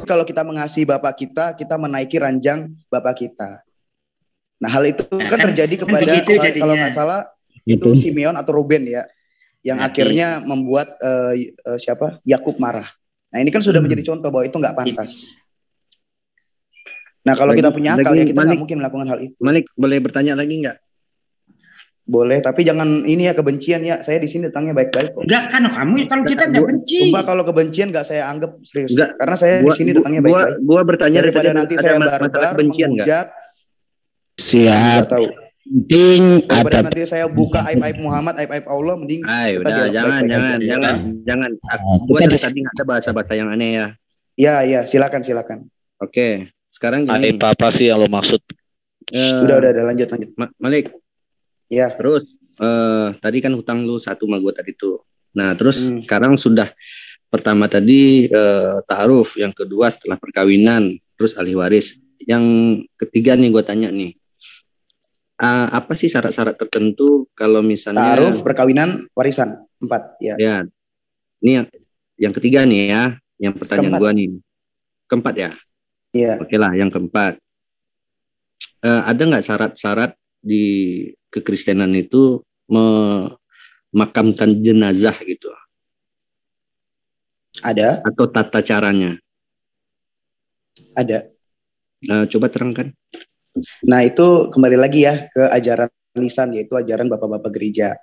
kalau kita mengasihi Bapak kita, kita menaiki ranjang Bapak kita. Nah, hal itu kan terjadi kepada, kalau nggak salah, itu Simeon atau Ruben ya, yang akhirnya membuat Yakub marah. Nah, ini kan sudah menjadi contoh bahwa itu nggak pantas. Nah, kalau kita punya akal ya kita nggak mungkin melakukan hal itu. Malik, boleh bertanya lagi nggak? Boleh, tapi jangan ini ya, kebencian ya. Saya di sini datangnya baik-baik kok. Enggak kan, kamu kalau kita nggak benci. Sumpah kalau kebencian nggak saya anggap serius. Enggak, karena saya di sini datangnya baik-baik. Gua bertanya daripada nanti saya barbar menghujat. Siap. Tahu. Penting daripada nanti saya buka aib-aib Muhammad, aib-aib Allah, mending. Udah, jangan. Gua dari tadi nggak ada bahasa-bahasa yang aneh ya. Iya, silakan. Oke, sekarang gini. Aneh apa sih yang lo maksud? Udah, lanjut. Malik. Ya. Terus tadi kan hutang lu 1 sama gue tadi tuh. Nah terus sekarang sudah pertama tadi ta'aruf, yang kedua setelah perkawinan, terus ahli waris. Yang ketiga nih gue tanya nih, apa sih syarat-syarat tertentu kalau misalnya ta'aruf, perkawinan, warisan 4 ya. Ya. Ini yang ketiga nih ya, yang pertanyaan gue nih. Keempat ya. Iya. Oke lah, yang keempat. Ada nggak syarat-syarat di kekristenan itu memakamkan jenazah gitu? Ada. Atau tata caranya? Ada. Coba terangkan. Nah itu kembali lagi ya ke ajaran lisan, yaitu ajaran bapak-bapak gereja.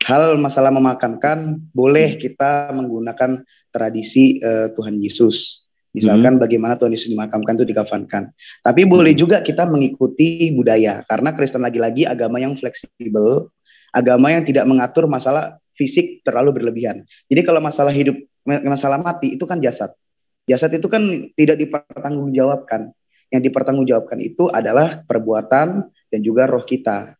Hal masalah memakamkan, boleh kita menggunakan tradisi Tuhan Yesus. Misalkan bagaimana Tuhan Yesus dimakamkan itu dikafankan. Tapi boleh juga kita mengikuti budaya. Karena Kristen lagi-lagi agama yang fleksibel. Agama yang tidak mengatur masalah fisik terlalu berlebihan. Jadi kalau masalah hidup, masalah mati itu kan jasad. Jasad itu kan tidak dipertanggungjawabkan. Yang dipertanggungjawabkan itu adalah perbuatan dan juga roh kita.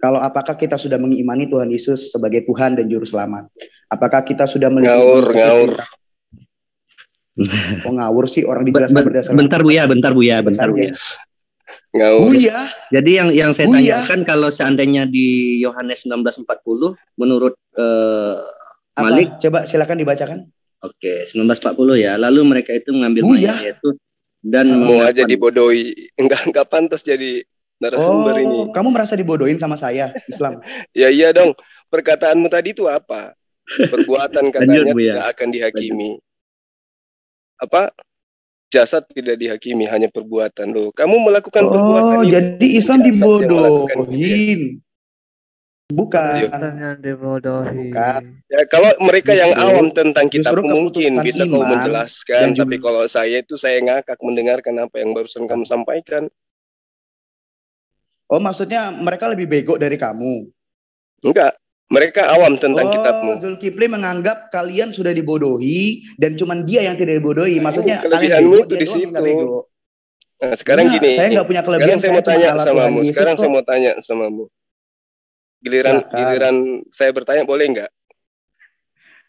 Kalau apakah kita sudah mengimani Tuhan Yesus sebagai Tuhan dan Juru Selamat? Apakah kita sudah ngawur. Oh ngawur sih, orang dijelaskan berdasarkan. Bentar Bu ya. Ngawur. Jadi yang saya tanyakan, kalau seandainya di Yohanes 19:40 menurut Malik, coba silakan dibacakan. Oke, 19:40 ya. Lalu mereka itu mengambil mayat itu dan mau aja dibodohi. Enggak pantas jadi narasumber ini. Kamu merasa dibodohin sama saya, Islam? Ya iya dong. Perkataanmu tadi itu apa? Perbuatan katanya tidak akan dihakimi. Apa? Jasad tidak dihakimi, hanya perbuatan. Loh, kamu melakukan perbuatan itu. Jadi Islam dibodohin. Bukan. Bukan. Ya, kalau mereka yang awam tentang kitab mungkin bisa kau menjelaskan, tapi kalau saya ngakak mendengarkan apa yang barusan kamu sampaikan. Oh, maksudnya mereka lebih bego dari kamu? Enggak. Mereka awam tentang kitabmu. Zulkifli menganggap kalian sudah dibodohi dan cuman dia yang tidak dibodohi. Maksudnya kelebihanmu itu di situ. Nah, sekarang gini. Saya nggak punya kelebihan. Sekarang saya mau tanya samamu. Giliran saya bertanya boleh nggak?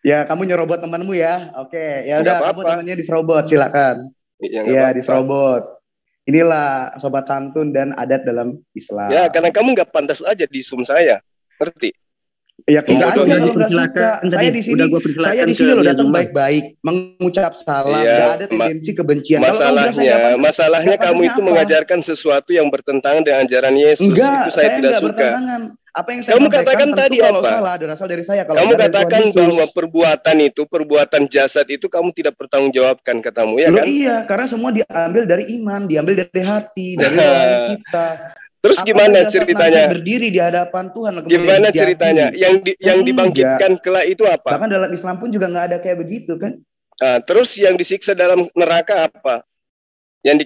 Ya, kamu nyerobot temanmu ya. Oke, ya udah, kamu temannya diserobot, silakan. Ya, diserobot. Inilah sobat santun dan adat dalam Islam. Ya, karena kamu nggak pantas aja di Zoom saya. Ngerti? Ya kita aja kalau nggak suka. Saya di sini loh datang baik-baik, mengucap salam, nggak ada tendensi kebencian. Masalahnya kamu itu mengajarkan sesuatu yang bertentangan dengan ajaran Yesus. Enggak, itu saya tidak suka. Apa yang saya kamu katakan tadi kalau apa? Salah berasal dari saya. Kalau kamu katakan bahwa perbuatan jasad itu kamu tidak bertanggungjawabkan, katamu ya kan? Iya, karena semua diambil dari iman, diambil dari hati, dari rohani kita. Terus gimana ceritanya? Berdiri di hadapan Tuhan. Gimana ceritanya? Yang dibangkitkan kelak itu apa? Bahkan dalam Islam pun juga nggak ada kayak begitu kan? Nah, terus yang disiksa dalam neraka apa? Yang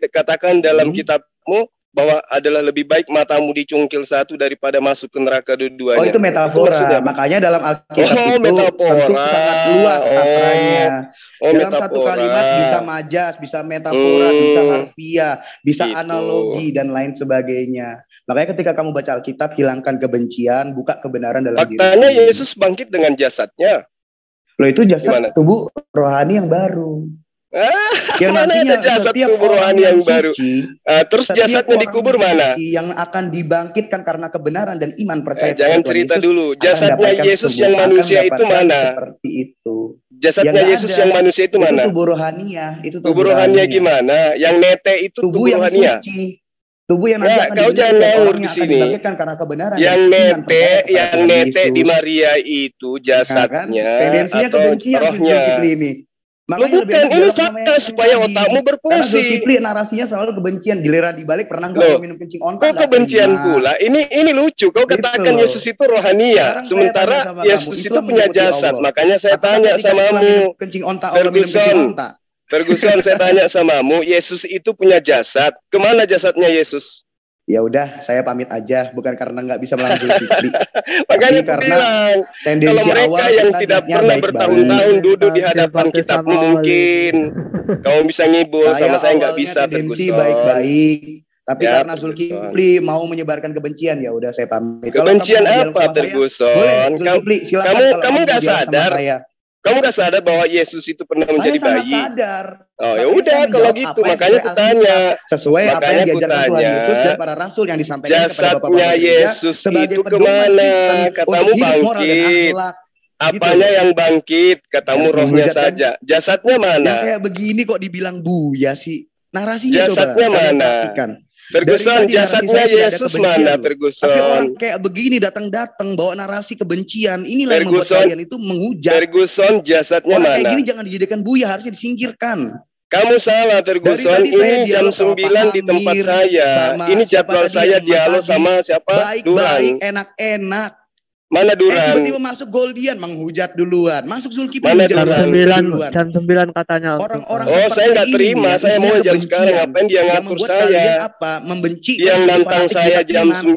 dikatakan dalam kitabmu bahwa adalah lebih baik matamu dicungkil satu daripada masuk ke neraka dua-duanya. Oh, itu metafora. Itu makanya dalam Alkitab itu tentu sangat luas sastranya. Dalam metafora. Satu kalimat bisa majas, bisa metafora, bisa harfiah, bisa analogi dan lain sebagainya. Makanya ketika kamu baca Alkitab, hilangkan kebencian, buka kebenaran dalam diri. Faktanya Yesus bangkit dengan jasadnya. Loh, itu jasad tubuh rohani yang baru. Yang mana ada jasad tubuh rohani yang baru? Terus jasadnya dikubur mana? Yang akan dibangkitkan karena kebenaran dan iman percaya. Jangan cerita dulu. Jasadnya Yesus yang manusia itu mana? Seperti itu. Jasadnya Yesus yang manusia itu mana? Itu tubuh rohania. Tubuh rohania gimana? Yang nete itu tubuh rohania. Tubuh yang nanti kau jangan ngawur di sini. Yang nete di Maria itu jasadnya atau rohnya. Lu bukan, ini fakta supaya otakmu berfungsi. Karena narasinya selalu kebencian, giliran dibalik pernah nggak minum kencing onta? Kok kebencian pula? Ini lucu. Kau katakan Yesus itu rohania, sementara Yesus itu punya jasad. Makanya saya tanya samamu, Ferguson, saya tanya samamu, Yesus itu punya jasad. Kemana jasadnya Yesus? Ya udah, saya pamit aja, bukan karena nggak bisa melawan Zulkifli. Makanya aku bilang, kalau mereka yang tidak pernah bertahun-tahun duduk di hadapan kitabmu mungkin kamu bisa ngibul, sama saya nggak bisa. Tendensi baik-baik, tapi ya, karena Zulkifli mau menyebarkan kebencian, ya udah saya pamit. Kebencian apa, Ferguson? Kamu nggak sadar? Kamu nggak sadar bahwa Yesus itu pernah menjadi bayi? Saya sadar. Oh ya udah kalau gitu, makanya aku tanya. Sesuai apa yang diajarkan Tuhan Yesus dan para rasul yang disampaikan kepada Bapak-Bapak Yesus itu kemana? Katamu bangkit. Apanya yang bangkit? Katamu rohnya saja. Jasadnya mana? Yang kayak begini kok dibilang buya sih. Narasinya jasadnya mana? Ferguson, jasadnya Yesus mana, Ferguson? Tapi orang kayak begini datang-datang bawa narasi kebencian. Inilah yang membuat kalian itu menghujat. Ferguson, jasadnya orang mana? Kayak gini jangan dijadikan buya, harusnya disingkirkan. Kamu salah, Ferguson. Ini jam 9 di tempat saya. Ini jadwal saya dialog sama siapa? Baik-baik, enak-enak. Mana Duran? Tiba-tiba masuk Goldian menghujat duluan. Masuk Zulkifli jam 9 katanya. Orang-orang saya nggak terima. Saya mau jam sekarang. Ngapain dia ngatur saya? Apa? Membenci. Yang nantang saya jam 9.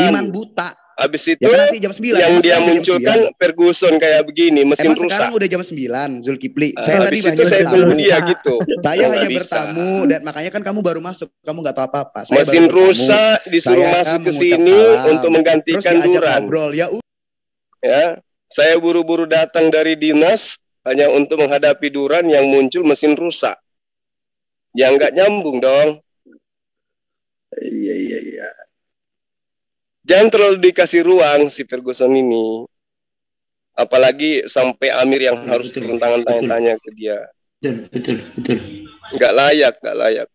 Iman buta. Habis itu ya, jam 9, yang dia munculkan Ferguson kayak begini, mesin rusak. Sekarang udah jam 9, Zulkifli. Habis itu saya tunggu dia gitu. Saya hanya bertamu dan makanya kan kamu baru masuk, kamu nggak tahu apa-apa. Mesin rusak disuruh masuk ke sini untuk menggantikan Duran. Ya, saya buru-buru datang dari dinas hanya untuk menghadapi Duran yang muncul mesin rusak. Yang nggak nyambung dong. Iya. Jangan terlalu dikasih ruang si Ferguson ini. Apalagi sampai Amir yang harus turun tangan tanya-tanya ke dia. Betul. Nggak layak.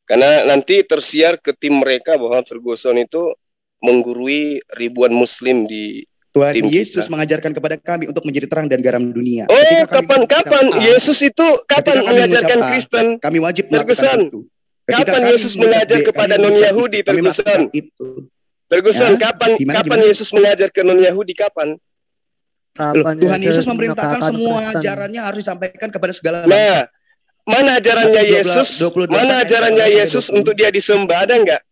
Karena nanti tersiar ke tim mereka bahwa Ferguson itu menggurui ribuan muslim di Tuhan Yesus kita mengajarkan kepada kami untuk menjadi terang dan garam dunia. Oh, kapan Yesus itu kapan mengajarkan Kristen? Kami wajib melakukan itu. Kapan Yesus mengajar kepada non-Yahudi, Ferguson? Ferguson, kapan Yesus mengajar ke non-Yahudi? Kapan? Tuhan Yesus memerintahkan semua ajarannya harus disampaikan kepada segala bangsa. Nah, mana ajarannya Yesus? Mana ajarannya Yesus untuk dia disembah, ada enggak?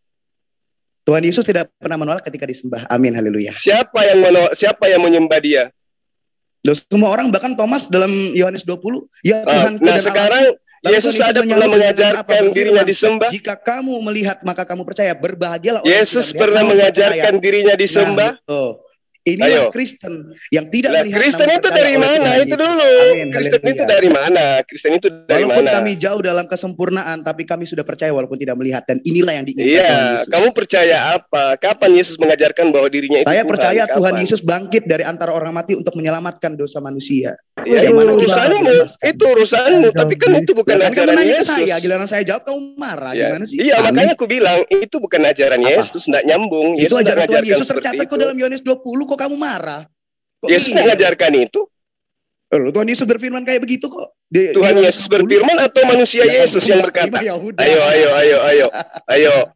Tuhan Yesus tidak pernah menolak ketika disembah. Amin, haleluya. Siapa yang menolak? Siapa yang menyembah dia? Semua orang, bahkan Thomas dalam Yohanes 20. Ya Tuhan. Nah sekarang Yesus ada pernah mengajarkan dirinya disembah. Jika kamu melihat maka kamu percaya. Berbahagialah. Yesus pernah mengajarkan dirinya disembah. Inilah Kristen yang tidak melihat. Kristen itu dari mana? Itu dulu. Kristen itu dari mana? Kristen itu dari mana? Walaupun kami jauh dalam kesempurnaan, tapi kami sudah percaya walaupun tidak melihat. Dan inilah yang diinginkan Tuhan Yesus. Kamu percaya apa? Kapan Yesus mengajarkan bahwa dirinya itu Saya Tuhan? percaya Tuhan Yesus bangkit dari antara orang mati untuk menyelamatkan dosa manusia. Ya, itu urusanmu. Tapi kan itu bukan ajaran Yesus. Giliran saya jawab kamu marah. Gimana sih? Iya, makanya aku bilang itu bukan ajaran Yesus, tidak nyambung. Itu ajaran Tuhan Yesus tercatat kok dalam Yohanes 20. Kok kamu marah? Yesus mengajarkan itu? Tuhan Yesus berfirman kayak begitu kok. Tuhan Yesus berfirman atau manusia Yesus yang berkata? Ayo.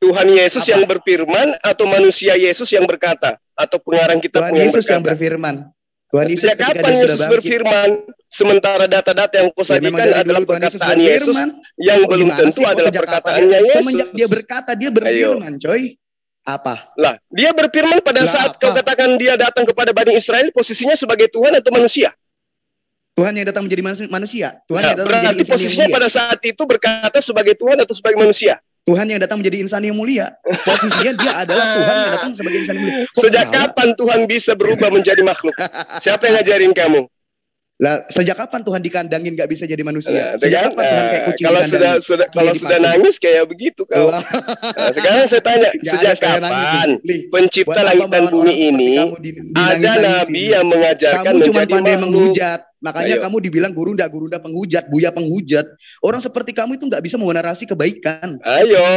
Tuhan Yesus yang berfirman atau manusia Yesus yang berkata? Atau pengarang kitab Tuhan Yesus yang berfirman. Tuhan Yesus kapan Yesus berfirman? Sementara data-data yang kau sajikan adalah perkataan Yesus yang belum tentu adalah perkataannya Yesus. Semenjak dia berkata, dia berfirman, coy. Apa? Lah, dia berfirman pada saat kau katakan dia datang kepada Bani Israel, posisinya sebagai Tuhan atau manusia? Tuhan yang datang menjadi manusia. Tuhan yang datang berarti menjadi posisinya pada saat itu berkata sebagai Tuhan atau sebagai manusia? Tuhan yang datang menjadi insan yang mulia. Posisinya dia adalah Tuhan yang datang sebagai insan yang mulia. Sejak kapan Tuhan bisa berubah menjadi makhluk? Siapa yang ngajarin kamu? Lah, sejak kapan Tuhan dikandangin nggak bisa jadi manusia? Nah, Sejak kapan Tuhan kayak kucing kalau dikandangin? sudah nangis kayak begitu kau. Nah, sekarang saya tanya, sejak kapan pencipta langit dan bumi ini ada nabi yang mengajarkan kamu cuma menjadi pandai makhluk? menghujat. Makanya kamu dibilang gurunda penghujat, buya penghujat. Orang seperti kamu itu nggak bisa menarasi kebaikan. Ayo,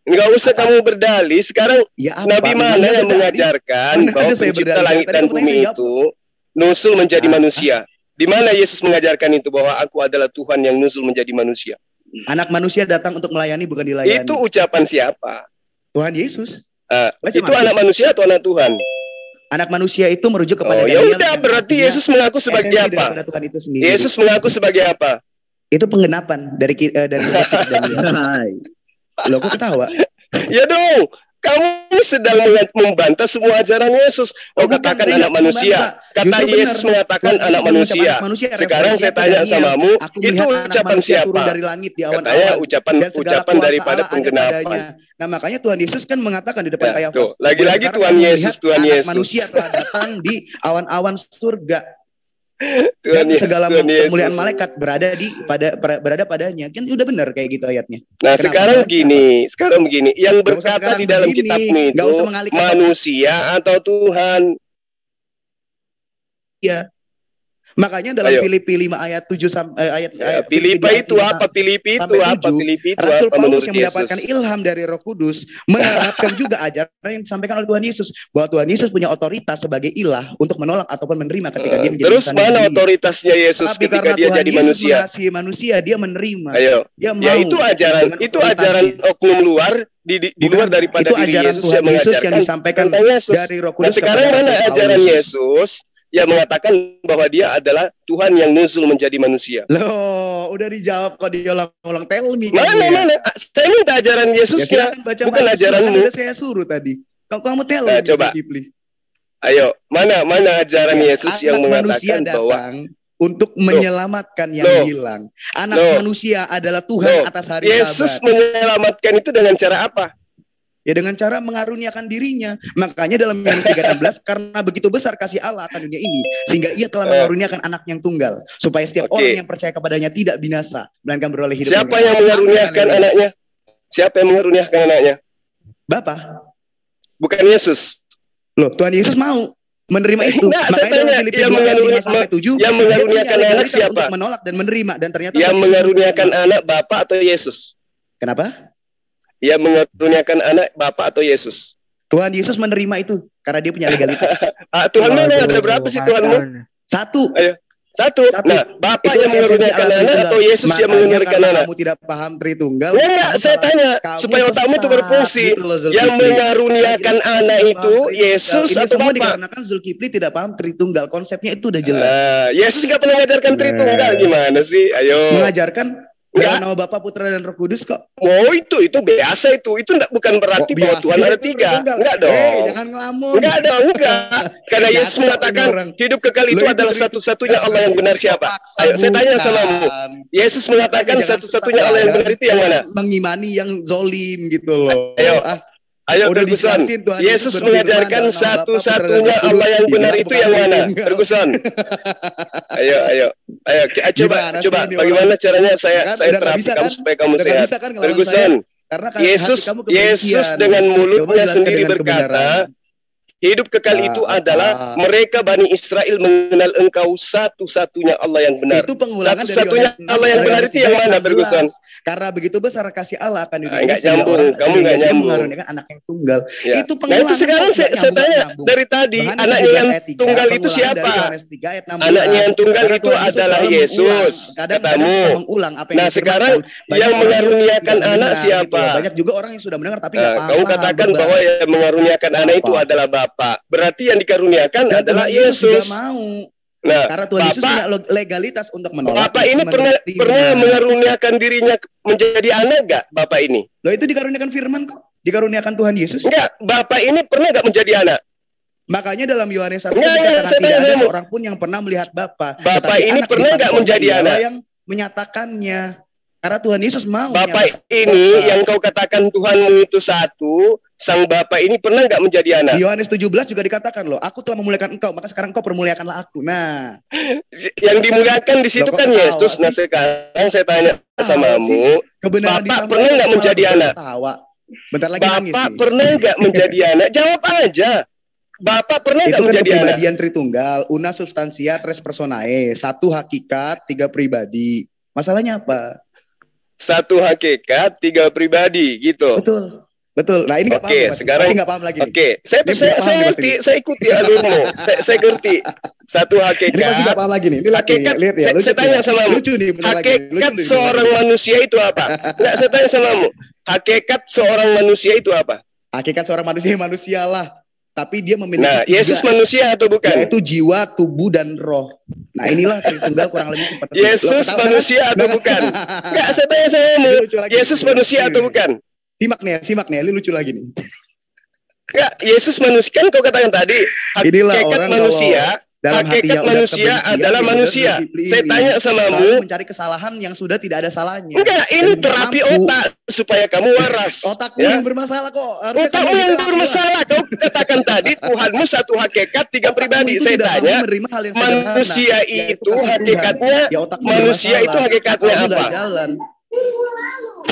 nggak usah kamu berdalih. Sekarang ya nabi mana yang mengajarkan bahwa pencipta langit dan bumi itu nusul menjadi manusia? Di mana Yesus mengajarkan itu bahwa aku adalah Tuhan yang nusul menjadi manusia? Anak manusia datang untuk melayani, bukan dilayani. Itu ucapan siapa? Tuhan Yesus. Itu anak manusia atau anak Tuhan? Anak manusia itu merujuk kepada ya udah, berarti Yesus mengaku sebagai apa? Tuhan itu sendiri. Yesus mengaku sebagai apa? Itu penggenapan dari Loh, kok ketawa? Ya dong. Kamu sedang membantah semua ajaran Yesus. Katakan anak manusia. Kata Yesus mengatakan anak manusia. Sekarang saya tanya samamu, itu ucapan siapa? Dari langit di katanya ucapan daripada penggenapan. Nah, makanya Tuhan Yesus kan mengatakan di depan Kayafas. Lagi-lagi Tuhan Yesus. Manusia telah datang di awan-awan surga. Dan segala kemuliaan malaikat berada padanya. Kan udah benar kayak gitu ayatnya. Nah, sekarang begini, yang berkata di dalam kitabmu itu manusia atau Tuhan? Ya. Makanya dalam Filipi 5 ayat 7 ayat Filipi itu apa? Filipi itu apa? Rasul Paulus yang mendapatkan ilham dari Roh Kudus menerapkan juga ajaran yang disampaikan oleh Tuhan Yesus, bahwa Tuhan Yesus punya otoritas sebagai ilah untuk menolak ataupun menerima ketika dia menjadi terus mana otoritasnya Yesus ketika dia jadi manusia? Mengasihi manusia, dia menerima. Dia mau. Ya itu ajaran oknum luar di luar daripada diri Yesus Tuhan Yesus yang disampaikan dari Roh Kudus. Nah, sekarang mana ajaran Yesus yang mengatakan bahwa dia adalah Tuhan yang nuzul menjadi manusia? Loh, udah dijawab kok, diulang-ulang. Tell me. Mana? Saya minta ajaran Yesusnya, bukan ajaranmu. Saya suruh tadi. Kamu tell me. Coba. Ayo, mana ajaran Yesus yang mengatakan bahwa untuk menyelamatkan yang hilang. Anak manusia adalah Tuhan atas hari Sabat. Yesus menyelamatkan itu dengan cara apa? Ya dengan cara mengaruniakan dirinya. Makanya dalam Yohanes 3:16, karena begitu besar kasih Allah akan dunia ini, sehingga ia telah mengaruniakan anak yang tunggal, supaya setiap orang yang percaya kepadanya tidak binasa, melainkan beroleh hidup. Siapa yang mengaruniakan anaknya? Siapa yang mengaruniakan anaknya? Bapa. Bukan Yesus. Loh, Tuhan Yesus mau menerima itu. Makanya dalam Filipi 2:5-7, yang mengaruniakan anak siapa? Untuk menolak dan menerima, dan ternyata yang mengaruniakan anak Bapa atau Yesus? Kenapa? Yang mengaruniakan anak Bapa atau Yesus? Tuhan Yesus menerima itu karena dia punya legalitas. Tuhan mana ada berapa sih Tuhanmu? Satu. Ayo. Satu. Nah, Bapa yang mengaruniakan anak atau Yesus yang mengaruniakan anak? Kamu tidak paham Tritunggal. Enggak, saya tanya supaya otakmu itu berfungsi. Yang mengaruniakan anak itu Yesus atau Bapa? Dikarenakan Zulkifli tidak paham Tritunggal. Konsepnya itu udah jelas. Yesus nggak pernah mengajarkan Tritunggal, gimana sih? Ayo. Mengajarkan nama Bapa, Putra, dan Roh Kudus kok. Oh, itu biasa itu. Itu bukan berarti bahwa Tuhan ada 3. Enggak dong. Jangan ngelamun. Enggak. Karena Yesus mengatakan hidup kekal itu adalah satu-satunya Allah yang benar siapa? Ayo, saya tanya samamu. Yesus mengatakan satu-satunya Allah yang benar itu yang mana? Mengimani yang zolim gitu loh. Ayo Ferguson, Yesus mengajarkan satu-satunya Allah yang benar itu yang mana? Ferguson. Ayo, coba. Bagaimana caranya saya terapkan supaya kamu sehat? Ferguson, Yesus dengan mulutnya sendiri berkata, hidup kekal itu adalah mereka Bani Israel mengenal engkau satu-satunya Allah yang benar. Itu pengulangan satu-satunya Allah yang benar itu yang mana, Ferguson? Karena begitu besar kasih Allah akan dunia ini, kamu nggak nyambung. Mengaruniakan anak yang tunggal. Ya. Itu pengulangan. Nah, itu sekarang saya tanya dari tadi, anaknya yang tunggal itu siapa? Anaknya yang tunggal itu adalah Yesus. Katamu. Nah, sekarang yang mengaruniakan anak siapa? Banyak juga orang yang sudah mendengar tapi nggak paham. Kamu katakan bahwa yang mengaruniakan anak itu adalah Bapa. Berarti yang dikaruniakan adalah Yesus. Nah, karena Tuhan Yesus punya legalitas untuk menolak. Bapak ini pernah mengaruniakan dirinya menjadi anak gak? Bapak ini? Loh, itu dikaruniakan firman kok. Dikaruniakan Tuhan Yesus. Enggak, Bapak ini pernah gak menjadi anak? Makanya dalam Yohanes 1 dikatakan tidak ada seorang pun yang pernah melihat Bapa. Bapak ini pernah gak menjadi anak? Yang menyatakannya. Karena Tuhan Yesus mau. Bapak ini yang kau katakan Tuhanmu itu satu, sang Bapak ini pernah nggak menjadi anak? Di Yohanes 17 juga dikatakan loh, aku telah memuliakan engkau, maka sekarang engkau permuliakanlah aku. Nah, yang dimuliakan di situ kan Yesus. Nah sekarang saya tanya samamu, Bapak pernah nggak menjadi anak? Bentar lagi nangis. Bapak pernah nggak menjadi anak? Jawab aja. Bapak pernah nggak menjadi anak? Itu kan kepribadian Tritunggal, una substantia tres personae, satu hakikat, tiga pribadi. Masalahnya apa? Satu hakikat, tiga pribadi, gitu. Betul. Nah ini nggak paham. Oke, sekarang nggak paham lagi. Oke, saya ngerti, saya ikuti alurmu. Saya ngerti. Satu hakikat. Ini pasti nggak paham lagi nih. Ini hakikat. Lihat ya. Saya tanya sama kamu. Hakikat seorang manusia itu apa? Nggak, saya tanya sama kamu. Hakikat seorang manusia itu apa? Hakikat seorang manusia lah. Tapi dia memiliki Yesus manusia atau bukan? Yaitu jiwa, tubuh, dan roh. Nah inilah Tritunggal kurang lebih seperti Yesus manusia atau bukan? Enggak, saya tanya sama kamu. Yesus manusia atau bukan? Simak nih, ini lucu lagi nih. Enggak, Yesus manusia kan kau katakan tadi. Hakikat manusia. Hakikat manusia adalah manusia. Saya tanya sama kamu, mencari kesalahan yang sudah tidak ada salahnya. Enggak, ini terapi otak supaya kamu waras. Otakmu yang bermasalah kok. Otakmu yang bermasalah. Kau katakan tadi Tuhanmu satu hakikat, tiga pribadi. Saya tanya, manusia itu hakikatnya, manusia itu hakikatnya apa?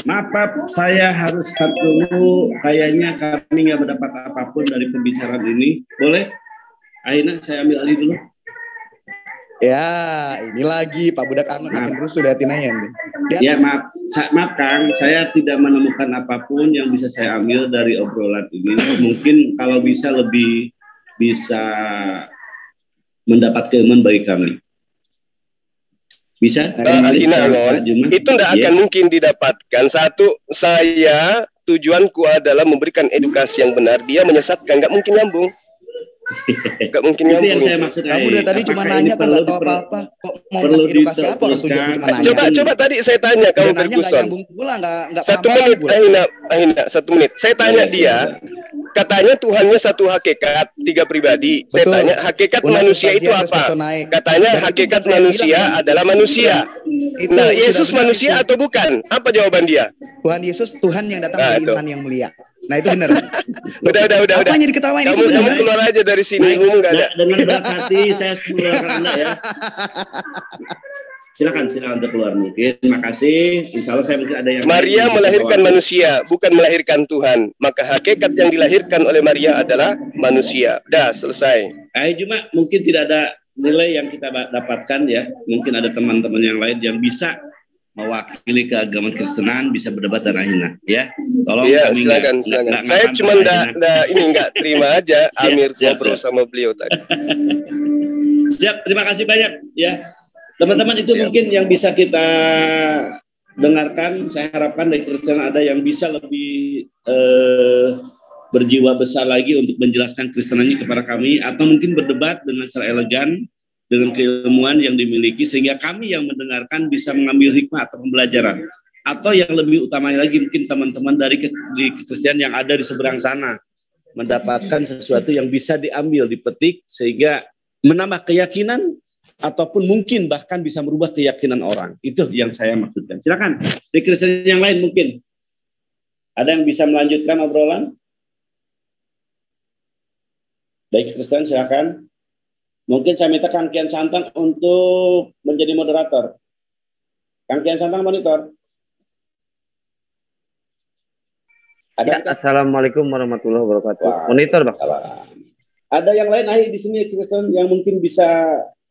Maaf, saya harus cut dulu. Kayaknya kami nggak mendapat apapun dari pembicaraan ini. Boleh? Aina, saya ambil alih dulu. Ya, ini lagi Pak Budak Angon makin rusuh liatin aja nih. Ya, maaf Kang, saya tidak menemukan apapun yang bisa saya ambil dari obrolan ini. Mungkin kalau bisa lebih bisa mendapat keilmuan bagi kami. Bisa? Itu tidak akan mungkin didapatkan. Satu, saya tujuanku adalah memberikan edukasi yang benar. Dia menyesatkan, nggak mungkin nyambung. Gak mungkin nyambung. Itu yang saya maksud. Kamu dari tadi cuma nanya kok nggak tahu apa-apa. Kok mau ngasih edukasi apa? Coba tadi saya tanya kamu Ferguson. Satu menit. Saya tanya dia. Katanya Tuhannya satu hakikat, tiga pribadi. Saya tanya hakikat manusia itu apa? Katanya hakikat manusia adalah manusia. Nah, Yesus manusia atau bukan? Apa jawaban dia? Tuhan Yesus Tuhan yang datang dari insan yang mulia. Nah itu benar. Udah. Apanya diketawain itu kamu keluar aja dari sini. Nggak ada. Dengan berat hati saya mengeluarkan Anda ya. Silakan untuk keluar mungkin. Makasih. Insya Allah saya mungkin ada yang. Maria melahirkan manusia, bukan melahirkan Tuhan. Maka hakikat yang dilahirkan oleh Maria adalah manusia. Dah selesai. Cuma mungkin tidak ada nilai yang kita dapatkan ya. Mungkin ada teman-teman yang lain yang bisa mewakili keagamaan Kristenan, bisa berdebat dan Ahina ya. Tolong silakan. Saya cuma nggak terima aja Amir ngobrol sama beliau tadi. Siap, terima kasih banyak ya. Teman-teman itu mungkin yang bisa kita dengarkan. Saya harapkan dari Kristenan ada yang bisa lebih berjiwa besar lagi untuk menjelaskan Kristenannya kepada kami, atau mungkin berdebat dengan cara elegan dengan keilmuan yang dimiliki, sehingga kami yang mendengarkan bisa mengambil hikmah atau pembelajaran. Atau yang lebih utamanya lagi, mungkin teman-teman dari Kristen yang ada di seberang sana mendapatkan sesuatu yang bisa diambil, dipetik, sehingga menambah keyakinan, ataupun mungkin bahkan bisa merubah keyakinan orang. Itu yang saya maksudkan. Silakan, di Kristen yang lain mungkin ada yang bisa melanjutkan obrolan. Baik Kristen, silakan. Mungkin saya minta Kang Kian Santang untuk menjadi moderator. Kang Kian Santang monitor. Assalamualaikum warahmatullahi wabarakatuh. Monitor, Bang. Ada yang lain di sini Kristen yang mungkin bisa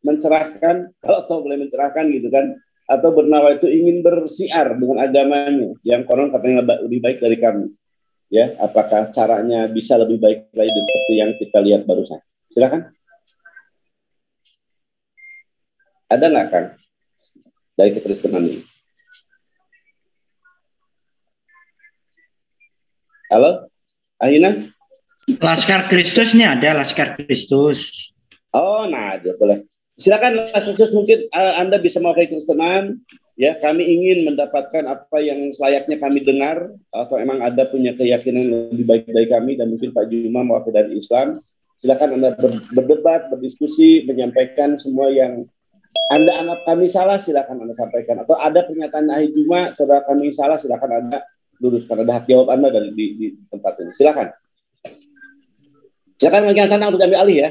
mencerahkan, kalau tahu boleh mencerahkan gitu kan, atau bernawa itu ingin bersiar dengan agamanya yang konon katanya lebih baik dari kami. Ya, apakah caranya bisa lebih baik lagi seperti yang kita lihat barusan? Silakan. Ada nggak Kang dari kekristenan ini? Halo, Ahina? Laskar Kristusnya ada, Laskar Kristus. Oh, nah, boleh. Silakan Laskar Kristus, mungkin Anda bisa mewakili Kristenan. Ya, kami ingin mendapatkan apa yang selayaknya kami dengar, atau emang ada punya keyakinan yang lebih baik dari kami, dan mungkin Pak Juma mewakili dari Islam. Silakan Anda berdebat, berdiskusi, menyampaikan semua yang Anda anggap kami salah, silakan Anda sampaikan. Atau ada pernyataan Ahli Juma, saudara kami salah, silakan Anda luruskan. Ada hak jawab Anda di tempat ini. Silakan. Silakan Mas Sanang untuk ambil alih ya.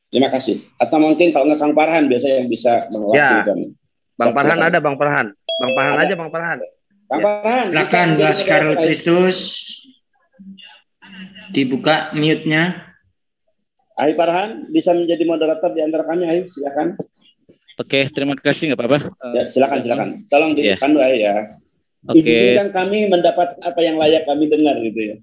Terima kasih. Atau mungkin kalau nggak Kang Farhan biasa yang bisa mewakili. Bang Farhan ada, Bang Farhan. Bang Farhan aja, Bang Farhan. Bang Farhan. Silakan Laskar Kristus. Dibuka mute-nya. Ahli Farhan bisa menjadi moderator di antara kami, Ahli, silakan. Oke, terima kasih, nggak apa-apa. Ya, silakan. Tolong dipandu ya. Oke. Izinkan kami mendapat apa yang layak kami dengar gitu ya.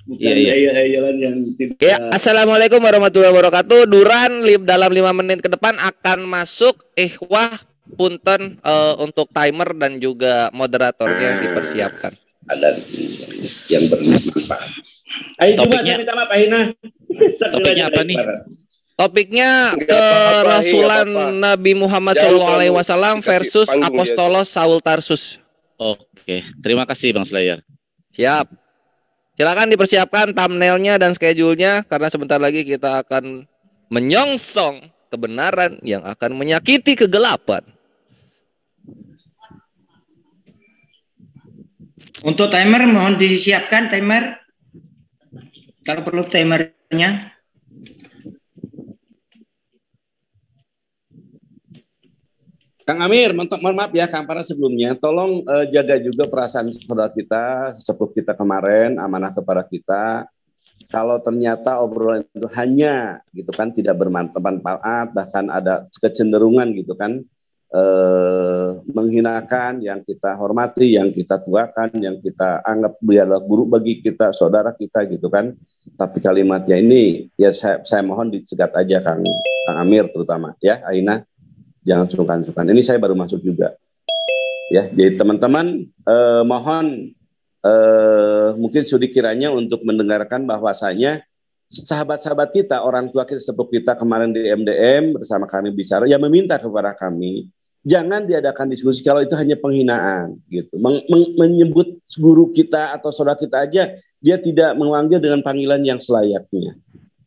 Bukan ayat-ayat yang tidak. Ya, Assalamualaikum warahmatullahi wabarakatuh. Duran dalam 5 menit ke depan akan masuk ikhwah punten untuk timer dan juga moderatornya dipersiapkan. Ada yang bermanfaat. Ayo juga saya minta maaf Ahina. Topiknya apa nih? Topiknya kerasulan Nabi Muhammad SAW versus Apostolos Saul Tarsus. Oke, terima kasih Bang Slayer. Siap. Silakan dipersiapkan thumbnailnya dan schedule-nya karena sebentar lagi kita akan menyongsong kebenaran yang akan menyakiti kegelapan. Untuk timer mohon disiapkan timer. Kalau perlu timernya. Kang Amir, mohon maaf ya Kang Farhan sebelumnya, tolong jaga juga perasaan saudara kita, sepupu kita kemarin, amanah kepada kita. Kalau ternyata obrolan itu hanya gitu kan tidak bermanfaat, bahkan ada kecenderungan gitu kan menghinakan yang kita hormati, yang kita tuakan, yang kita anggap dia adalah guru bagi kita, saudara kita gitu kan. Tapi kalimatnya ini ya saya mohon dicegat aja Kang Amir terutama ya, Aina. Jangan sungkan-sungkan. Ini saya baru masuk juga. Ya, jadi teman-teman mohon mungkin sudi kiranya untuk mendengarkan bahwasanya sahabat-sahabat kita, orang tua kita, sepupu kita kemarin di MDM bersama kami bicara, ya meminta kepada kami jangan diadakan diskusi kalau itu hanya penghinaan gitu. Menyebut guru kita atau saudara kita aja dia tidak memanggil dengan panggilan yang selayaknya.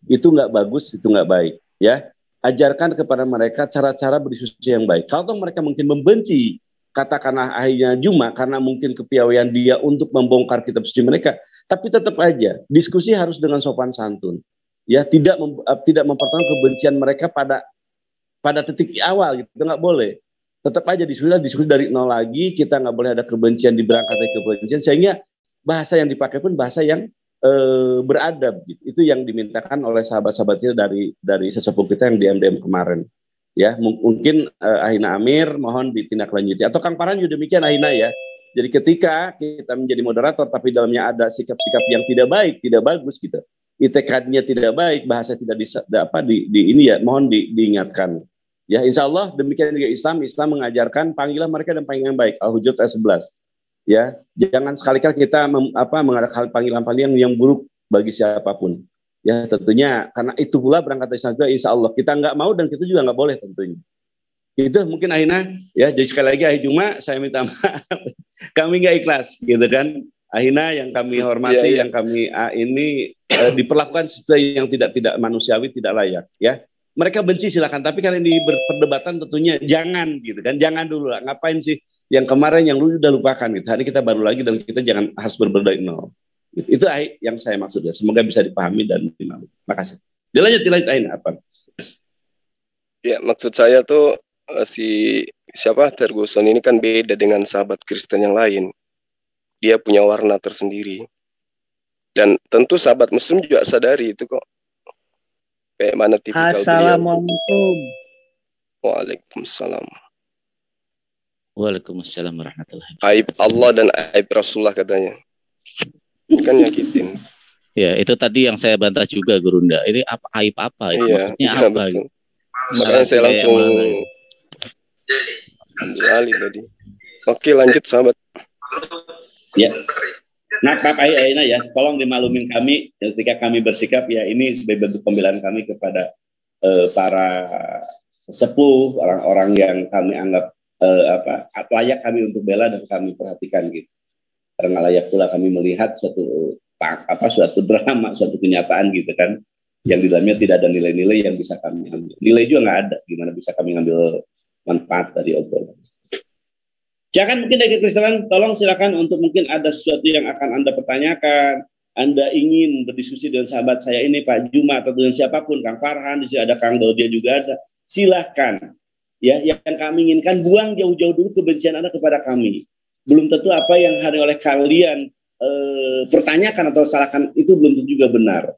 Itu nggak bagus, itu nggak baik ya. Ajarkan kepada mereka cara-cara berdiskusi yang baik. Kalau mereka mungkin membenci, katakanlah akhirnya Juma, karena mungkin kepiawaian dia untuk membongkar kitab suci mereka, tapi tetap aja diskusi harus dengan sopan santun. Ya, tidak mempertahankan kebencian mereka pada titik awal gitu, nggak boleh. Tetap aja diskusi dari nol lagi, kita nggak boleh ada kebencian diberangkat dari kebencian, sehingga bahasa yang dipakai pun bahasa yang beradab gitu. Itu yang dimintakan oleh sahabat-sahabat kita dari sesepuh kita yang di MDM kemarin ya. Mungkin Ahina Amir mohon ditindaklanjuti atau Kang Farhan juga demikian Ahina ya. Jadi ketika kita menjadi moderator tapi dalamnya ada sikap-sikap yang tidak baik, tidak bagus gitu, itikadnya tidak baik, bahasa tidak ini ya, mohon diingatkan ya. Insya Allah demikian juga Islam mengajarkan panggilan mereka dan panggilan baik. Al-Hujurat ayat 11. Ya, jangan sekali-kali kita mengadakan panggilan-panggilan yang buruk bagi siapapun. Ya, tentunya karena itu pula berangkat dari sana, insya Allah kita nggak mau dan kita juga nggak boleh tentunya. Itu mungkin Ahina ya. Jadi sekali lagi Ahli Juma saya minta maaf, kami nggak ikhlas gitu kan. Ahina yang kami hormati, yang kami ini diperlakukan sesuai yang tidak manusiawi, tidak layak ya. Mereka benci silakan, tapi karena ini berperdebatan tentunya jangan gitu kan, jangan dulu lah, ngapain sih yang kemarin yang lu udah lupakan gitu, hari kita baru lagi dan kita jangan harus berbeda nol. Itu yang saya maksud ya, semoga bisa dipahami dan dimahami. Makasih. Dilanjut apa? Ya maksud saya tuh Ferguson ini kan beda dengan sahabat Kristen yang lain, dia punya warna tersendiri dan tentu sahabat Muslim juga sadari itu kok. Kayak mana tipikal Assalamualaikum. Waalaikumsalam. Waalaikumsalam warahmatullahi wabarakatuh. Aib Allah dan aib Rasulullah katanya. Kan nyakitin. Ya, itu tadi yang saya bantah juga Gurunda. Ini aib apa? Itu maksudnya apa? Gitu? Makanya saya langsung ambil alih tadi. Oke, lanjut sahabat. Ya. Nah, Pak Aina ya, tolong dimaklumin kami ketika kami bersikap ya, ini sebagai bentuk pembelaan kami kepada para sesepuh, orang-orang yang kami anggap layak kami untuk bela dan kami perhatikan gitu. Karena layak pula kami melihat suatu drama, suatu kenyataan gitu kan, yang di dalamnya tidak ada nilai-nilai yang bisa kami ambil. Nilai juga nggak ada, gimana bisa kami ngambil manfaat dari obrolan. Jangan mungkin dari kekristenan, tolong silakan untuk mungkin ada sesuatu yang akan Anda pertanyakan, Anda ingin berdiskusi dengan sahabat saya ini Pak Juma atau dengan siapapun, Kang Farhan, di sini ada Kang Daudia juga ada. Silakan. Ya, yang kami inginkan buang jauh-jauh dulu kebencian Anda kepada kami. Belum tentu apa yang hari oleh kalian pertanyakan atau salahkan itu belum tentu juga benar.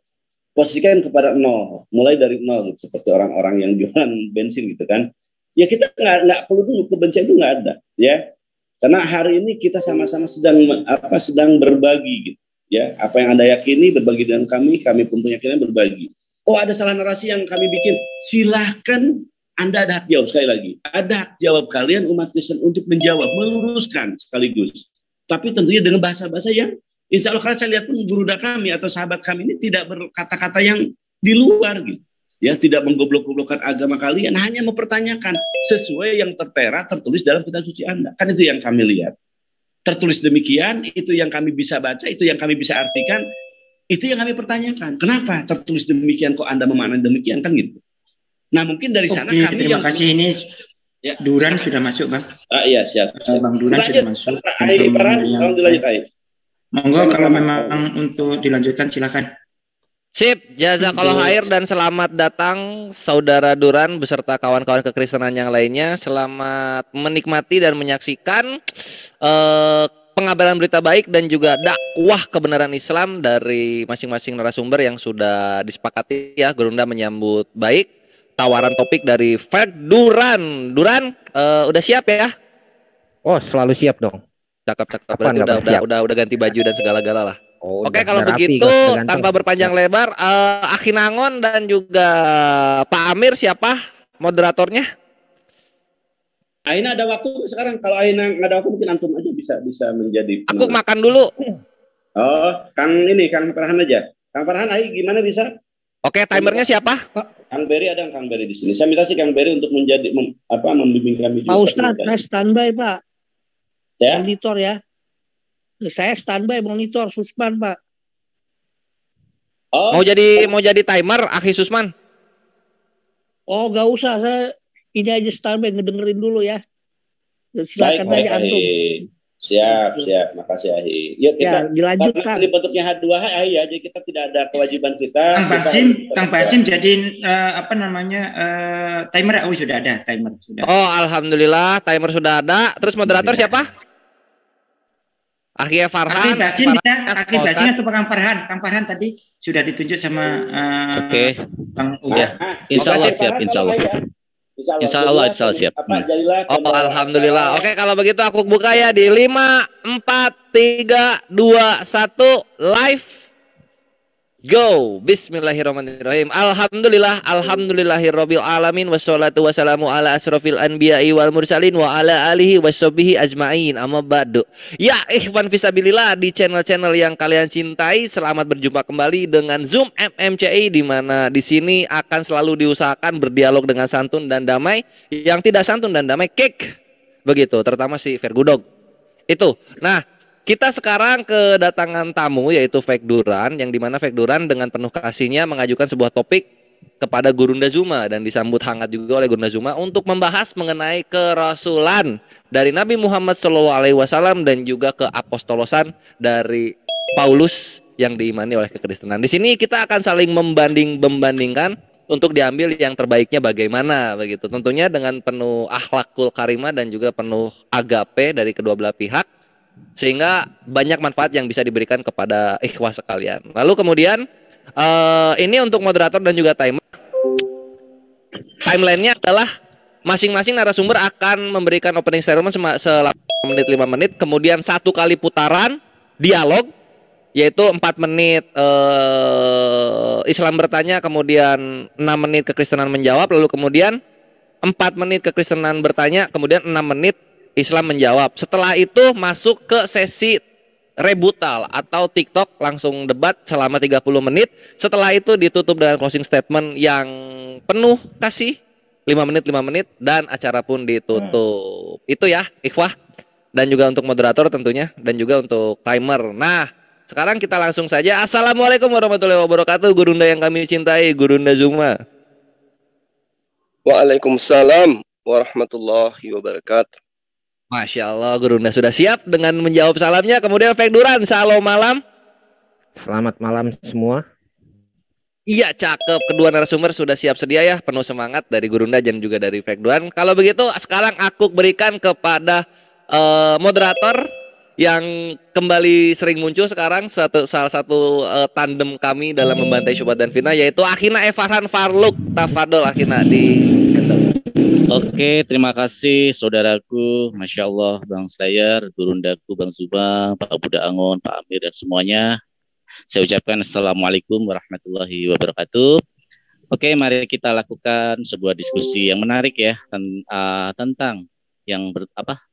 Posisikan kepada nol, mulai dari nol gitu, seperti orang-orang yang jualan bensin gitu kan. Ya kita nggak perlu dulu kebencian itu nggak ada, ya. Karena hari ini kita sama-sama sedang berbagi gitu. Ya, apa yang Anda yakini berbagi dengan kami pun punya keyakinan berbagi. Oh, ada salah narasi yang kami bikin, silahkan Anda ada hak jawab. Sekali lagi, ada hak jawab kalian umat Kristen untuk menjawab, meluruskan sekaligus. Tapi tentunya dengan bahasa-bahasa yang insya Allah, karena saya lihat pun guruda kami atau sahabat kami ini tidak berkata-kata yang di luar gitu. Ya, tidak menggoblok-goblokkan agama kalian, hanya mempertanyakan sesuai yang tertera, tertulis dalam kitab suci Anda. Kan itu yang kami lihat. Tertulis demikian, itu yang kami bisa baca, itu yang kami bisa artikan, itu yang kami pertanyakan. Kenapa tertulis demikian kok Anda memaknai demikian, kan gitu. Nah, mungkin dari sana kami terima kasih ini ya, Duran sudah masuk, Bang. Iya, siap. Bang Duran sudah masuk. Monggo kalau memang untuk dilanjutkan silakan. Sip, jazakallahu khair dan selamat datang Saudara Duran beserta kawan-kawan kekristenan yang lainnya. Selamat menikmati dan menyaksikan pengabaran berita baik dan juga dakwah kebenaran Islam dari masing-masing narasumber yang sudah disepakati ya. Gurunda menyambut baik tawaran topik dari Fred Duran. Duran, udah siap ya? Oh, selalu siap dong. Cakep. Berarti udah ganti baju dan segala-gala lah. Oh, oke, kalau begitu tanpa berpanjang lebar, Akinangon dan juga Pak Amir siapa moderatornya? Aina ada waktu sekarang. Kalau Aina nggak ada waktu mungkin antum aja bisa menjadi. Aku makan dulu. Oh, Kang Farhan aja. Kang Farhan, gimana bisa? Oke, timernya siapa? Kang Beri ada Kang Beri di sini. Saya minta sih Kang Beri untuk menjadi membimbing kami. Pak Ustadz, saya standby Pak. Ya? Monitor ya. Saya standby monitor Susman Pak. Oh. Mau jadi timer Akhi Susman? Oh, gak usah, saya ini aja standby ngedengerin dulu ya. Silakan aja antum. Siap, makasih Ahi. Yuk kita dilanjutkan. Ini bentuknya H2H ya, jadi kita tidak ada kewajiban kita. Kang Basim jadi timer. Oh, sudah ada timer sudah. Oh, alhamdulillah timer sudah ada. Terus moderator siapa? Akhi Farhan. Akhi Basim atau Kang Farhan? Kang Farhan tadi sudah ditunjuk sama Oke. Bang Uda. Insya Allah siap, insya Allah. Insya Allah siap. Oh, alhamdulillah. Oke, kalau begitu aku buka ya di 5, 4, 3, 2, 1 live. Go. Bismillahirrahmanirrahim. Alhamdulillahirabbil alamin wassalatu wassalamu ala asrofil anbiya'i wal mursalin wa ala alihi washabihi ajmain. Amma ba'du. Ya, ikhwan fisabilillah di channel-channel yang kalian cintai, selamat berjumpa kembali dengan Zoom MMCI di mana di sini akan selalu diusahakan berdialog dengan santun dan damai, yang tidak santun dan damai kick. Begitu, terutama si Vergudog. Itu. Nah, kita sekarang kedatangan tamu yaitu Fek Duran, yang dimana Fek Duran dengan penuh kasihnya mengajukan sebuah topik kepada Gurunda Zuma dan disambut hangat juga oleh Gurunda Zuma untuk membahas mengenai kerasulan dari Nabi Muhammad SAW dan juga keapostolosan dari Paulus yang diimani oleh kekristenan. Di sini kita akan saling membandingkan untuk diambil yang terbaiknya bagaimana begitu. Tentunya dengan penuh akhlakul karimah dan juga penuh agape dari kedua belah pihak, sehingga banyak manfaat yang bisa diberikan kepada ikhwah sekalian. Lalu kemudian ini untuk moderator dan juga timer. Timelinenya adalah masing-masing narasumber akan memberikan opening statement selama 5 menit, kemudian 1 kali putaran dialog yaitu 4 menit Islam bertanya, kemudian 6 menit kekristenan menjawab, lalu kemudian 4 menit kekristenan bertanya, kemudian 6 menit Islam menjawab. Setelah itu masuk ke sesi rebutal atau TikTok, langsung debat selama 30 menit. Setelah itu ditutup dengan closing statement yang penuh kasih 5 menit dan acara pun ditutup. Itu ya ikhwah, dan juga untuk moderator tentunya, dan juga untuk timer. Nah, sekarang kita langsung saja. Assalamualaikum warahmatullahi wabarakatuh, Gurunda yang kami cintai, Gurunda Zuma. Waalaikumsalam warahmatullahi wabarakatuh. Masya Allah, Gurunda sudah siap dengan menjawab salamnya. Kemudian Fek Duran, salam malam. Selamat malam semua. Iya, cakep. Kedua narasumber sudah siap sedia ya, penuh semangat dari Gurunda dan juga dari Fek Duran. Kalau begitu, sekarang aku berikan kepada moderator yang kembali sering muncul sekarang, salah satu tandem kami dalam membantai Syubhat dan Fitnah, yaitu Akhina Farhan Farluk. Tafadol Akhina di Oke, terima kasih saudaraku, Masya Allah, Bang Slayer, Gurundaku, Bang Zuba, Pak Buda Angon, Pak Amir, dan semuanya. Saya ucapkan Assalamualaikum warahmatullahi wabarakatuh. Oke, mari kita lakukan sebuah diskusi yang menarik ya, tentang yang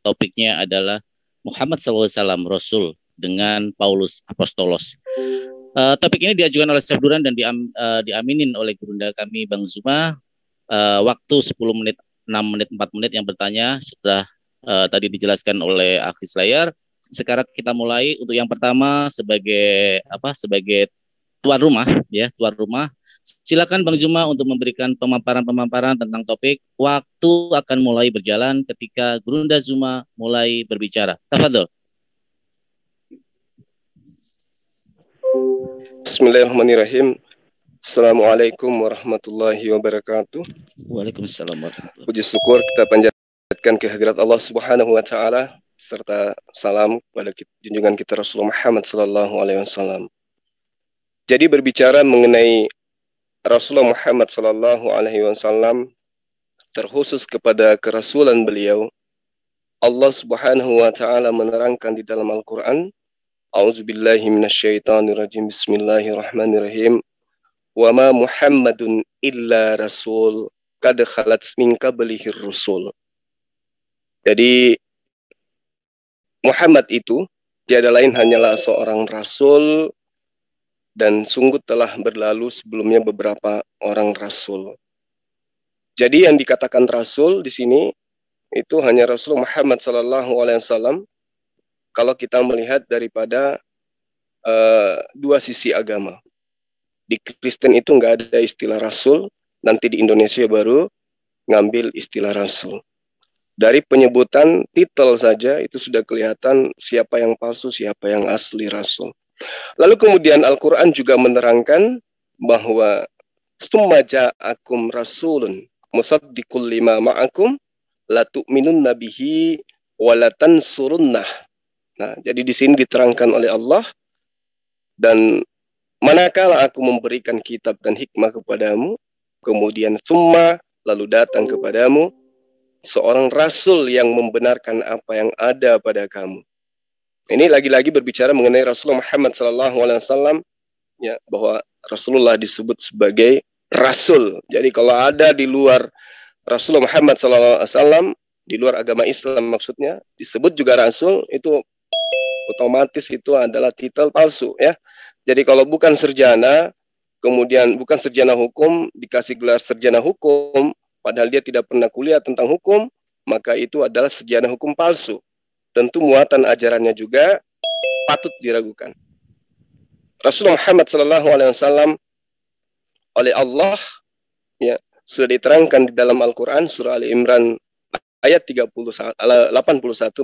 topiknya adalah Muhammad SAW, Rasul dengan Paulus Apostolos. Topik ini diajukan oleh Chef Duran dan diaminin oleh Gurunda kami, Bang Zuma. Waktu 10 menit, 6 menit, 4 menit yang bertanya setelah tadi dijelaskan oleh Akhi Slayer. Sekarang kita mulai untuk yang pertama sebagai tuan rumah ya, tuan rumah. Silakan Bang Zuma untuk memberikan pemaparan tentang topik. Waktu akan mulai berjalan ketika Gurunda Zuma mulai berbicara. Tafadhol. Bismillahirrahmanirrahim. Assalamualaikum warahmatullahi wabarakatuh. Waalaikumsalam warahmatullahi wabarakatuh. Puji syukur kita panjatkan kehadirat Allah Subhanahu wa taala serta salam kepada junjungan kita Rasulullah Muhammad sallallahu alaihi wasallam. Jadi berbicara mengenai Rasulullah Muhammad sallallahu alaihi wasallam, terkhusus kepada kerasulan beliau, Allah Subhanahu wa taala menerangkan di dalam Al-Qur'an, A'udzubillahi minasyaitonirrajim. Bismillahirrahmanirrahim. Wa ma Muhammadun illa rasul qad khalat min qablihir rusul. Jadi Muhammad itu tiada lain hanyalah seorang rasul, dan sungguh telah berlalu sebelumnya beberapa orang rasul. Jadi yang dikatakan rasul di sini itu hanya Rasul Muhammad sallallahu alaihi wasallam kalau kita melihat daripada dua sisi agama. Di Kristen itu nggak ada istilah rasul, nanti di Indonesia baru ngambil istilah rasul. Dari penyebutan titel saja itu sudah kelihatan siapa yang palsu, siapa yang asli rasul. Lalu kemudian Al-Quran juga menerangkan bahwa summa ja'akum rasulun musaddiqul lima ma'akum la tu'minunna bihi wa la tansurunnah. Nah, jadi di sini diterangkan oleh Allah, dan manakala aku memberikan kitab dan hikmah kepadamu, kemudian summa, lalu datang kepadamu seorang rasul yang membenarkan apa yang ada pada kamu. Ini lagi-lagi berbicara mengenai Rasulullah Muhammad SAW, ya, bahwa Rasulullah disebut sebagai rasul. Jadi kalau ada di luar Rasulullah Muhammad SAW, di luar agama Islam maksudnya, disebut juga rasul, itu otomatis itu adalah titel palsu, ya. Jadi kalau bukan sarjana, kemudian bukan sarjana hukum, dikasih gelar sarjana hukum, padahal dia tidak pernah kuliah tentang hukum, maka itu adalah sarjana hukum palsu. Tentu muatan ajarannya juga patut diragukan. Rasulullah Muhammad SAW oleh Allah, ya, sudah diterangkan di dalam Al-Quran surah Ali Imran ayat 81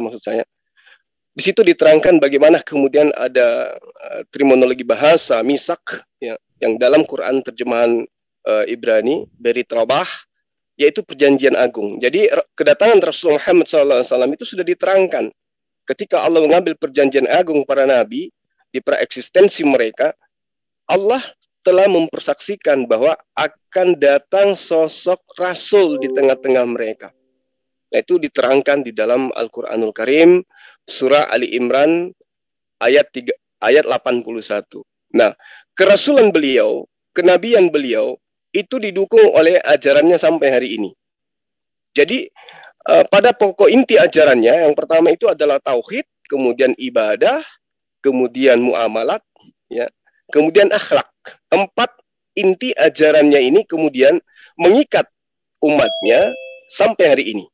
maksud saya. Di situ diterangkan bagaimana kemudian ada terminologi bahasa misak, ya, yang dalam Quran terjemahan Ibrani Berit Rabah, yaitu perjanjian agung. Jadi kedatangan Rasulullah Muhammad SAW itu sudah diterangkan. Ketika Allah mengambil perjanjian agung para nabi di praeksistensi mereka, Allah telah mempersaksikan bahwa akan datang sosok rasul di tengah-tengah mereka. Nah, itu diterangkan di dalam Al-Quranul Karim surah Ali Imran ayat 81. Nah, kerasulan beliau, kenabian beliau itu didukung oleh ajarannya sampai hari ini. Jadi pada pokok inti ajarannya yang pertama itu adalah tauhid, kemudian ibadah, kemudian muamalat, ya, kemudian akhlak. 4 inti ajarannya ini kemudian mengikat umatnya sampai hari ini.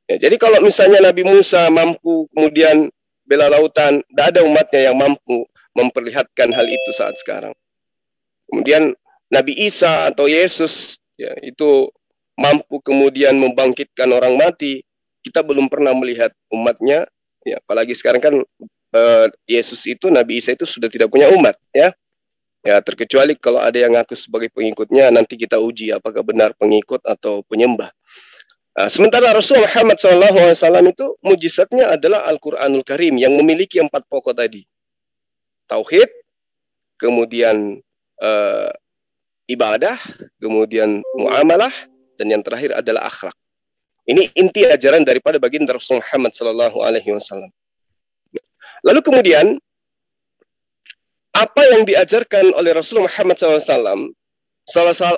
Ya, jadi kalau misalnya Nabi Musa mampu kemudian bela lautan, tidak ada umatnya yang mampu memperlihatkan hal itu saat sekarang. Kemudian Nabi Isa atau Yesus, ya, itu mampu kemudian membangkitkan orang mati, kita belum pernah melihat umatnya. Ya, apalagi sekarang kan Yesus itu, Nabi Isa itu sudah tidak punya umat, ya. Ya, terkecuali kalau ada yang ngaku sebagai pengikutnya, nanti kita uji apakah benar pengikut atau penyembah. Sementara Rasul Muhammad SAW itu mujizatnya adalah Al-Quranul Karim yang memiliki 4 pokok tadi. Tauhid, kemudian ibadah, kemudian muamalah, dan yang terakhir adalah akhlak. Ini inti ajaran daripada baginda Rasul Muhammad SAW. Lalu kemudian apa yang diajarkan oleh Rasul Muhammad SAW,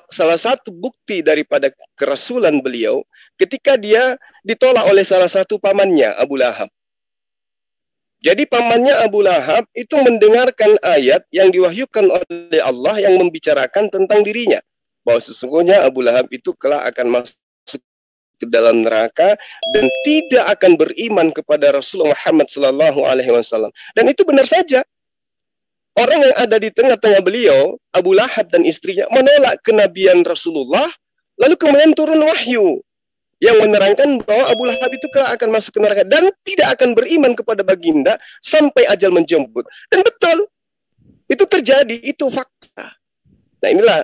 salah satu bukti daripada kerasulan beliau ketika dia ditolak oleh salah satu pamannya, Abu Lahab. Jadi pamannya Abu Lahab itu mendengarkan ayat yang diwahyukan oleh Allah yang membicarakan tentang dirinya, bahwa sesungguhnya Abu Lahab itu kelak akan masuk ke dalam neraka dan tidak akan beriman kepada Rasulullah Muhammad SAW. Dan itu benar saja. Orang yang ada di tengah-tengah beliau, Abu Lahab dan istrinya, menolak kenabian Rasulullah, lalu kemudian turun wahyu yang menerangkan bahwa Abu Lahab itu akan masuk ke neraka dan tidak akan beriman kepada baginda sampai ajal menjemput. Dan betul, itu terjadi, itu fakta. Nah, inilah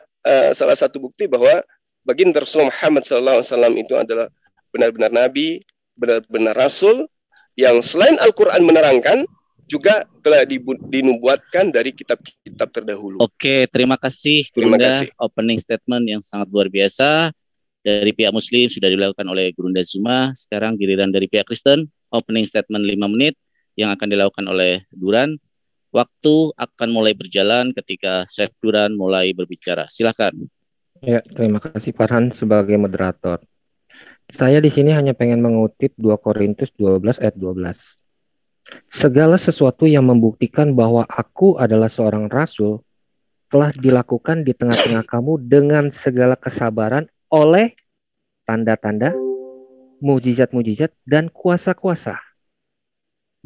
salah satu bukti bahwa baginda Rasulullah Muhammad SAW itu adalah benar-benar nabi, benar-benar rasul yang selain Al-Quran menerangkan, juga telah dinubuatkan dari kitab-kitab terdahulu. Oke, terima kasih. Terima kasih. Opening statement yang sangat luar biasa dari pihak Muslim sudah dilakukan oleh Gurunda Zuma. Sekarang giliran dari pihak Kristen, opening statement 5 menit yang akan dilakukan oleh Duran. Waktu akan mulai berjalan ketika Chef Duran mulai berbicara. Silakan. Ya, terima kasih Farhan sebagai moderator. Saya di sini hanya pengen mengutip 2 Korintus 12 ayat 12. Segala sesuatu yang membuktikan bahwa aku adalah seorang rasul telah dilakukan di tengah-tengah kamu dengan segala kesabaran oleh tanda-tanda, mujizat-mujizat, dan kuasa-kuasa.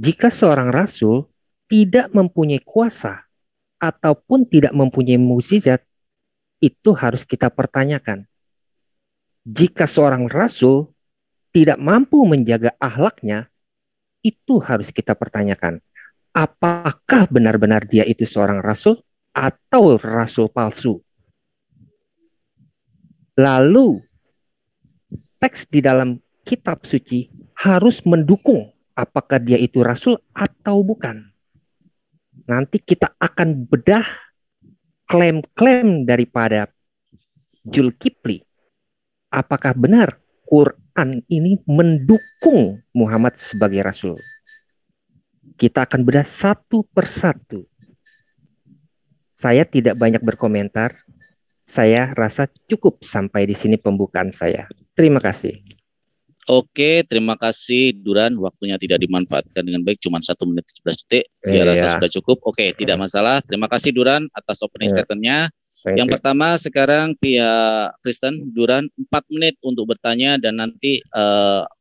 Jika seorang rasul tidak mempunyai kuasa ataupun tidak mempunyai mujizat, itu harus kita pertanyakan. Jika seorang rasul tidak mampu menjaga akhlaknya, itu harus kita pertanyakan. Apakah benar-benar dia itu seorang rasul atau rasul palsu? Lalu, teks di dalam kitab suci harus mendukung apakah dia itu rasul atau bukan. Nanti kita akan bedah klaim-klaim daripada Zulkifli. Apakah benar Quran ini mendukung Muhammad sebagai rasul? Kita akan bedah satu persatu. Saya tidak banyak berkomentar. Saya rasa cukup sampai di sini pembukaan saya. Terima kasih. Oke, terima kasih Duran. Waktunya tidak dimanfaatkan dengan baik, cuma 1 menit 11 detik. Dia rasa sudah cukup. Oke, tidak masalah. Terima kasih Duran atas opening statement-nya. Yang pertama sekarang pihak Kristen, Duran 4 menit untuk bertanya dan nanti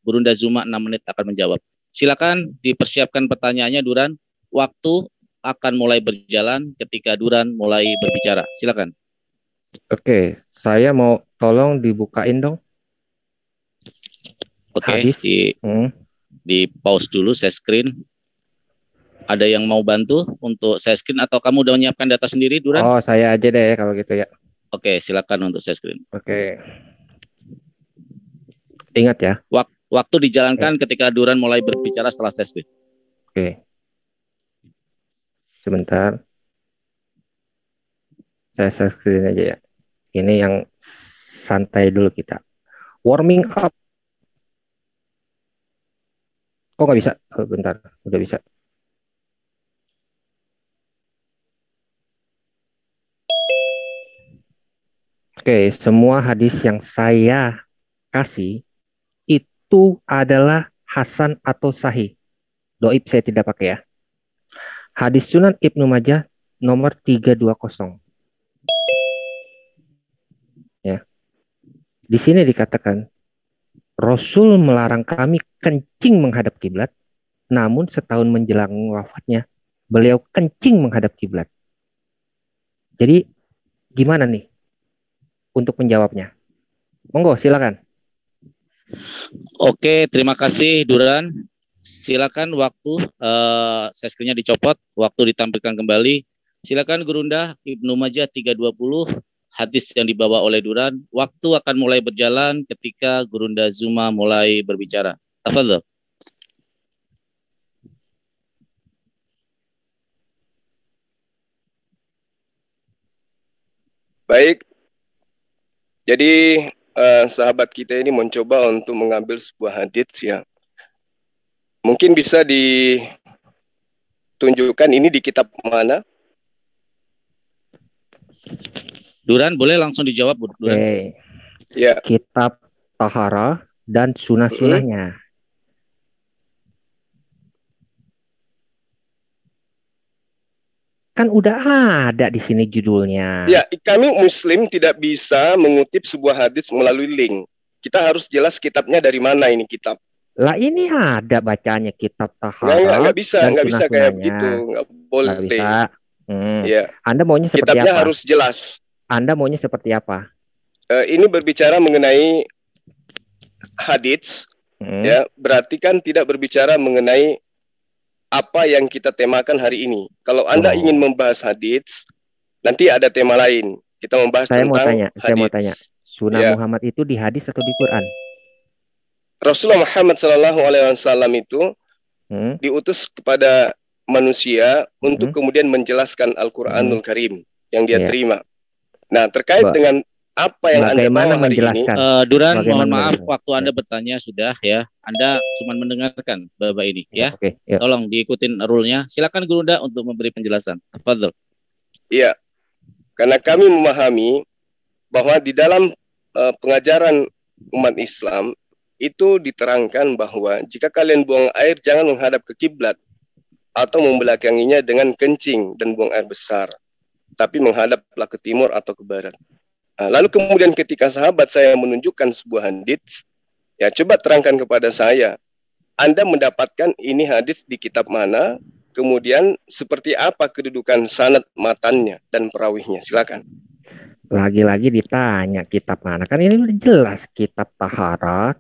Gurunda Zuma 6 menit akan menjawab. Silakan dipersiapkan pertanyaannya Duran. Waktu akan mulai berjalan ketika Duran mulai berbicara. Silakan. Oke, saya mau tolong dibukain dong. Oke, di pause dulu share screen. Ada yang mau bantu untuk share screen atau kamu udah menyiapkan data sendiri, Duran? Oh, saya aja deh kalau gitu ya. Oke, silakan untuk share screen. Oke. Ingat ya. Waktu dijalankan ketika Duran mulai berbicara setelah share screen. Oke. Sebentar. Saya share screen aja ya. Ini yang santai dulu kita. Warming up. Kok nggak bisa? Oh, bentar, udah bisa. Oke, semua hadis yang saya kasih itu adalah hasan atau sahih. Doib saya tidak pakai ya. Hadis Sunan Ibnu Majah nomor 320. Ya. Di sini dikatakan Rasul melarang kami kencing menghadap kiblat, namun setahun menjelang wafatnya, beliau kencing menghadap kiblat. Jadi, gimana nih untuk menjawabnya? Monggo, silakan. Oke, terima kasih Duran. Silakan waktu screen-nya dicopot, waktu ditampilkan kembali. Silakan Gurunda Ibnu Majah 320, hadis yang dibawa oleh Duran. Waktu akan mulai berjalan ketika Gurunda Zuma mulai berbicara. Tafadhol. Baik. Jadi sahabat kita ini mencoba untuk mengambil sebuah hadis ya. Mungkin bisa ditunjukkan ini di kitab mana? Duran, boleh langsung dijawab, Duran. Oke. Ya. Kitab Tahara dan sunah-sunahnya. Kan udah ada di sini judulnya. Ya, kami Muslim tidak bisa mengutip sebuah hadis melalui link. Kita harus jelas kitabnya dari mana ini kitab. Lah ini ada bacanya kitab Tahara. Nggak bisa kayak begitu, nggak boleh. Nggak bisa. Ya. Anda maunya seperti kitabnya apa? Harus jelas. Anda maunya seperti apa? Ini berbicara mengenai hadits, ya, berarti kan tidak berbicara mengenai apa yang kita temakan hari ini. Kalau Anda ingin membahas hadits, nanti ada tema lain. Kita membahas tentang hadits. Saya mau tanya, Sunnah Muhammad itu di hadis atau di Quran? Rasulullah Muhammad SAW itu diutus kepada manusia untuk kemudian menjelaskan Al-Quranul Karim yang dia terima. Nah, terkait dengan apa yang Anda bawa hari ini, Duran, mohon maaf, waktu Anda bertanya sudah ya. Anda cuma mendengarkan Bapak ini ya. Tolong diikutin rule-nya. Silakan Gurunda untuk memberi penjelasan. Tafadhol. Iya, karena kami memahami bahwa di dalam pengajaran umat Islam itu diterangkan bahwa jika kalian buang air jangan menghadap ke kiblat atau membelakanginya dengan kencing dan buang air besar, tapi menghadaplah ke timur atau ke barat. Nah, lalu kemudian ketika sahabat saya menunjukkan sebuah hadits, ya coba terangkan kepada saya, Anda mendapatkan ini hadits di kitab mana, kemudian seperti apa kedudukan sanad matannya dan perawihnya, silakan. Lagi-lagi ditanya kitab mana, kan ini udah jelas kitab Tahara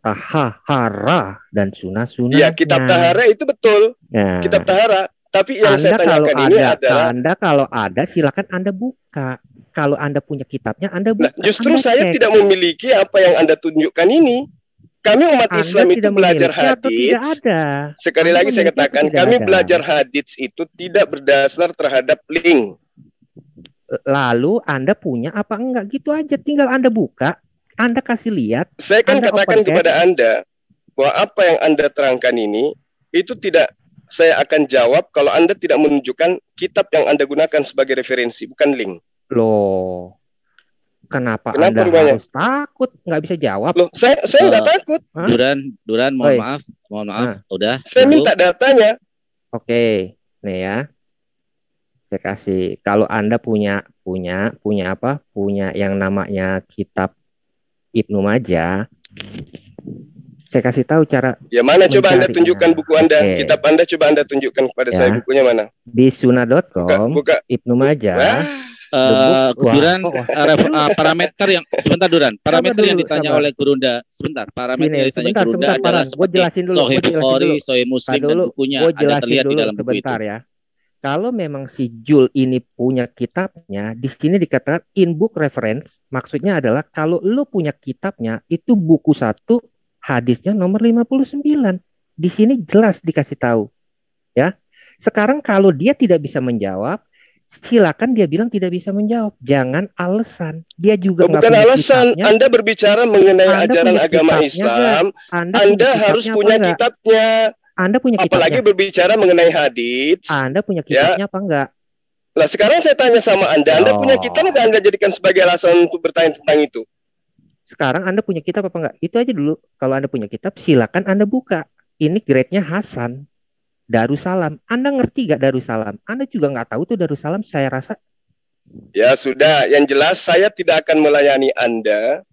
dan sunah-sunahnya. Ya, kitab Tahara itu betul. Ya. Kitab Tahara. Tapi yang saya tanyakan ini adalah Anda kalau ada silakan Anda buka. Kalau Anda punya kitabnya Anda buka. Nah, justru saya tidak memiliki apa yang Anda tunjukkan ini. Kami umat Islam itu belajar hadits. Sekali lagi saya katakan, kami belajar hadits itu tidak berdasar terhadap link. Lalu Anda punya apa enggak, gitu aja, tinggal Anda buka, Anda kasih lihat. Saya kan katakan kepada Anda bahwa apa yang Anda terangkan ini itu tidak saya akan jawab kalau Anda tidak menunjukkan kitab yang Anda gunakan sebagai referensi, bukan link. Loh, kenapa Anda harus takut nggak bisa jawab? Loh, saya nggak takut. Duran, mohon maaf, udah. Saya minta datanya. Oke, nih ya. Saya kasih, kalau Anda punya apa? Punya yang namanya kitab Ibnu Majah. Saya kasih tahu cara. Ya mana coba Anda tunjukkan buku Anda, kitab Anda coba Anda tunjukkan kepada saya bukunya mana? Di sunnah.com, Ibnu Majah. Duran, parameter yang sebentar Duran, parameter yang ditanya oleh Gurunda, parameter yang ditanya Gurunda adalah seperti Sahih Bukhari, Sahih Muslim dan bukunya ada terlihat di dalam buku itu. Ya. Kalau memang si Jul ini punya kitabnya, di sini dikatakan in book reference, maksudnya adalah kalau lu punya kitabnya, itu buku 1, hadisnya nomor 59. Di sini jelas dikasih tahu. Ya. Sekarang kalau dia tidak bisa menjawab, silakan dia bilang tidak bisa menjawab. Jangan alasan. Dia juga bukan alasan. Kitabnya. Anda berbicara mengenai ajaran agama Islam, Anda harus punya kitabnya. Anda punya kitabnya. Apalagi berbicara mengenai hadits. Anda punya kitabnya apa enggak? Lah sekarang saya tanya sama Anda, Anda punya kitab enggak Anda jadikan sebagai alasan untuk bertanya tentang itu? Sekarang Anda punya kitab apa enggak? Itu aja dulu. Kalau Anda punya kitab, silakan Anda buka. Ini grade-nya Hasan. Darussalam. Anda ngerti gak Darussalam? Anda juga nggak tahu tuh Darussalam, saya rasa. Ya sudah, yang jelas saya tidak akan melayani Anda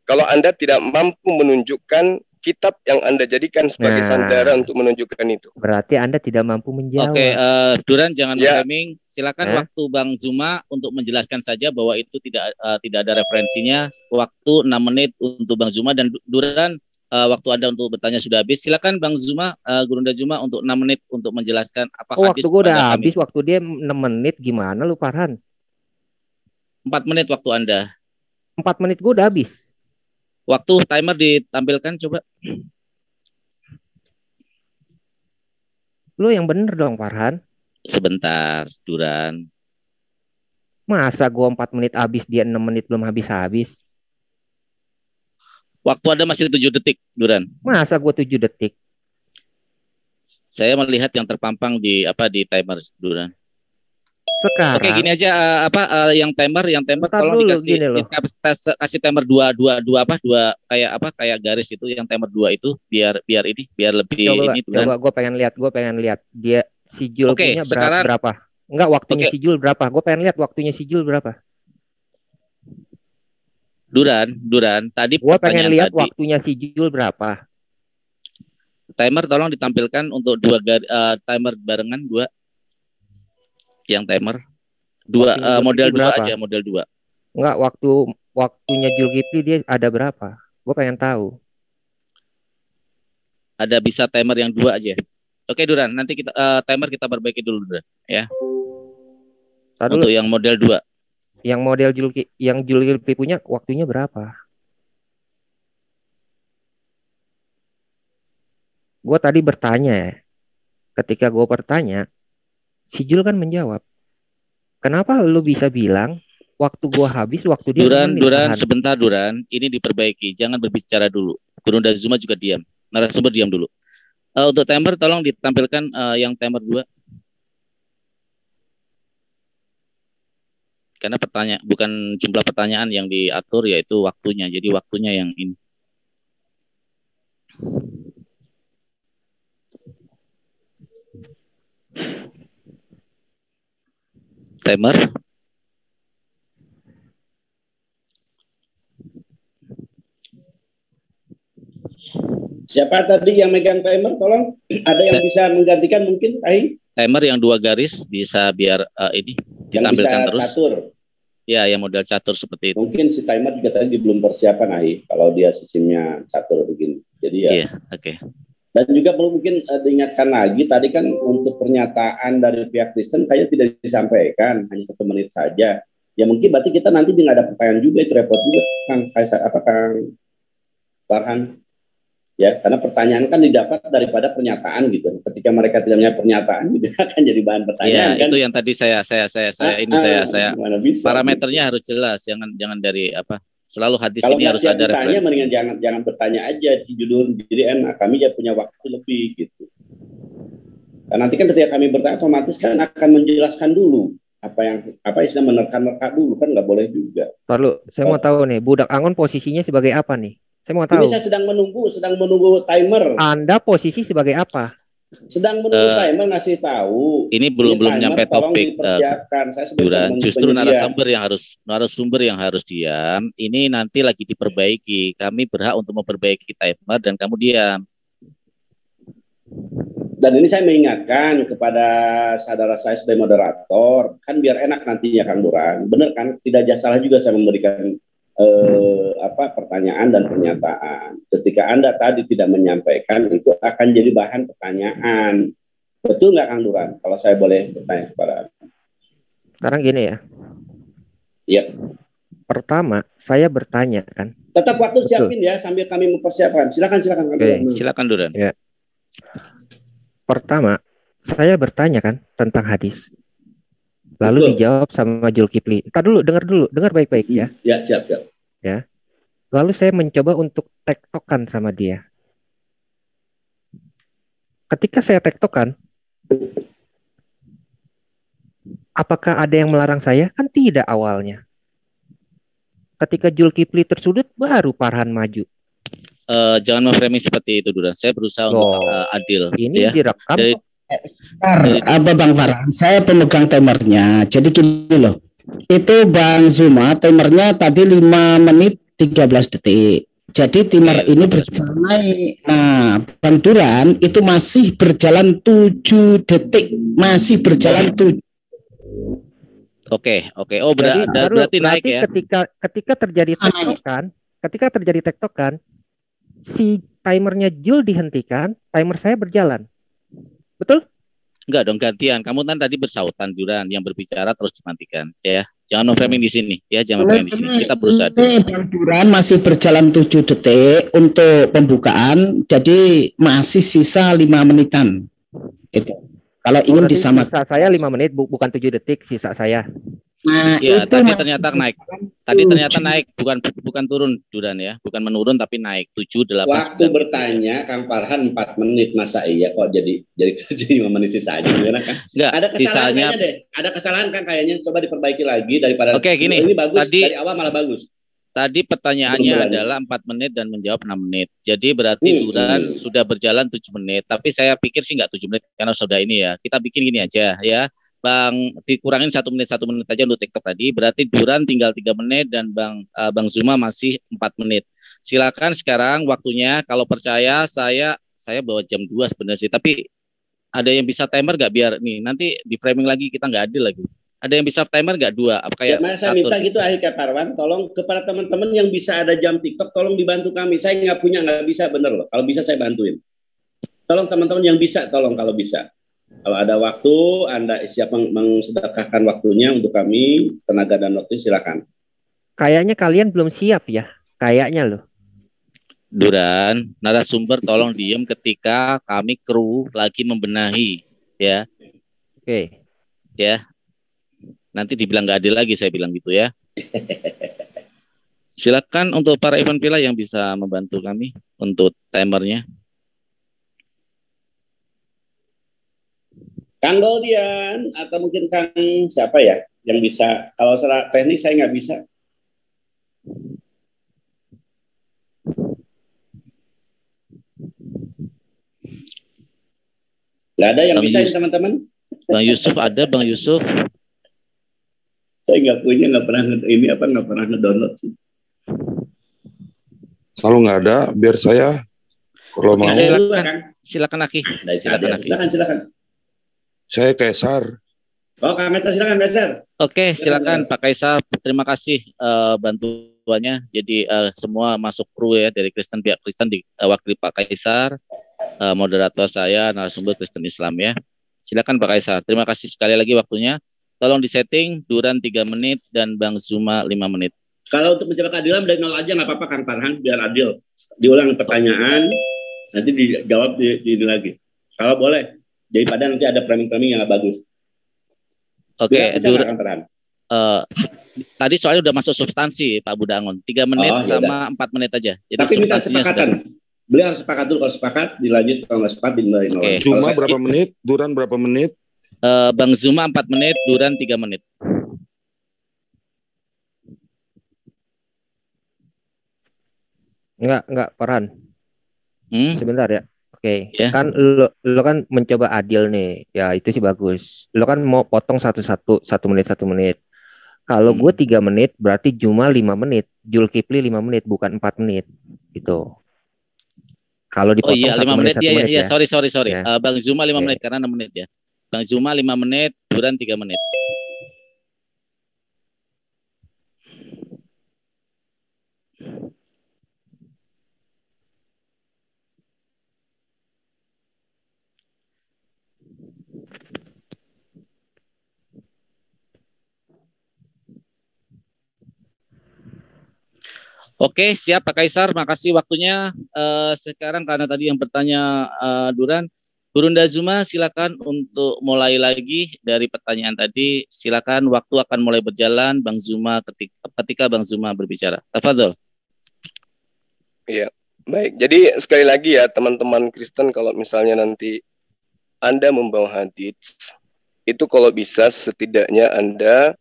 kalau Anda tidak mampu menunjukkan kitab yang Anda jadikan sebagai sandaran untuk menunjukkan itu. Berarti Anda tidak mampu menjawab. Oke, Duran jangan framing. Silakan waktu Bang Zuma untuk menjelaskan saja bahwa itu tidak ada referensinya. Waktu 6 menit untuk Bang Zuma, dan Duran waktu Anda untuk bertanya sudah habis. Silakan Bang Zuma, Gurunda Zuma untuk 6 menit untuk menjelaskan apa hadis. Waktu gue udah habis, waktu dia 6 menit gimana lu Farhan? 4 menit waktu Anda. 4 menit gue udah habis. Waktu timer ditampilkan coba. Lu yang bener dong Farhan. Sebentar, Duran. Masa gua 4 menit habis, dia 6 menit belum habis-habis. Waktu Anda masih 7 detik, Duran. Masa gua 7 detik? Saya melihat yang terpampang di timer, Duran. Sekarang. Oke, gini aja yang timer tolong kasih timer dua kayak garis itu, yang timer 2 itu biar lebih coba, ini Duran. Coba gue pengen lihat dia si Jul punya berapa? Enggak, waktunya si Jul berapa? Gue pengen lihat waktunya si Jul berapa. Duran, tadi gue pengen lihat waktunya si Jul berapa. Timer tolong ditampilkan untuk timer barengan 2. Yang timer 2 model 2 aja, model 2. Enggak, waktunya Zulkifli dia ada berapa? Gue pengen tahu. Ada bisa timer yang 2 aja. Oke Duran, nanti kita timer kita perbaiki dulu Duran, ya. Untuk yang model 2. Yang model Zulkifli punya waktunya berapa? Gue tadi bertanya ya. Ketika gue bertanya, si Jul kan menjawab. Kenapa lu bisa bilang waktu gua habis, waktu dia Duran, sebentar Duran, ini diperbaiki, jangan berbicara dulu. Gurunda Zuma juga diam, narasumber diam dulu. Untuk timer tolong ditampilkan yang timer 2. Karena bukan jumlah pertanyaan yang diatur, yaitu waktunya. Jadi waktunya yang ini. Timer. Siapa tadi yang megang timer? Tolong, ada yang bisa menggantikan mungkin, Ai? Timer yang 2 garis bisa biar ini ditampilkan terus. Catur. Ya, yang model catur seperti itu. Mungkin si timer juga tadi belum persiapan, Ai, kalau dia sistemnya catur begini. Jadi ya. Iya, oke. Dan juga perlu mungkin diingatkan lagi, tadi kan untuk pernyataan dari pihak Kristen kayaknya tidak disampaikan, hanya 1 menit saja. Ya mungkin berarti kita nanti nggak ada pertanyaan juga, itu repot juga, Kang Farhan. Ya, karena pertanyaan kan didapat daripada pernyataan gitu. Ketika mereka tidak punya pernyataan, itu akan jadi bahan pertanyaan. Ya, kan? Itu yang tadi saya parameternya harus jelas, jangan dari selalu hadis kalau ini harus ada referensi. Kalau mendingan jangan bertanya aja di judul, jadi enak, kami ya punya waktu lebih gitu. Dan nanti kan ketika kami bertanya otomatis kan akan menjelaskan dulu apa istilah menerka dulu, kan nggak boleh juga. Perlu, saya mau tahu nih, Budak Angon posisinya sebagai apa nih? Saya mau tahu. Ini saya sedang menunggu timer. Anda posisi sebagai apa? Sedang menunggu timer ngasih tahu. Ini belum nyampe topik. Duran, justru narasumber yang harus diam. Ini nanti lagi diperbaiki. Kami berhak untuk memperbaiki timer dan kamu diam. Dan ini saya mengingatkan kepada saudara saya sebagai moderator, kan biar enak nantinya Kang Duran. Benar kan? Tidak salah juga saya memberikan pertanyaan dan pernyataan. Ketika Anda tadi tidak menyampaikan, itu akan jadi bahan pertanyaan. Betul nggak Kang Duran? Kalau saya boleh bertanya kepada Anda. Sekarang gini ya. Iya. Pertama, saya bertanya kan. Tetap waktu siapin ya sambil kami mempersiapkan. Silakan Kang Duran. Silakan Duran. Ya. Pertama, saya bertanya kan tentang hadis. Lalu dijawab sama Zulkifli. Dengar baik-baik ya. Ya, siap. Ya. Lalu saya mencoba untuk tektokan sama dia. Ketika saya tektokan, apakah ada yang melarang saya? Kan tidak awalnya. Ketika Zulkifli tersudut, baru Farhan maju. Jangan memframing seperti itu, Duran. Saya berusaha untuk adil. Ini direkam. Bang Farhan, saya pemegang timernya. Jadi gini loh. Itu Bang Zuma timernya tadi 5 menit 13 detik. Jadi timer ini berjalan naik. Nah, Bang Duran itu masih berjalan 7 detik, masih berjalan 7. Oke. Oh, berarti naik ya. Ketika terjadi tektokan, si timernya Jul dihentikan, timer saya berjalan. Betul? Enggak dong, gantian. Kamu kan tadi bersautan, Duran, yang berbicara terus dimatikan, ya. Jangan framing di sini, ya. Jangan framing di sini. Kita berusaha. Bang Duran masih berjalan 7 detik untuk pembukaan, jadi masih sisa 5 menitan. Itu. Kalau ingin disamakan. Sisa saya 5 menit, bukan 7 detik sisa saya. Nah, ya, itu tadi ternyata naik. Tadi ternyata naik, bukan turun, Duran ya. Bukan menurun tapi naik 7, 8. Waktu 9. Bertanya Kang Farhan 4 menit, masa iya kok jadi 5 menit sisa aja gimana kan? Enggak, ada kesalahan sisanya kayaknya deh. Ada kesalahan kan kayaknya, coba diperbaiki lagi daripada. Oke, gini. Ini bagus, tadi, dari awal malah bagus. Tadi pertanyaannya adalah 4 menit dan menjawab 6 menit. Jadi berarti Duran sudah berjalan 7 menit. Tapi saya pikir sih enggak 7 menit karena sudah ini ya. Kita bikin gini aja ya. Bang, dikurangin 1 menit aja untuk TikTok tadi. Berarti Duran tinggal 3 menit dan Bang Zuma masih 4 menit. Silakan sekarang waktunya. Kalau percaya saya bawa jam 2 sebenarnya sih. Tapi ada yang bisa timer nggak biar nih nanti di framing lagi kita nggak adil lagi. Ada yang bisa timer nggak 2? Apa kayak? Ya, saya minta gitu Kak Parwan, tolong kepada teman-teman yang bisa ada jam TikTok, tolong dibantu kami. Saya nggak bisa bener loh. Kalau bisa saya bantuin. Tolong teman-teman yang bisa, tolong kalau bisa. Kalau ada waktu, Anda siap mengsedekahkan waktunya untuk kami, tenaga dan waktu, silakan. Kayaknya kalian belum siap ya, kayaknya loh. Duran, narasumber tolong diem ketika kami kru lagi membenahi, ya. Oke. Ya. Nanti dibilang nggak adil lagi, saya bilang gitu ya. Silakan untuk para event pila yang bisa membantu kami untuk timernya. Kang Goldian atau mungkin Kang siapa ya yang bisa? Kalau secara teknik saya nggak bisa. Nggak ada yang bisa teman-teman? Bang Yusuf ada, Bang Yusuf. Saya nggak pernah ngedownload sih. Kalau nggak ada, biar saya kalau mau. Silakan Aki. Silakan. Saya Kaisar. Oh, Kang Kaisar, silakan Kaisar. Oke, silakan Pak Kaisar. Terima kasih bantuannya. Jadi semua masuk kru ya dari pihak Kristen diwakili Pak Kaisar, moderator saya narasumber Kristen Islam ya. Silakan Pak Kaisar. Terima kasih sekali lagi waktunya. Tolong disetting Duran 3 menit dan Bang Zuma 5 menit. Kalau untuk mencari keadilan dari 0 aja nggak apa-apa Kang Farhan, biar adil. Diulang pertanyaan, nanti dijawab di lagi. Kalau boleh. Daripada nanti ada framing-framing yang nggak bagus. Oke, tadi soalnya udah masuk substansi Pak Budangon. 3 menit sama 4 menit aja. Jadi tapi minta sepakatan. Beliau harus sepakat dulu. Kalau sepakat dilanjut, kalau nggak sepakat dimulai. Okay. Zuma berapa menit? Duran berapa menit? Bang Zuma 4 menit, Duran 3 menit. Enggak, Farhan. Sebentar ya. Oke, yeah. Kan lo kan mencoba adil nih, ya itu sih bagus. Lo kan mau potong 1 menit. Kalau gue 3 menit, berarti Zuma 5 menit, Zulkifli 5 menit, bukan 4 menit, gitu. Kalau dipotong 5 menit, ya. Sorry. Ya. Bang Zuma 5 menit karena 6 menit ya. Bang Zuma 5 menit, Duran 3 menit. Oke, siap Pak Kaisar. Makasih waktunya. Sekarang karena tadi yang bertanya Duran, Burunda Zuma silakan untuk mulai lagi dari pertanyaan tadi. Silakan, waktu akan mulai berjalan. Bang Zuma ketika Bang Zuma berbicara. Tafadhol. Iya, baik. Jadi sekali lagi ya teman-teman Kristen, kalau misalnya nanti Anda membawa hadits, itu kalau bisa setidaknya Anda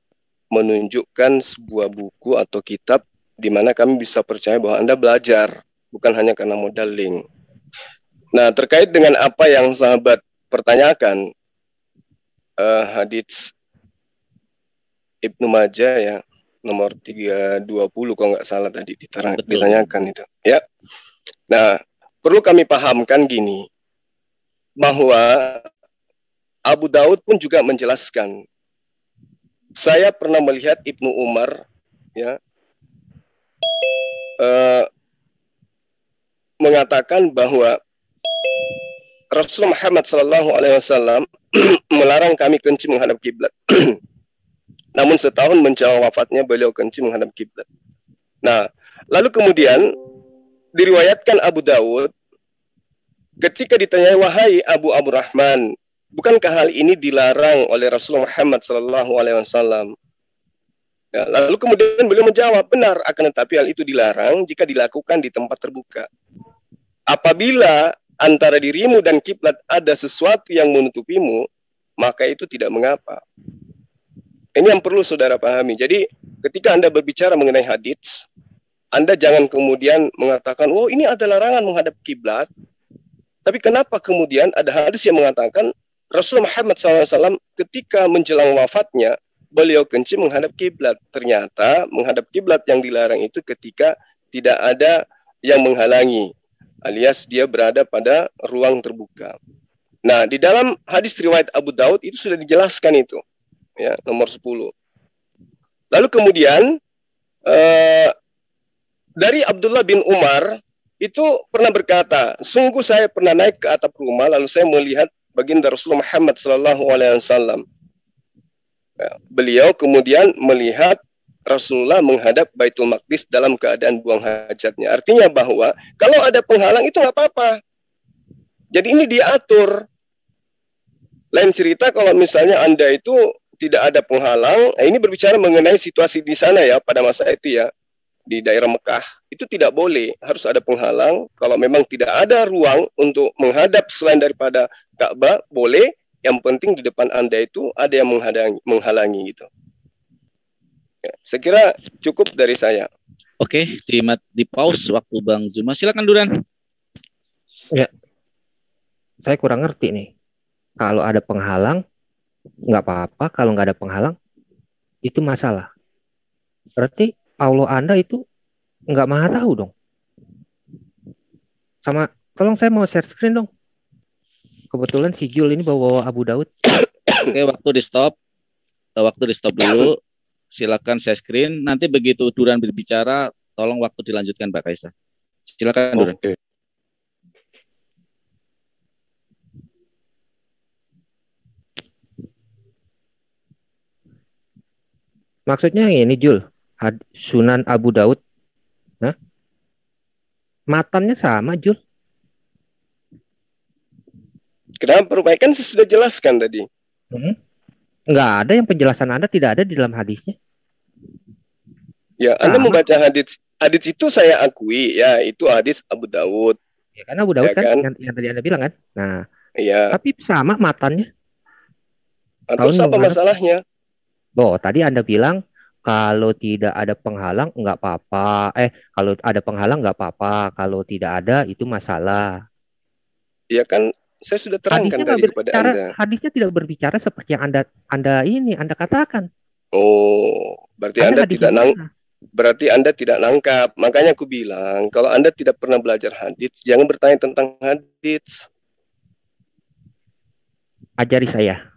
menunjukkan sebuah buku atau kitab di mana kami bisa percaya bahwa Anda belajar, bukan hanya karena modal link. Nah, terkait dengan apa yang sahabat pertanyakan, hadits Ibnu Majah ya, nomor 320 kalau nggak salah tadi ditanyakan itu. Ya. Nah, perlu kami pahamkan gini, bahwa Abu Daud pun juga menjelaskan. Saya pernah melihat Ibnu Umar, ya, mengatakan bahwa Rasulullah Muhammad SAW melarang kami kencing menghadap kiblat. Namun setahun menjelang wafatnya beliau kencing menghadap kiblat. Nah, lalu kemudian diriwayatkan Abu Daud ketika ditanyai, wahai Abu Abdurrahman, bukankah hal ini dilarang oleh Rasulullah Muhammad SAW? Ya, lalu kemudian beliau menjawab, benar, akan tetapi hal itu dilarang jika dilakukan di tempat terbuka. Apabila antara dirimu dan kiblat ada sesuatu yang menutupimu, maka itu tidak mengapa. Ini yang perlu saudara pahami. Jadi ketika Anda berbicara mengenai hadits, Anda jangan kemudian mengatakan, oh ini ada larangan menghadap kiblat. Tapi kenapa kemudian ada hadis yang mengatakan Rasulullah Muhammad SAW ketika menjelang wafatnya, beliau kencing menghadap kiblat. Ternyata menghadap kiblat yang dilarang itu ketika tidak ada yang menghalangi, alias dia berada pada ruang terbuka. Nah, di dalam hadis riwayat Abu Daud itu sudah dijelaskan itu. Ya, nomor 10. Lalu kemudian dari Abdullah bin Umar itu pernah berkata, sungguh saya pernah naik ke atap rumah lalu saya melihat baginda Rasulullah Muhammad SAW. Ya, beliau kemudian melihat Rasulullah menghadap Baitul Maqdis dalam keadaan buang hajatnya. Artinya bahwa kalau ada penghalang itu nggak apa-apa. Jadi ini diatur. Lain cerita kalau misalnya Anda itu tidak ada penghalang, ini berbicara mengenai situasi di sana ya, pada masa itu ya, di daerah Mekah, itu tidak boleh, harus ada penghalang. Kalau memang tidak ada ruang untuk menghadap selain daripada Ka'bah, boleh, yang penting di depan Anda itu ada yang menghalangi gitu. Ya, saya kira cukup dari saya. Oke, di pause waktu Bang Zuma. Silakan Duran. Ya, saya kurang ngerti nih. Kalau ada penghalang, nggak apa-apa. Kalau nggak ada penghalang, itu masalah. Berarti Allah Anda itu nggak maha tahu dong. Sama, tolong saya mau share screen dong. Kebetulan si Jul ini bawa Abu Daud. Oke, waktu di stop dulu. Silakan share screen. Nanti begitu Duran berbicara, tolong waktu dilanjutkan Pak Kaisar. Silakan Duran. Oke. Maksudnya ini Jul, Sunan Abu Daud, nah, matannya sama Jul. Kenapa perbaikan saya sudah jelaskan tadi? Nggak ada yang penjelasan Anda tidak ada di dalam hadisnya. Ya, Anda membaca hadis itu saya akui ya, itu hadis Abu Daud. Ya kan Abu Daud ya, kan yang tadi Anda bilang kan. Nah, iya. Tapi sama matannya. Terus apa masalahnya? Oh, tadi Anda bilang kalau tidak ada penghalang nggak apa-apa. Kalau ada penghalang nggak apa-apa. Kalau tidak ada itu masalah. Ya kan, saya sudah terangkan tadi kepada Anda. Hadisnya tidak berbicara seperti yang Anda katakan. Oh, berarti Anda tidak nangkap. Makanya aku bilang, kalau Anda tidak pernah belajar hadis, jangan bertanya tentang hadis. Ajari saya.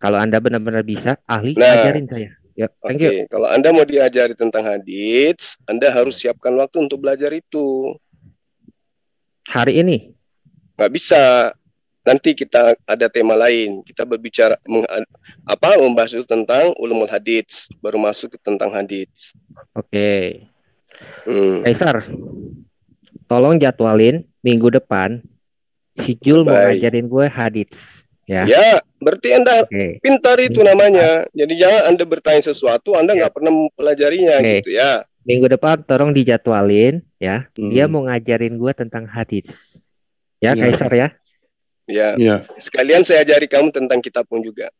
Kalau Anda benar-benar bisa, ajarin saya. Ya, thank you. Kalau Anda mau diajari tentang hadits, Anda harus siapkan waktu untuk belajar itu. Hari ini? Nggak bisa. Nanti kita ada tema lain. Kita berbicara membahas tentang ulumul hadits, baru masuk ke tentang hadits. Oke. Kaisar, tolong jadwalin minggu depan si Jul mau ngajarin gue hadits. Ya, berarti Anda pintar itu namanya. Jadi jangan Anda bertanya sesuatu, Anda nggak pernah mempelajarinya gitu ya. Minggu depan tolong dijadwalin ya. Dia mau ngajarin gue tentang hadits. Ya, Kaisar ya. Ya. Sekalian saya ajari kamu tentang kitab pun juga.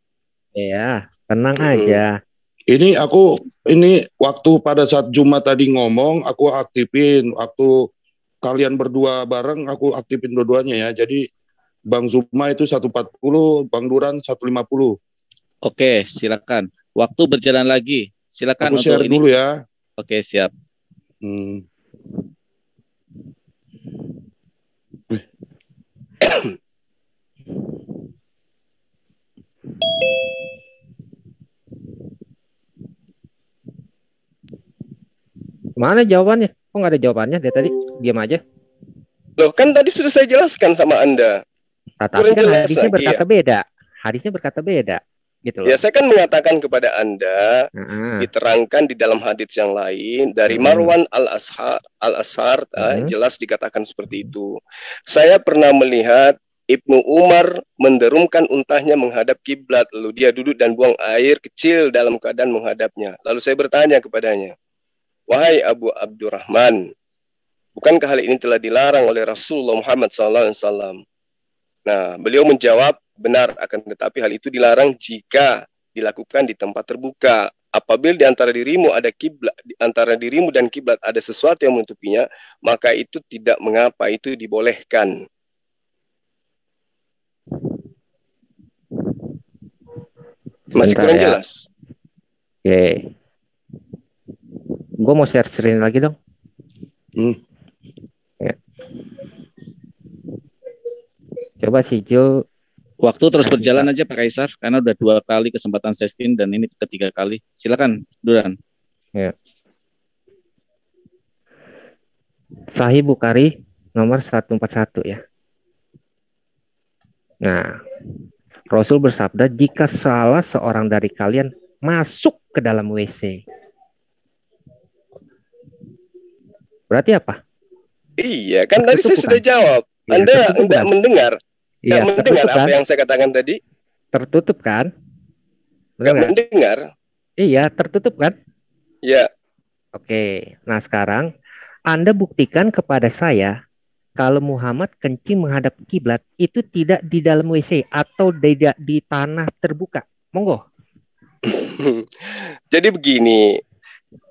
Ya, tenang aja. Ini waktu pada saat Jumat tadi ngomong, aku aktifin. Waktu kalian berdua bareng, aku aktifin dua-duanya ya. Jadi Bang Zuma itu 140, Bang Duran 150. Oke, silakan. Waktu berjalan lagi. Silakan aku share dulu ya. Oke, siap. Mana jawabannya? Kok nggak ada jawabannya? Dari tadi diam aja. Loh, kan tadi sudah saya jelaskan sama Anda. Tapi kan hadisnya berkata beda. Hadisnya berkata beda. Gitu loh. Ya, saya kan mengatakan kepada Anda, diterangkan di dalam hadits yang lain dari Marwan al-Ashar, jelas dikatakan seperti itu. Saya pernah melihat Ibnu Umar menderumkan untahnya menghadap kiblat, lalu dia duduk dan buang air kecil dalam keadaan menghadapnya. Lalu saya bertanya kepadanya, wahai Abu Abdurrahman, bukankah hal ini telah dilarang oleh Rasulullah Muhammad SAW? Nah, beliau menjawab, benar, akan tetapi hal itu dilarang jika dilakukan di tempat terbuka. Apabila di antara dirimu ada kiblat, di antara dirimu dan kiblat ada sesuatu yang menutupinya, maka itu tidak mengapa, itu dibolehkan. Masih kurang jelas? Oke. Gue mau share screen lagi dong. Ya. Coba si Jo. Waktu terus berjalan aja Pak Kaisar, karena udah 2 kali kesempatan sestin dan ini ketiga kali. Silakan, Duran. Ya. Sahih Bukhari nomor 141 ya. Nah, Rasul bersabda, jika salah seorang dari kalian masuk ke dalam WC. Berarti apa? Iya, kan tadi saya sudah jawab. Anda tidak mendengar. Tidak mendengar apa yang saya katakan tadi? Tertutup kan? Tidak mendengar. Iya, tertutup kan? Iya. Oke, nah sekarang Anda buktikan kepada saya kalau Muhammad kencing menghadap kiblat itu tidak di dalam WC atau tidak di tanah terbuka. Monggo. Jadi begini,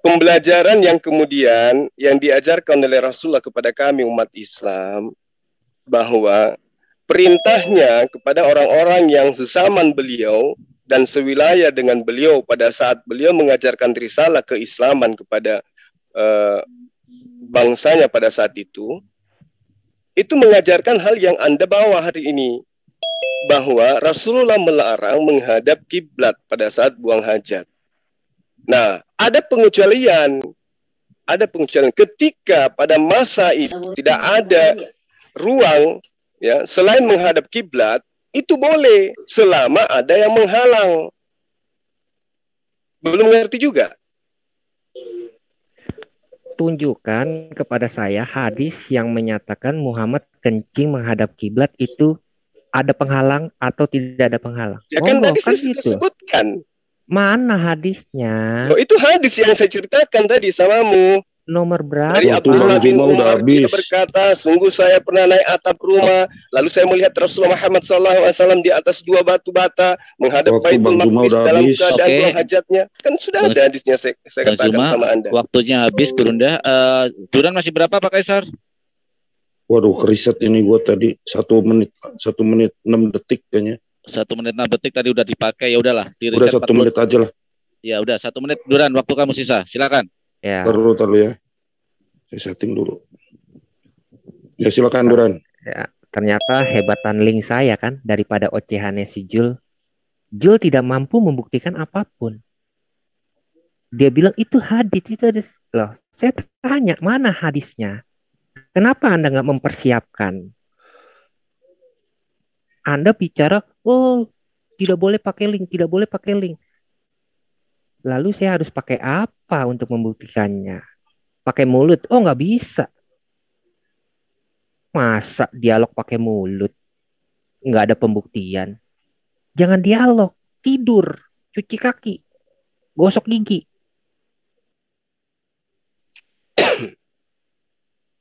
pembelajaran yang kemudian yang diajarkan oleh Rasulullah kepada kami umat Islam, bahwa perintahnya kepada orang-orang yang sezaman beliau dan sewilayah dengan beliau pada saat beliau mengajarkan risalah keislaman kepada bangsanya pada saat itu mengajarkan hal yang Anda bawa hari ini, bahwa Rasulullah melarang menghadap kiblat pada saat buang hajat. Nah, ada pengecualian ketika pada masa itu tidak ada ruang ya selain menghadap kiblat, itu boleh selama ada yang menghalang. Belum ngerti juga? Tunjukkan kepada saya hadis yang menyatakan Muhammad kencing menghadap kiblat itu ada penghalang atau tidak ada penghalang. Ya kan tadi saya sudah sebutkan. Mana hadisnya? Oh, itu hadis yang saya ceritakan tadi samamu. Nomor berapa? Dari Abdullah bin Umar, dia berkata, sungguh saya pernah naik atap rumah, lalu saya melihat Rasulullah Muhammad SAW di atas 2 batu bata, menghadap Baitul Maqdis dalam keadaan buang hajatnya. Kan sudah ada hadisnya saya katakan sama Anda. Waktunya habis, Gurunda. Duran masih berapa Pak Kaisar? Waduh, riset ini gue tadi 1 menit 6 detik kayaknya. 1 menit 6 detik tadi udah dipakai, ya udahlah. Udah 1 menit aja lah. Ya udah 1 menit, Duran, waktu kamu sisa, silakan. Ya. Taruh ya. Saya setting dulu. Ya silakan Duran. Ya, ternyata hebatan link saya kan daripada ocehannya si Jul. Jul tidak mampu membuktikan apapun. Dia bilang itu hadis, itu hadis. Loh, saya tanya mana hadisnya? Kenapa Anda nggak mempersiapkan? Anda bicara, oh tidak boleh pakai link, tidak boleh pakai link. Lalu saya harus pakai apa untuk membuktikannya? Pakai mulut? Oh nggak bisa. Masa dialog pakai mulut? Nggak ada pembuktian. Jangan dialog, tidur, cuci kaki, gosok gigi.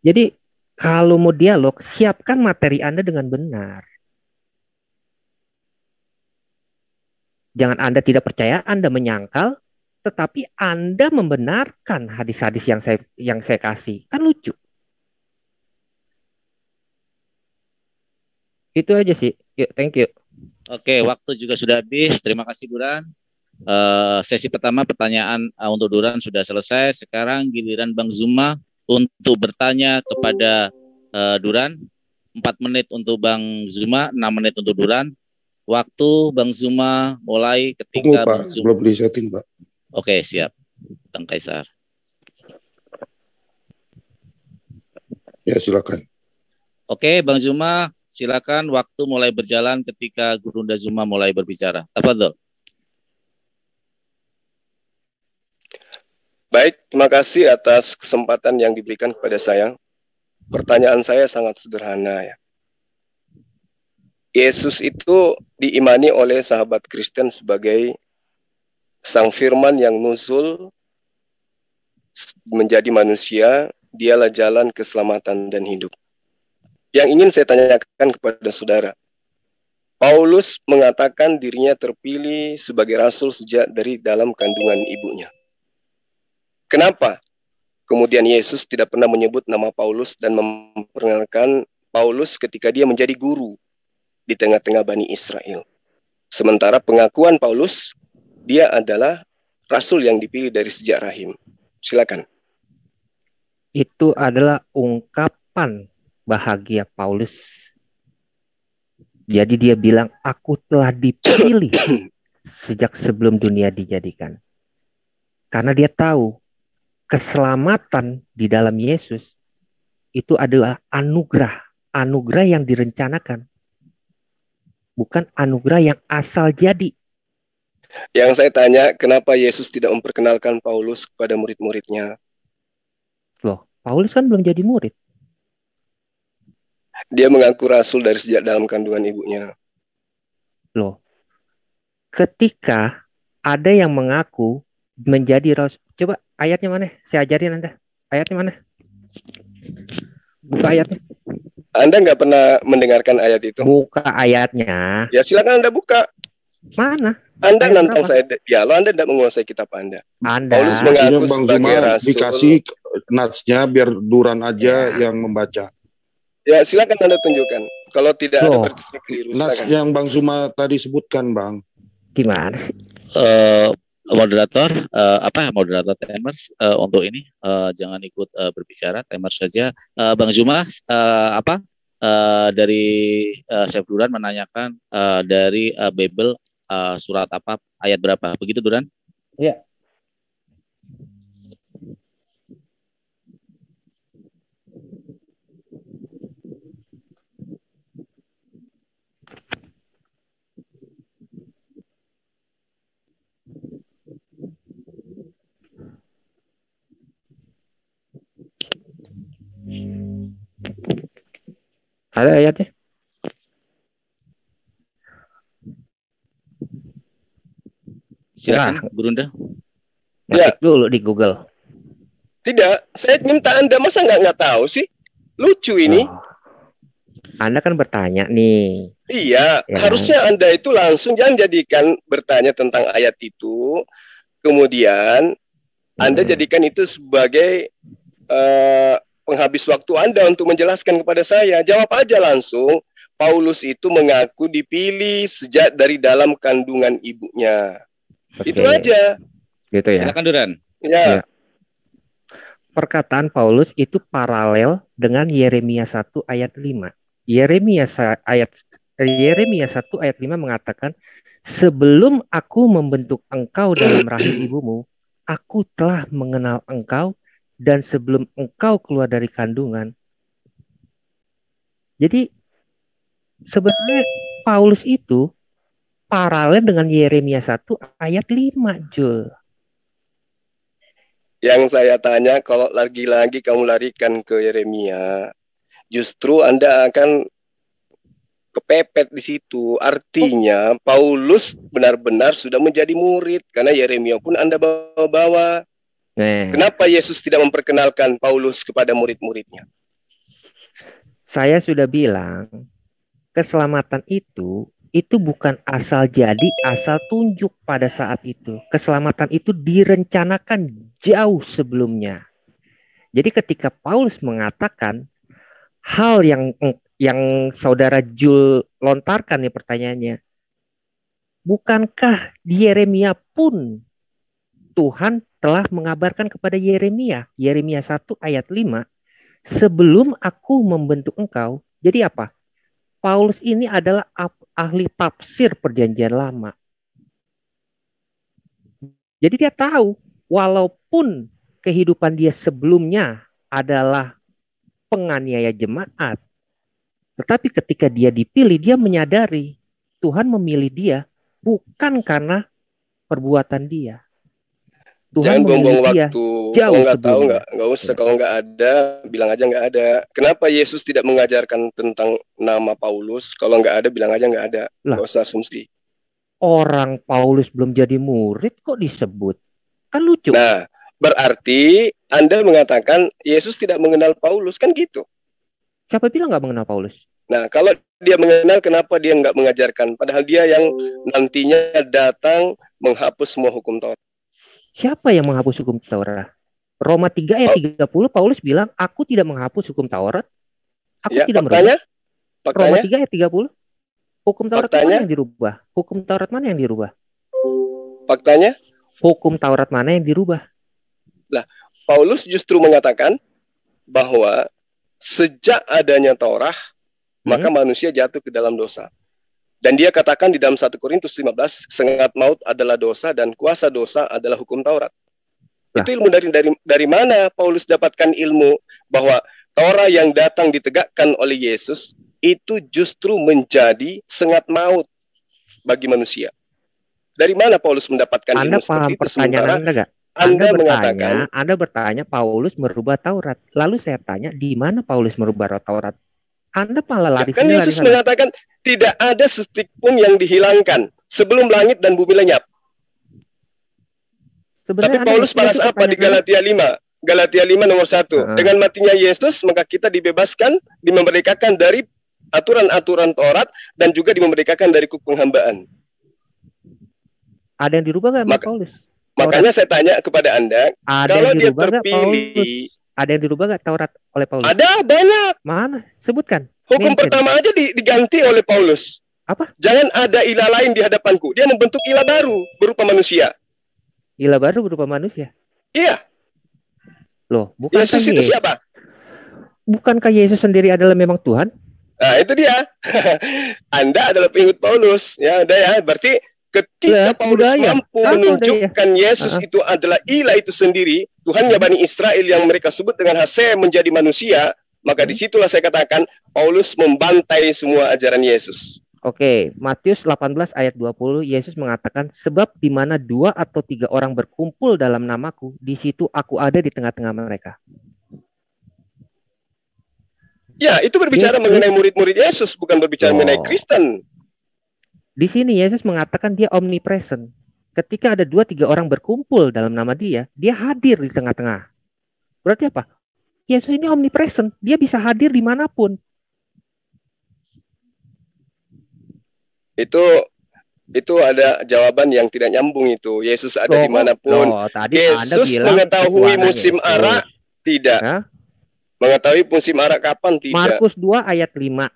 Jadi kalau mau dialog, siapkan materi Anda dengan benar. Jangan Anda tidak percaya, Anda menyangkal, tetapi Anda membenarkan hadis-hadis yang saya kasih. Kan lucu. Itu aja sih. Yuk, thank you. Oke, waktu juga sudah habis. Terima kasih Duran. Sesi pertama pertanyaan untuk Duran sudah selesai. Sekarang giliran Bang Zuma untuk bertanya kepada Duran. 4 menit untuk Bang Zuma, 6 menit untuk Duran. Waktu Bang Zuma mulai ketika Tunggu, Pak. Bang Zuma. Belum disetting, Pak. Oke, siap. Bang Kaisar. Ya, silakan. Oke, Bang Zuma, silakan waktu mulai berjalan ketika Gurunda Zuma mulai berbicara. Tafadhol. Baik, terima kasih atas kesempatan yang diberikan kepada saya. Pertanyaan saya sangat sederhana ya. Yesus itu diimani oleh sahabat Kristen sebagai Sang Firman yang nuzul menjadi manusia, dialah jalan keselamatan dan hidup. Yang ingin saya tanyakan kepada saudara, Paulus mengatakan dirinya terpilih sebagai rasul sejak dari dalam kandungan ibunya. Kenapa kemudian Yesus tidak pernah menyebut nama Paulus dan memperkenalkan Paulus ketika dia menjadi guru di tengah-tengah Bani Israel? Sementara pengakuan Paulus, dia adalah rasul yang dipilih dari sejak rahim. Silakan. Itu adalah ungkapan bahagia Paulus. Jadi dia bilang, aku telah dipilih sejak sebelum dunia dijadikan. Karena dia tahu keselamatan di dalam Yesus itu adalah anugerah yang direncanakan, bukan anugerah yang asal jadi. Yang saya tanya, kenapa Yesus tidak memperkenalkan Paulus kepada murid-muridnya? Loh, Paulus kan belum jadi murid. Dia mengaku rasul dari sejak dalam kandungan ibunya. Loh, ketika ada yang mengaku menjadi rasul, coba ayatnya mana? Saya ajarin Anda. Ayatnya mana? Buka ayatnya. Anda nggak pernah mendengarkan ayat itu? Buka ayatnya. Ya silakan Anda buka. Mana? Anda nantang saya. Ya, lo Anda tidak menguasai kitab Anda. Paulus mengaku sebagai rasul. Dikasih natsnya biar Duran aja yang membaca. Ya silakan Anda tunjukkan. Kalau tidak ada berarti keliru. Nats yang Bang Zuma tadi sebutkan, Bang. Gimana? Moderator, moderator timers untuk ini jangan ikut berbicara, timer saja. Bang Zuma, dari Chef Duran menanyakan dari Bible surat apa, ayat berapa, begitu Duran? Iya. Ada ayatnya? Silakan, Gurunda. Ya. Dulu di Google. Tidak, saya minta Anda, masa nggak tahu sih? Lucu ini. Anda kan bertanya nih. Iya, ya. Harusnya Anda itu langsung jangan jadikan bertanya tentang ayat itu, kemudian Anda jadikan itu sebagai penghabis waktu Anda untuk menjelaskan kepada saya. Jawab aja langsung. Paulus itu mengaku dipilih sejak dari dalam kandungan ibunya. Oke. Itu aja. Gitu ya. Silakan Duran. Ya. Perkataan Paulus itu paralel dengan Yeremia 1 ayat 5. Yeremia 1 ayat 5 mengatakan, sebelum aku membentuk engkau dalam rahim ibumu, aku telah mengenal engkau, dan sebelum engkau keluar dari kandungan. Jadi sebenarnya Paulus itu paralel dengan Yeremia 1 ayat 5, Jul. Yang saya tanya, kalau lagi-lagi kamu larikan ke Yeremia, justru Anda akan kepepet di situ. Artinya Paulus benar-benar sudah menjadi murid, karena Yeremia pun Anda bawa-bawa. Kenapa Yesus tidak memperkenalkan Paulus kepada murid-muridnya? Saya sudah bilang, keselamatan itu bukan asal jadi, asal tunjuk pada saat itu. Keselamatan itu direncanakan jauh sebelumnya. Jadi ketika Paulus mengatakan hal yang saudara Jul lontarkan nih pertanyaannya, Bukankah di Yeremia pun Tuhan telah mengabarkan kepada Yeremia 1 ayat 5, sebelum aku membentuk engkau. Jadi apa? Paulus ini adalah ahli tafsir perjanjian lama. Jadi dia tahu, walaupun kehidupan dia sebelumnya adalah penganiaya jemaat, tetapi ketika dia dipilih, dia menyadari Tuhan memilih dia bukan karena perbuatan dia. Tuhan jangan buang-buang waktu. Kalau nggak tahu nggak usah. Kalau nggak ada, bilang aja nggak ada. Kenapa Yesus tidak mengajarkan tentang nama Paulus? Kalau nggak ada, bilang aja nggak ada. Nggak usah asumsi. Orang Paulus belum jadi murid kok disebut? Kan lucu. Nah, berarti Anda mengatakan Yesus tidak mengenal Paulus, kan gitu? Siapa bilang nggak mengenal Paulus? Nah, kalau dia mengenal, kenapa dia nggak mengajarkan? Padahal dia yang nantinya datang menghapus semua hukum Taurat. Siapa yang menghapus hukum Taurat? Roma 3 ayat 30 Paulus bilang, aku tidak menghapus hukum Taurat. Aku tidak merubah. Roma 3 ayat 30. Hukum Taurat mana yang dirubah? Hukum Taurat mana yang dirubah? Faktanya? Hukum Taurat mana yang dirubah? Lah, Paulus justru mengatakan bahwa sejak adanya Taurat, maka manusia jatuh ke dalam dosa. Dan dia katakan di dalam 1 Korintus 15, sengat maut adalah dosa dan kuasa dosa adalah hukum Taurat. Itu ilmu dari mana Paulus dapatkan ilmu bahwa Taurat yang datang ditegakkan oleh Yesus itu justru menjadi sengat maut bagi manusia. Dari mana Paulus mendapatkan ilmu seperti itu? Sementara Anda bertanya Paulus merubah Taurat. Lalu saya tanya, di mana Paulus merubah Taurat? Anda malah lari. Kan Yesus mengatakan tidak ada setitik pun yang dihilangkan sebelum langit dan bumi lenyap. Tapi Paulus balas apa di Galatia 5? Galatia 5 nomor 1. Dengan matinya Yesus, maka kita dibebaskan, dimerdekakan dari aturan-aturan Taurat dan juga dimerdekakan dari kuk penghambaan. Ada yang dirubah nggak Paulus? Makanya saya tanya kepada Anda, kalau dia terpilih, ada yang dirubah nggak Taurat oleh Paulus? Ada, banyak. Mana? Sebutkan. Hukum pertama aja diganti oleh Paulus. Apa? Jangan ada ilah lain di hadapanku. Dia membentuk ilah baru berupa manusia. Ilah baru berupa manusia? Iya. Loh, bukan Yesus itu siapa? Bukankah Yesus sendiri adalah memang Tuhan? Nah, itu dia. Anda adalah pengikut Paulus. Ya, udah ya. Berarti ketika Paulus mampu menunjukkan Yesus itu adalah ilah itu sendiri, Tuhannya Bani Israel yang mereka sebut dengan Hasem menjadi manusia, maka disitulah saya katakan Paulus membantai semua ajaran Yesus. Oke, Matius 18 ayat 20, Yesus mengatakan, sebab di mana 2 atau 3 orang berkumpul dalam namaku, di situ aku ada di tengah-tengah mereka. Ya, itu berbicara mengenai murid-murid Yesus, bukan berbicara mengenai Kristen. Di sini Yesus mengatakan dia omnipresent. Ketika ada 2-3 orang berkumpul dalam nama dia hadir di tengah-tengah. Berarti apa? Yesus ini omnipresent. Dia bisa hadir dimanapun. Itu ada jawaban yang tidak nyambung itu. Yesus ada dimanapun. Yesus mengetahui musim arak? Tidak. Mengetahui musim arak kapan? Tidak. Markus 2 ayat 5.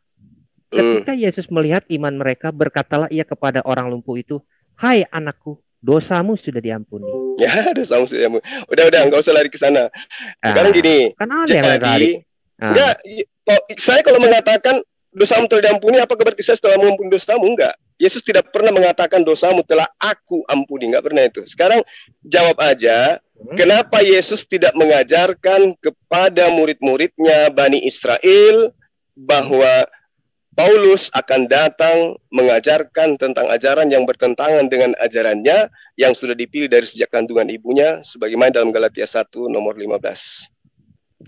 Ketika Yesus melihat iman mereka, berkatalah ia kepada orang lumpuh itu, hai anakku, dosamu sudah diampuni. Ya, dosamu sudah diampuni. Udah, nggak usah lari ke sana. Sekarang gini, kan ada yang lari. Enggak, saya kalau mengatakan dosamu telah diampuni, apakah berarti saya telah mengampuni dosamu? Enggak. Yesus tidak pernah mengatakan dosamu telah aku ampuni. Enggak pernah itu. Sekarang jawab aja, kenapa Yesus tidak mengajarkan kepada murid-muridnya Bani Israel bahwa Paulus akan datang mengajarkan tentang ajaran yang bertentangan dengan ajarannya yang sudah dipilih dari sejak kandungan ibunya, sebagaimana dalam Galatia 1 nomor 15.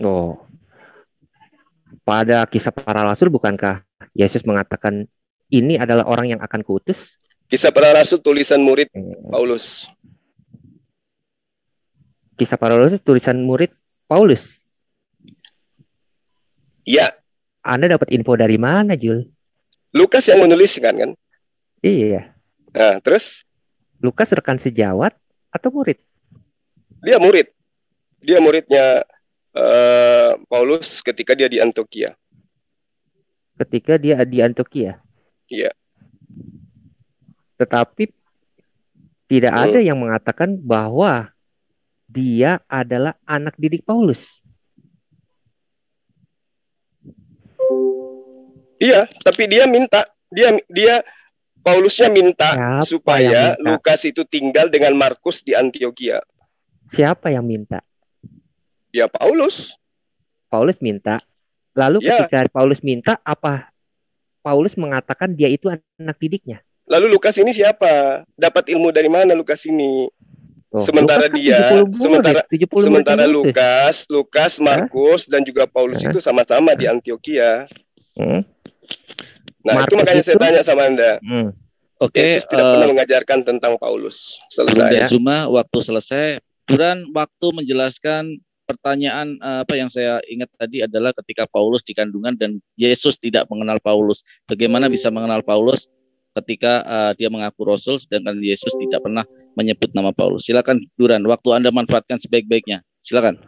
Pada kisah para rasul bukankah Yesus mengatakan ini adalah orang yang akan kuutus? Kisah para rasul tulisan murid Paulus. Kisah para rasul tulisan murid Paulus? Iya. Anda dapat info dari mana, Jul? Lukas yang menuliskan kan? Iya. Nah, terus? Lukas rekan sejawat atau murid? Dia murid. Dia muridnya Paulus ketika dia di Antioquia. Ketika dia di Antioquia? Iya. Tetapi tidak ada yang mengatakan bahwa dia adalah anak didik Paulus. Iya, tapi dia minta, Paulusnya minta supaya Lukas itu tinggal dengan Markus di Antioquia. Siapa yang minta? Ya Paulus. Paulus minta. Lalu ketika Paulus minta, apa Paulus mengatakan dia itu anak didiknya? Lalu Lukas ini siapa? Dapat ilmu dari mana Lukas ini? Sementara sementara Lukas, Markus dan juga Paulus itu sama-sama di Antioquia. Nah, Markus itu makanya saya tanya sama Anda. Oke, Yesus tidak pernah mengajarkan tentang Paulus. Selesai. Zuma, waktu selesai. Duran waktu menjelaskan pertanyaan apa yang saya ingat tadi adalah ketika Paulus di kandungan dan Yesus tidak mengenal Paulus. Bagaimana bisa mengenal Paulus ketika dia mengaku Rasul sedangkan Yesus tidak pernah menyebut nama Paulus? Silakan Duran, waktu Anda manfaatkan sebaik-baiknya. Silakan.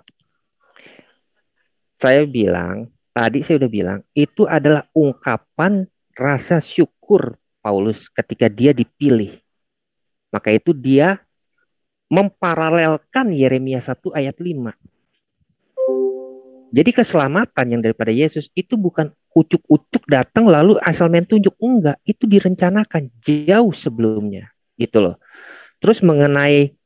Tadi saya udah bilang, itu adalah ungkapan rasa syukur Paulus ketika dia dipilih. Maka itu dia memparalelkan Yeremia 1 ayat 5. Jadi keselamatan yang daripada Yesus itu bukan ucuk-ucuk datang lalu asal main tunjuk. Enggak, itu direncanakan jauh sebelumnya. Gitu loh. Terus mengenai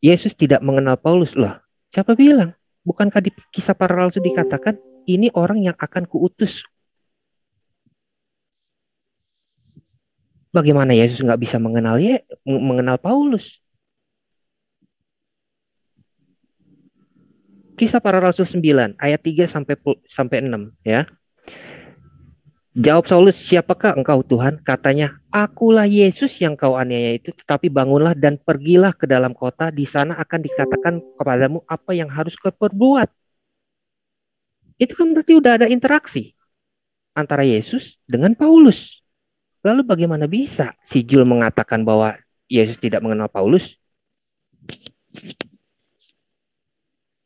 Yesus tidak mengenal Paulus, loh, siapa bilang? Bukankah di Kisah Para Rasul dikatakan ini orang yang akan kuutus? Bagaimana Yesus nggak bisa mengenal Paulus? Kisah Para Rasul 9 ayat 3 sampai 6 ya. Jawab Saulus, siapakah engkau Tuhan? Katanya, akulah Yesus yang kau aniaya itu, tetapi bangunlah dan pergilah ke dalam kota, di sana akan dikatakan kepadamu apa yang harus kau perbuat. Itu kan berarti udah ada interaksi antara Yesus dengan Paulus. Lalu bagaimana bisa si Jul mengatakan bahwa Yesus tidak mengenal Paulus?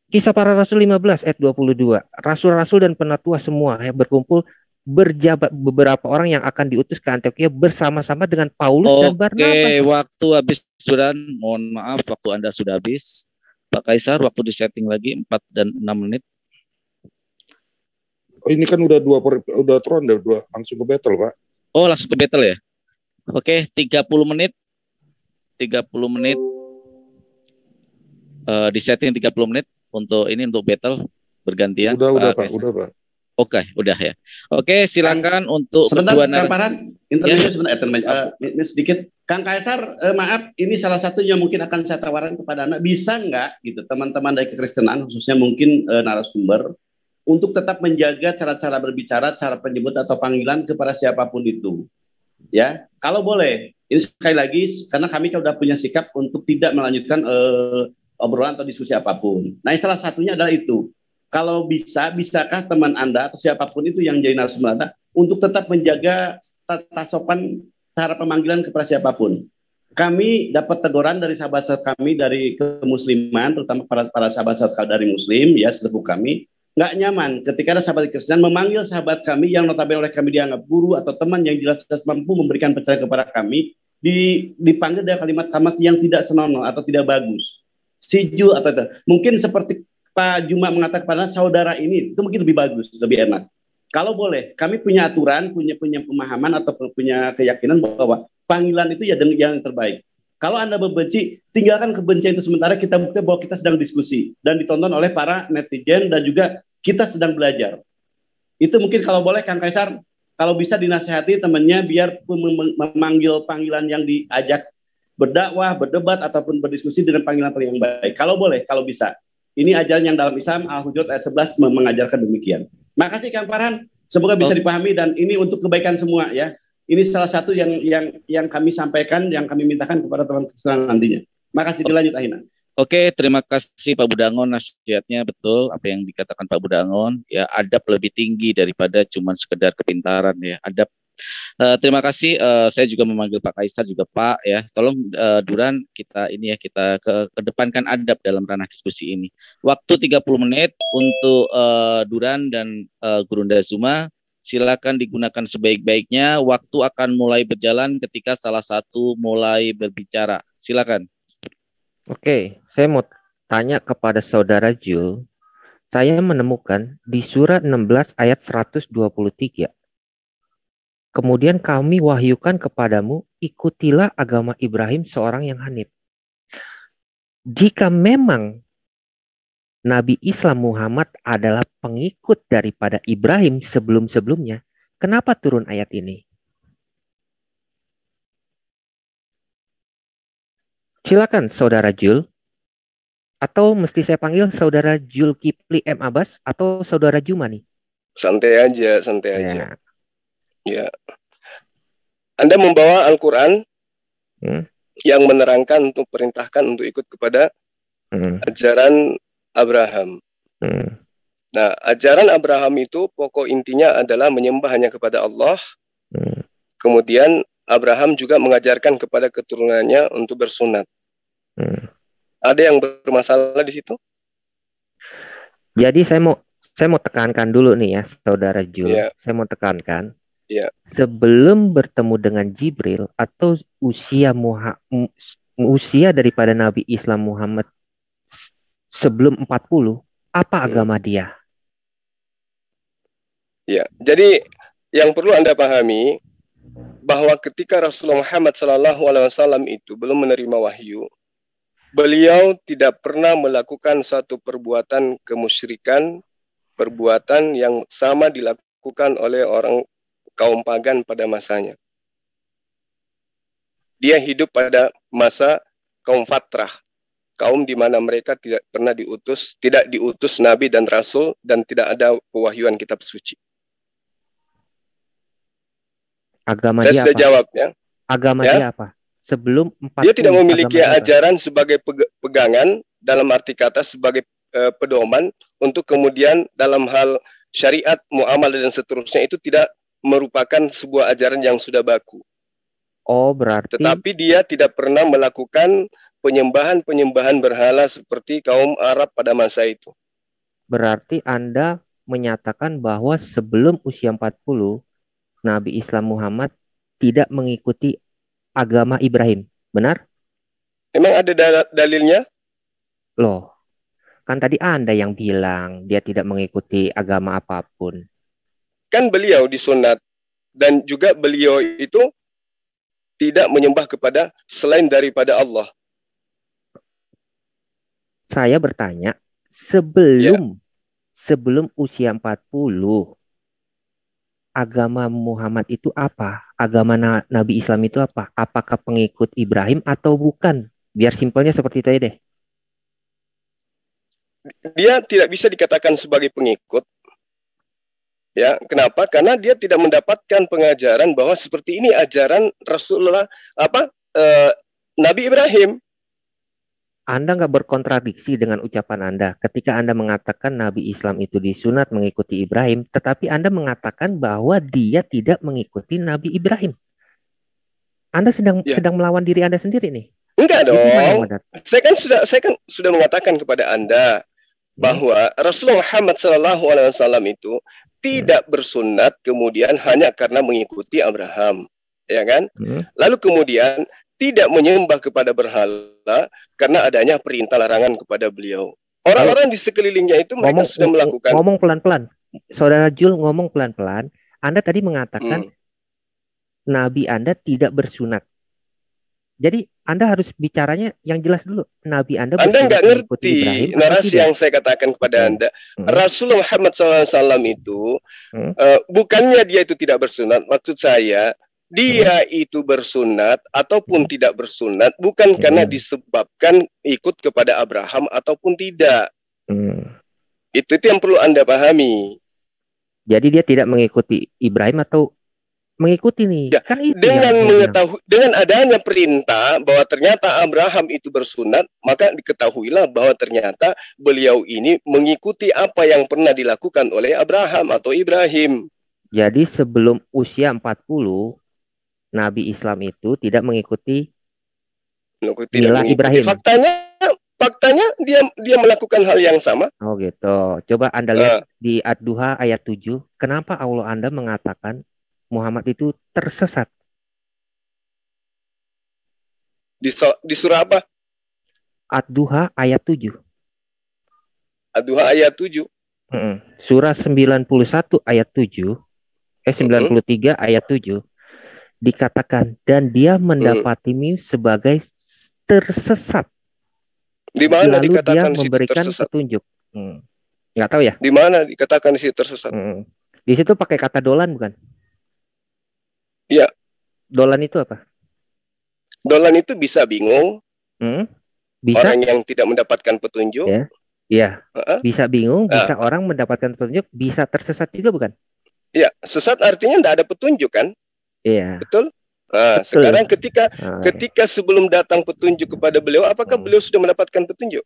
Kisah Para Rasul 15 ayat 22. Rasul-rasul dan penatua semua yang berkumpul berjabat beberapa orang yang akan diutus ke Antioquia bersama-sama dengan Paulus dan Barnabas. Oke, waktu habis Duran. Mohon maaf, waktu Anda sudah habis. Pak Kaisar, waktu disetting lagi 4 dan 6 menit. Oh, ini kan udah ronde, langsung ke battle, Pak. Oh, langsung ke battle ya? Oke, 30 menit. 30 menit. Disetting 30 menit untuk battle bergantian. Udah Pak, udah Pak. Oke, udah ya. Oke, silakan untuk sebentar, Kang Farhan, interview sebentar, sedikit. Kang Kaisar, maaf, ini salah satu yang mungkin akan saya tawarkan kepada Anda, bisa nggak gitu teman-teman dari kekristenan, khususnya mungkin narasumber, untuk tetap menjaga cara-cara berbicara, cara penyebut atau panggilan kepada siapapun itu. Ya, kalau boleh, ini sekali lagi, karena kami sudah punya sikap untuk tidak melanjutkan obrolan atau diskusi apapun. Nah, salah satunya adalah itu. Kalau bisakah teman Anda atau siapapun itu yang jadi narasumber Anda untuk tetap menjaga tata sopan cara pemanggilan kepada siapapun. Kami dapat teguran dari sahabat-sahabat kami dari kemusliman, terutama para sahabat-sahabat dari Muslim, ya sesepuh kami, nggak nyaman ketika ada sahabat Kristen memanggil sahabat kami yang notabene oleh kami dianggap guru atau teman yang jelas mampu memberikan pencerahan kepada kami, dipanggil dengan kalimat-kalimat yang tidak senonoh atau tidak bagus. Siju atau itu. Mungkin seperti Pak Juma mengatakan kepada saudara ini, itu mungkin lebih bagus, lebih enak. Kalau boleh, kami punya aturan, punya pemahaman atau punya keyakinan bahwa panggilan itu ya yang terbaik. Kalau Anda membenci, tinggalkan kebencian itu sementara, kita bukti bahwa kita sedang diskusi dan ditonton oleh para netizen dan juga kita sedang belajar. Itu mungkin kalau boleh Kang Kaisar, kalau bisa dinasihati temannya biar memanggil panggilan yang diajak berdakwah, berdebat ataupun berdiskusi dengan panggilan-panggilan yang baik. Kalau boleh, kalau bisa. Ini ajaran yang dalam Islam Al-Hujurat ayat 11 mengajarkan demikian. Makasih Kang Farhan, semoga bisa dipahami dan ini untuk kebaikan semua ya. Ini salah satu yang kami sampaikan, yang kami mintakan kepada teman Kristen nantinya. Makasih, dilanjut Ahina. Oke, terima kasih Pak Budangon, nasihatnya betul apa yang dikatakan Pak Budangon. Ya, adab lebih tinggi daripada cuma sekedar kepintaran ya. Adab. Terima kasih. Saya juga memanggil Pak Kaisar juga Pak ya. Tolong Duran kita kedepankan adab dalam ranah diskusi ini. Waktu 30 menit untuk Duran dan Gurunda Zuma. Silakan digunakan sebaik-baiknya. Waktu akan mulai berjalan ketika salah satu mulai berbicara. Silakan. Oke, saya mau tanya kepada saudara Jul. Saya menemukan di surat 16 ayat 123. Kemudian kami wahyukan kepadamu, ikutilah agama Ibrahim seorang yang hanif. Jika memang Nabi Islam Muhammad adalah pengikut daripada Ibrahim sebelum-sebelumnya, kenapa turun ayat ini? Silakan saudara Jul. Atau mesti saya panggil saudara Zulkifli M. Abbas atau saudara Juma nih? Santai aja. Ya. Anda membawa Al-Quran yang menerangkan untuk perintahkan untuk ikut kepada ajaran Abraham. Nah, ajaran Abraham itu pokok intinya adalah menyembah hanya kepada Allah. Kemudian Abraham juga mengajarkan kepada keturunannya untuk bersunat. Ada yang bermasalah di situ? Jadi saya mau tekankan dulu nih ya, saudara Jul. Yeah. Saya mau tekankan. Yeah. Sebelum bertemu dengan Jibril atau usia daripada Nabi Islam Muhammad sebelum 40, apa agama dia? Ya, jadi yang perlu Anda pahami bahwa ketika Rasulullah Muhammad SAW itu belum menerima wahyu, beliau tidak pernah melakukan satu perbuatan kemusyrikan, perbuatan yang sama dilakukan oleh orang kaum pagan pada masanya. Dia hidup pada masa kaum fatrah, kaum di mana mereka tidak pernah diutus nabi dan rasul, dan tidak ada pewahyuan kitab suci. Agama Saya sudah jawab ya. Agama dia apa? Sebelum 40, dia tidak memiliki ajaran sebagai pegangan, dalam arti kata sebagai pedoman untuk kemudian dalam hal syariat, muamalah dan seterusnya itu tidak merupakan sebuah ajaran yang sudah baku. Oh, berarti. Tetapi dia tidak pernah melakukan penyembahan berhala seperti kaum Arab pada masa itu. Berarti Anda menyatakan bahwa sebelum usia 40 Nabi Islam Muhammad tidak mengikuti agama Ibrahim, benar? Emang ada dalilnya? Loh, kan tadi Anda yang bilang dia tidak mengikuti agama apapun. Kan beliau disunat, dan juga beliau itu tidak menyembah kepada selain daripada Allah. Saya bertanya, sebelum usia 40, agama Muhammad itu apa? Agama Nabi Islam itu apa? Apakah pengikut Ibrahim atau bukan? Biar simpelnya seperti itu aja deh. Dia tidak bisa dikatakan sebagai pengikut. Ya, kenapa? Karena dia tidak mendapatkan pengajaran bahwa seperti ini ajaran Rasulullah Nabi Ibrahim. Anda nggak berkontradiksi dengan ucapan Anda ketika Anda mengatakan Nabi Islam itu disunat mengikuti Ibrahim, tetapi Anda mengatakan bahwa dia tidak mengikuti Nabi Ibrahim. Anda sedang melawan diri Anda sendiri nih. Enggak dong. Saya kan sudah mengatakan kepada Anda bahwa Rasulullah Muhammad SAW itu tidak bersunat kemudian hanya karena mengikuti Abraham, ya kan? Lalu kemudian tidak menyembah kepada berhala karena adanya perintah larangan kepada beliau. Orang-orang di sekelilingnya itu mereka sudah melakukan. Ngomong pelan-pelan. Saudara Jul ngomong pelan-pelan. Anda tadi mengatakan Nabi Anda tidak bersunat. Jadi Anda harus bicaranya yang jelas dulu. Nabi Anda nggak ngerti narasi yang saya katakan kepada Anda. Rasulullah Muhammad SAW itu bukannya dia itu tidak bersunat. Maksud saya dia itu bersunat ataupun tidak bersunat bukan karena disebabkan ikut kepada Abraham ataupun tidak. Itu yang perlu Anda pahami. Jadi dia tidak mengikuti Ibrahim atau mengikuti nih. Ya, kan itu dengan adanya perintah bahwa ternyata Abraham itu bersunat, maka diketahuilah bahwa ternyata beliau ini mengikuti apa yang pernah dilakukan oleh Abraham atau Ibrahim. Jadi sebelum usia 40 Nabi Islam itu tidak mengikuti mila Ibrahim. Faktanya dia melakukan hal yang sama. Oh gitu. Coba Anda lihat di Ad-Duha ayat 7, kenapa Allah Anda mengatakan Muhammad itu tersesat? Di surah apa? Ad-Duha ayat 7. Ad-Duha ayat 7. Surah 91 ayat 7, 93 ayat 7 dikatakan, dan dia mendapatimu sebagai tersesat. Di mana lalu dikatakan dia memberikan petunjuk. Nggak tahu ya? Di mana dikatakan di situ tersesat? Di situ pakai kata dolan bukan? Iya. Dolan itu apa? Dolan itu bisa bingung. Bisa. Orang yang tidak mendapatkan petunjuk. Iya. Bisa bingung, bisa orang mendapatkan petunjuk, bisa tersesat juga bukan? Iya, sesat artinya tidak ada petunjuk kan? Iya. Betul? Nah, sekarang ketika sebelum datang petunjuk kepada beliau, apakah beliau sudah mendapatkan petunjuk?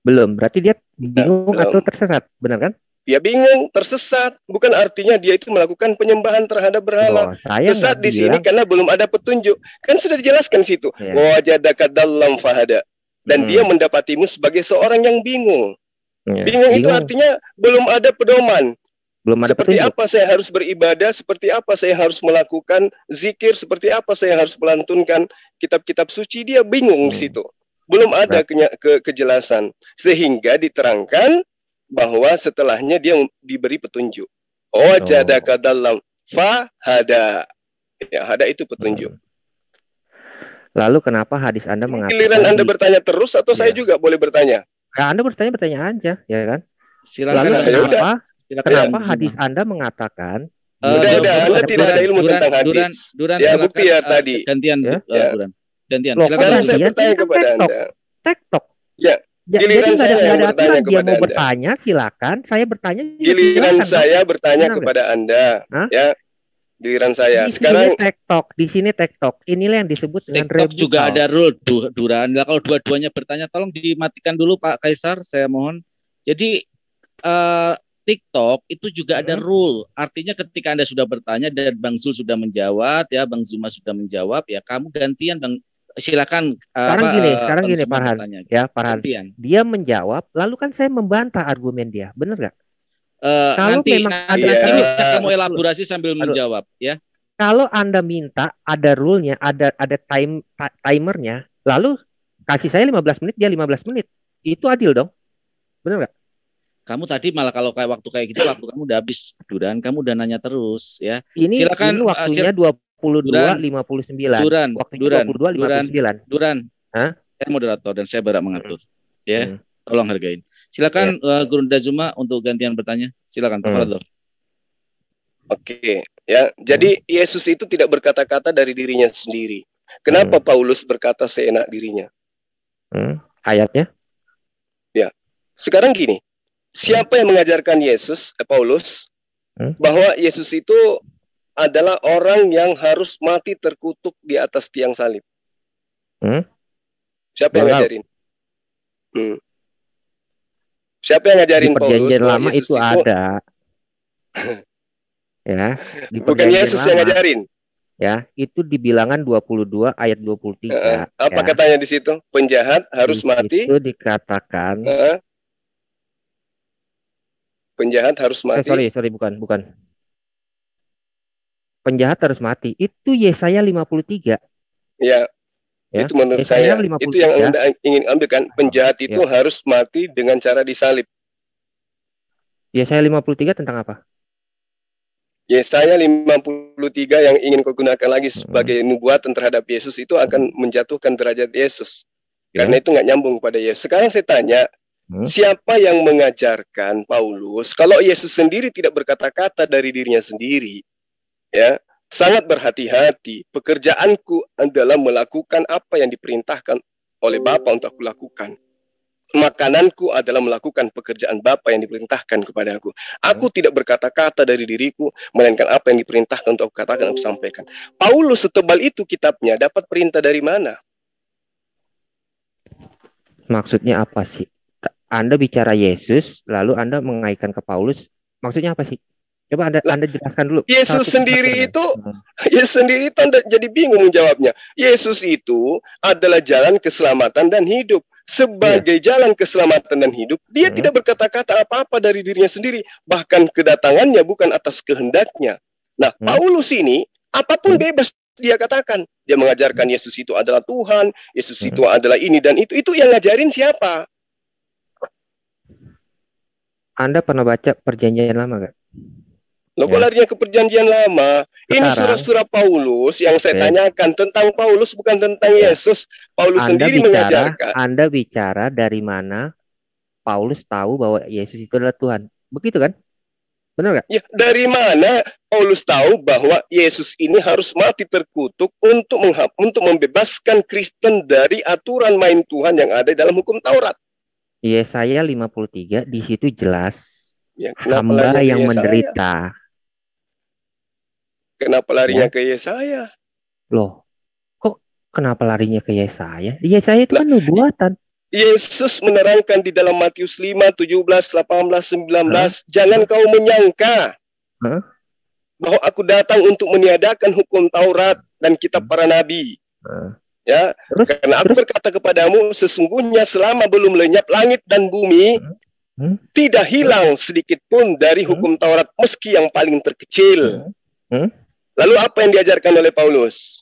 Belum, berarti dia bingung atau tersesat, benar kan? Dia bingung, tersesat, bukan artinya dia itu melakukan penyembahan terhadap berhala. Sesat di sini karena belum ada petunjuk. Kan sudah dijelaskan situ. Wajadaka dalam fahada. Dan dia mendapatimu sebagai seorang yang bingung. Bingung itu artinya belum ada pedoman. Belum ada seperti petunjuk. Apa saya harus beribadah, seperti apa saya harus melakukan zikir, seperti apa saya harus melantunkan kitab-kitab suci, dia bingung di situ. Belum ada kejelasan. Sehingga diterangkan bahwa setelahnya dia diberi petunjuk. Wajadaka dalam fahada. Ya, hada itu petunjuk. Lalu kenapa hadis Anda mengatakan giliran Anda bertanya terus atau saya juga boleh bertanya? Ya, Anda bertanya aja, ya kan? Silakan. Lalu kenapa hadis Anda mengatakan Anda tidak ada ilmu tentang hadis. Ya, bukti ya tadi. Gantian. Gantian. Sekarang saya bertanya kepada Anda. TikTok. Ya. Giliran saya yang bertanya kepada Anda. Bertanya, silakan. Saya bertanya. Giliran saya bertanya kepada Anda. Ya. Giliran saya. Sekarang di sini TikTok. Inilah yang disebut dengan TikTok juga ada rule Duran. Kalau dua-duanya bertanya, tolong dimatikan dulu Pak Kaisar, saya mohon. Jadi TikTok itu juga ada rule. Artinya ketika Anda sudah bertanya dan Bang Zul sudah menjawab, ya Bang Zuma sudah menjawab, ya kamu gantian Bang. Silakan. Sekarang gini Farhan. Ya Farhan. Dia menjawab, lalu kan saya membantah argumen dia, benar nggak? Kalau nanti memang ada kamu elaborasi sambil menjawab ya. Kalau Anda minta ada rule-nya, ada timernya, lalu kasih saya 15 menit, dia 15 menit. Itu adil dong. Benar nggak? Kamu tadi malah kalau kayak waktu kayak gitu waktu kamu udah habis Duran, kamu udah nanya terus ya. Silakan waktunya 22.59. Waktunya 22.59. Duran. Saya moderator dan saya berhak mengatur. Ya, tolong hargain. Silakan Guru Dazuma untuk gantian bertanya. Silakan Pak Fadl. Oke, ya. Jadi Yesus itu tidak berkata-kata dari dirinya sendiri. Kenapa Paulus berkata seenak dirinya? Ayatnya? Ya. Sekarang gini, siapa yang mengajarkan Yesus, Paulus, bahwa Yesus itu adalah orang yang harus mati terkutuk di atas tiang salib? Siapa yang ngajarin? Siapa yang ngajarin Paulus? Di Perjanjian Lama itu ada. Ya, bukan Yesus yang ngajarin. Ya, itu di Bilangan 22 ayat 23. Apa katanya di situ? Penjahat harus mati. Itu dikatakan. Penjahat harus mati. Sorry, bukan. Penjahat harus mati. Itu Yesaya 53. Ya. Itu menurut saya 53. Itu yang Anda ingin ambil kan, penjahat itu harus mati dengan cara disalib. Yesaya 53 tentang apa? Yesaya 53 yang ingin kau gunakan lagi sebagai nubuatan terhadap Yesus itu akan menjatuhkan derajat Yesus. Karena itu nggak nyambung pada Yesus. Sekarang saya tanya, siapa yang mengajarkan Paulus kalau Yesus sendiri tidak berkata-kata dari dirinya sendiri? Ya. Sangat berhati-hati. Pekerjaanku adalah melakukan apa yang diperintahkan oleh Bapa untuk aku lakukan. Makananku adalah melakukan pekerjaan Bapa yang diperintahkan kepada aku. Aku tidak berkata-kata dari diriku, melainkan apa yang diperintahkan untuk aku katakan, aku sampaikan. Paulus setebal itu kitabnya, dapat perintah dari mana? Maksudnya apa sih? Anda bicara Yesus, lalu Anda mengaitkan ke Paulus. Maksudnya apa sih? Coba Anda jelaskan dulu. Yesus sendiri itu Anda jadi bingung menjawabnya. Yesus itu adalah jalan keselamatan dan hidup. Sebagai jalan keselamatan dan hidup, dia tidak berkata-kata apa-apa dari dirinya sendiri. Bahkan kedatangannya bukan atas kehendaknya. Nah, Paulus ini apapun bebas dia katakan. Dia mengajarkan Yesus itu adalah Tuhan, Yesus itu adalah ini dan itu. Itu yang ngajarin siapa? Anda pernah baca Perjanjian Lama nggak? Loh, kok larinya ke Perjanjian Lama? Ini surat-surat Paulus yang saya tanyakan tentang Paulus, bukan tentang Yesus. Paulus sendiri mengajarkan. Anda bicara dari mana Paulus tahu bahwa Yesus itu adalah Tuhan. Begitu kan? Benar nggak? Ya, dari mana Paulus tahu bahwa Yesus ini harus mati terkutuk untuk membebaskan Kristen dari aturan main Tuhan yang ada dalam hukum Taurat? Yesaya 53 di situ jelas hamba yang menderita. Kenapa larinya ke Yesaya? Loh, kok kenapa larinya ke Yesaya? Yesaya itu kan nubuatan. Yesus menerangkan di dalam Matius 5, 17, 18, 19, jangan kau menyangka bahwa aku datang untuk meniadakan hukum Taurat dan kitab para nabi. Ya, karena aku berkata kepadamu, sesungguhnya selama belum lenyap langit dan bumi, tidak hilang sedikit pun dari hukum Taurat, meski yang paling terkecil. Lalu apa yang diajarkan oleh Paulus?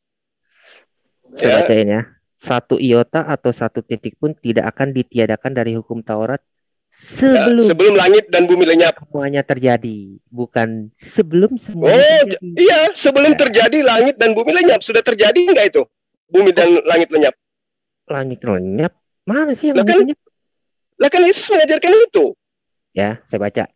Saya bacain ya. 1 iota atau 1 titik pun tidak akan ditiadakan dari hukum Taurat sebelum langit dan bumi lenyap. Semuanya terjadi, bukan sebelum semuanya terjadi. Iya, sebelum terjadi langit dan bumi lenyap. Sudah terjadi enggak itu? Bumi dan langit lenyap. Langit lenyap? Mana sih yang lenyap? Lah kan Yesus mengajarkan itu. Ya, saya baca.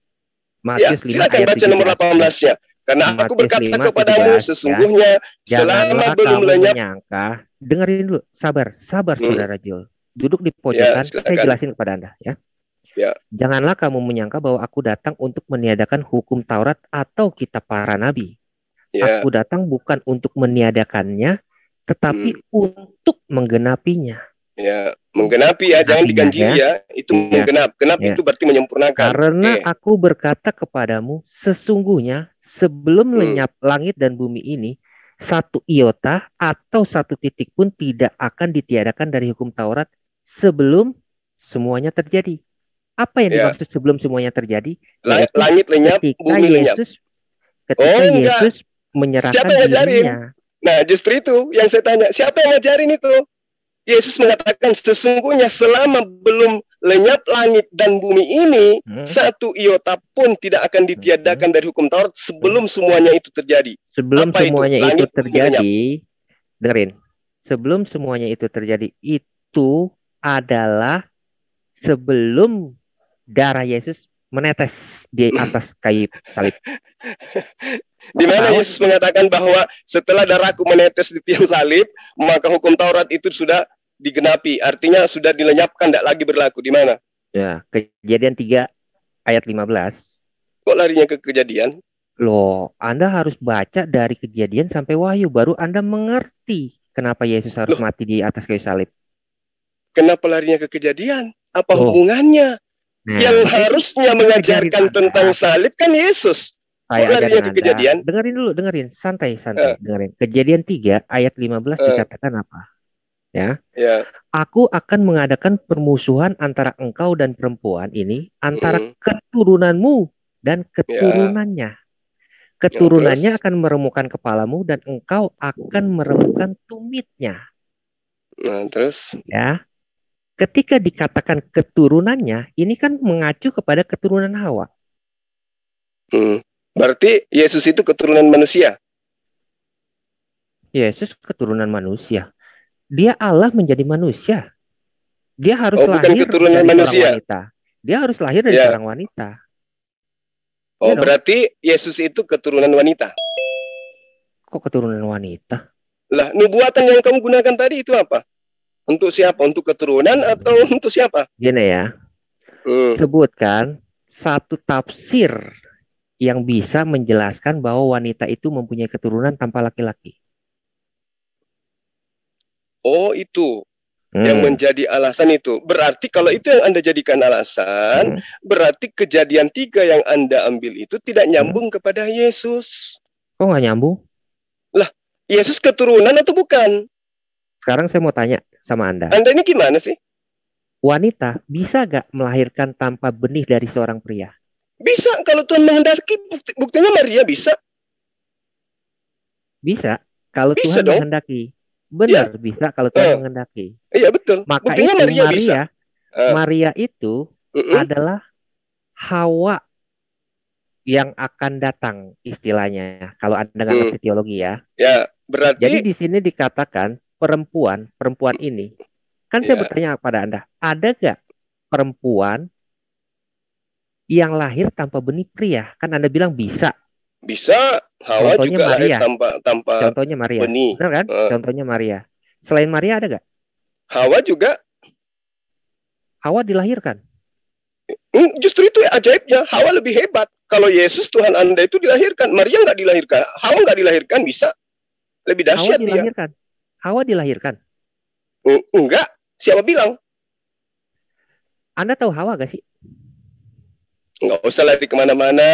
Matius 5 silakan ayat baca nomor 18-nya. Karena aku berkata kepadamu, sesungguhnya selama belum lenyap. Menyangka, dengerin dulu, sabar saudara Jul. Duduk di pojokan, saya jelasin kepada Anda ya. Janganlah kamu menyangka bahwa aku datang untuk meniadakan hukum Taurat atau kitab para nabi. Aku datang bukan untuk meniadakannya, tetapi untuk menggenapinya. Ya, menggenapi ya, jangan diganji ya. Itu menggenap. Genap itu berarti menyempurnakan. Karena aku berkata kepadamu, sesungguhnya sebelum lenyap langit dan bumi ini, 1 iota atau 1 titik pun tidak akan ditiadakan dari hukum Taurat sebelum semuanya terjadi. Apa yang dimaksud sebelum semuanya terjadi? Langit lenyap, bumi lenyap. Ketika Yesus menyerahkan dirinya. Nah, justru itu yang saya tanya, siapa yang ngajarin itu? Yesus mengatakan sesungguhnya selama belum lenyap langit dan bumi ini, 1 iota pun tidak akan ditiadakan dari hukum Taurat sebelum semuanya itu terjadi. Sebelum semuanya itu terjadi, dengerin. Sebelum semuanya itu terjadi, itu adalah sebelum darah Yesus menetes di atas kayu salib. Di mana Yesus mengatakan bahwa setelah darahku menetes di tiang salib, maka hukum Taurat itu sudah digenapi, artinya sudah dilenyapkan, tidak lagi berlaku. Di mana? Ya, Kejadian 3 ayat 15. Kok larinya ke Kejadian? Loh, Anda harus baca dari Kejadian sampai Wahyu, baru Anda mengerti kenapa Yesus harus mati di atas kayu salib. Kenapa larinya ke Kejadian? Apa hubungannya? Yang harusnya mengajarkan tentang salib kan Yesus. Kok larinya ke Kejadian? Dengerin, santai, dengerin. Kejadian 3 ayat 15 dikatakan apa? Ya. Aku akan mengadakan permusuhan antara engkau dan perempuan ini, antara keturunanmu dan keturunannya. Keturunannya akan meremukkan kepalamu dan engkau akan meremukkan tumitnya. Nah, terus? Ya. Ketika dikatakan keturunannya, ini kan mengacu kepada keturunan Hawa. Berarti Yesus itu keturunan manusia? Yesus keturunan manusia. Dia Allah menjadi manusia. Dia harus lahir dari seorang wanita. Dia harus lahir dari seorang wanita. Oh, berarti Yesus itu keturunan wanita? Kok keturunan wanita? Lah, nubuatan yang kamu gunakan tadi itu apa? Untuk siapa? Untuk keturunan atau untuk siapa? Gini ya. Sebutkan 1 tafsir yang bisa menjelaskan bahwa wanita itu mempunyai keturunan tanpa laki-laki. Oh, itu. yang menjadi alasan itu. Berarti kalau itu yang Anda jadikan alasan, berarti kejadian 3 yang Anda ambil itu tidak nyambung kepada Yesus. Kok nggak nyambung? Lah, Yesus keturunan atau bukan? Sekarang saya mau tanya sama Anda. Anda ini gimana sih? Wanita bisa gak melahirkan tanpa benih dari seorang pria? Bisa, kalau Tuhan menghendaki. Buktinya Maria bisa. Bisa, kalau bisa Tuhan dong. Menghendaki. Benar, bisa kalau Tuhan menghendaki. Iya, betul. Maka buktinya itu Maria bisa. Maria itu adalah Hawa yang akan datang, istilahnya. Kalau Anda nggak ngerti teologi ya. Ya, berarti. Jadi di sini dikatakan perempuan ini. Kan saya bertanya kepada Anda, ada gak perempuan yang lahir tanpa benih pria? Kan Anda bilang bisa. Bisa. Hawa contohnya juga Maria. lahir tanpa contohnya Maria. benih. Benar kan? Contohnya Maria. Selain Maria ada gak? Hawa juga. Hawa dilahirkan. Justru itu ajaibnya. Hawa lebih hebat. Kalau Yesus Tuhan Anda itu dilahirkan, Maria nggak dilahirkan. Hawa nggak dilahirkan, bisa. Lebih dahsyat dia. Hawa dilahirkan. Enggak. Siapa bilang? Anda tahu Hawa gak sih? Nggak usah lari kemana-mana.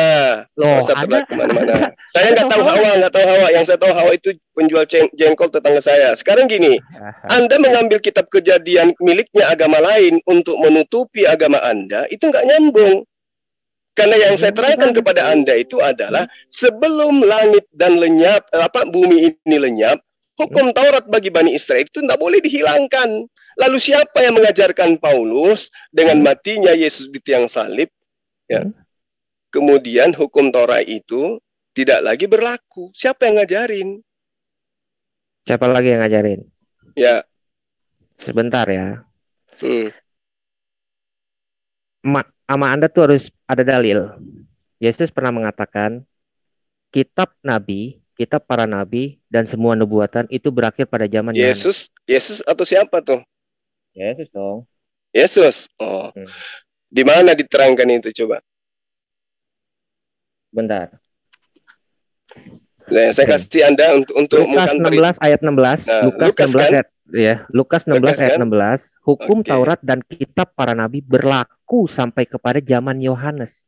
Nggak usah lari kemana-mana. Saya nggak tahu Hawa. Yang saya tahu Hawa itu penjual jengkol tetangga saya. Sekarang gini, Anda mengambil kitab Kejadian miliknya agama lain untuk menutupi agama Anda, itu nggak nyambung. Karena yang saya terangkan kepada Anda itu adalah sebelum langit dan bumi ini lenyap, hukum Taurat bagi Bani Israel itu tidak boleh dihilangkan. Lalu siapa yang mengajarkan Paulus dengan matinya Yesus di tiang salib? Ya. Kemudian hukum Taurat itu tidak lagi berlaku. Siapa yang ngajarin? Siapa lagi yang ngajarin? Ya. Sebentar ya. Sama Anda tuh harus ada dalil. Yesus pernah mengatakan kitab para nabi dan semua nubuatan itu berakhir pada zaman Yesus. Yesus atau siapa tuh? Yesus dong. Yesus. Oh. Di mana diterangkan itu coba? Bentar. Nah, saya kasih Anda untuk Lukas 16 ayat 16. Nah, Lukas 16 kan? Lukas 16 ayat 16. Hukum Taurat dan kitab para nabi berlaku sampai kepada zaman Yohanes.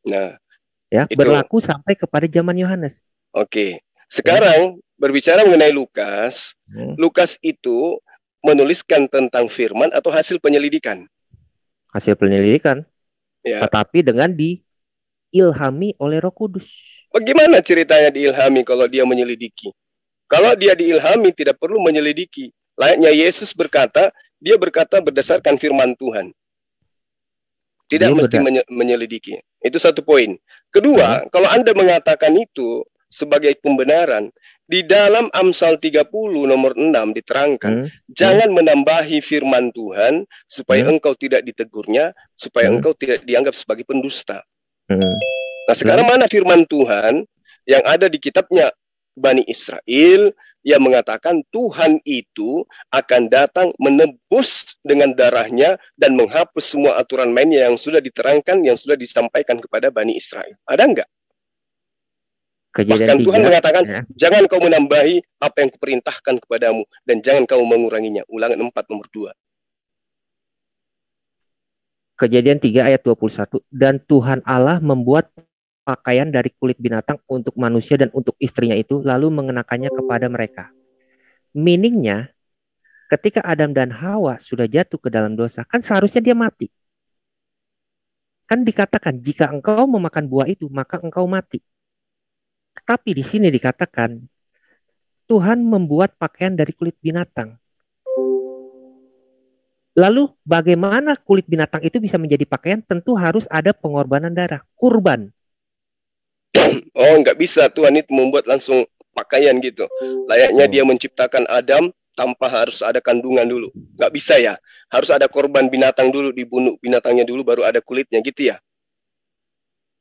Nah, ya, berlaku sampai kepada zaman Yohanes. Oke. Sekarang berbicara mengenai Lukas. Lukas itu menuliskan tentang firman atau hasil penyelidikan? Hasil penyelidikan. Ya. Tetapi dengan diilhami oleh Roh Kudus. Bagaimana ceritanya diilhami kalau dia menyelidiki? Kalau dia diilhami tidak perlu menyelidiki. Layaknya Yesus berkata, dia berkata berdasarkan firman Tuhan. Tidak mesti menyelidiki. Itu satu poin. Kedua, kalau Anda mengatakan itu sebagai pembenaran, di dalam Amsal 30 nomor 6 diterangkan, jangan menambahi firman Tuhan supaya engkau tidak ditegurnya, supaya engkau tidak dianggap sebagai pendusta. Nah, sekarang mana firman Tuhan yang ada di kitabnya Bani Israel yang mengatakan Tuhan itu akan datang menebus dengan darahnya dan menghapus semua aturan mainnya yang sudah diterangkan, yang sudah disampaikan kepada Bani Israel. Ada enggak? Bahkan Tuhan mengatakan, jangan kau menambahi apa yang kuperintahkan kepadamu dan jangan kau menguranginya. Ulangan 4 nomor 2. Kejadian 3 ayat 21. Dan Tuhan Allah membuat pakaian dari kulit binatang untuk manusia dan untuk istrinya itu, lalu mengenakannya kepada mereka. Meaningnya, ketika Adam dan Hawa sudah jatuh ke dalam dosa, kan seharusnya dia mati. Kan dikatakan, jika engkau memakan buah itu, maka engkau mati. Tapi di sini dikatakan Tuhan membuat pakaian dari kulit binatang. Lalu bagaimana kulit binatang itu bisa menjadi pakaian? Tentu harus ada pengorbanan darah, kurban. Oh, nggak bisa Tuhan itu membuat langsung pakaian gitu. Layaknya dia menciptakan Adam tanpa harus ada kandungan dulu. Nggak bisa ya. Harus ada korban binatang dulu, dibunuh binatangnya dulu baru ada kulitnya gitu ya.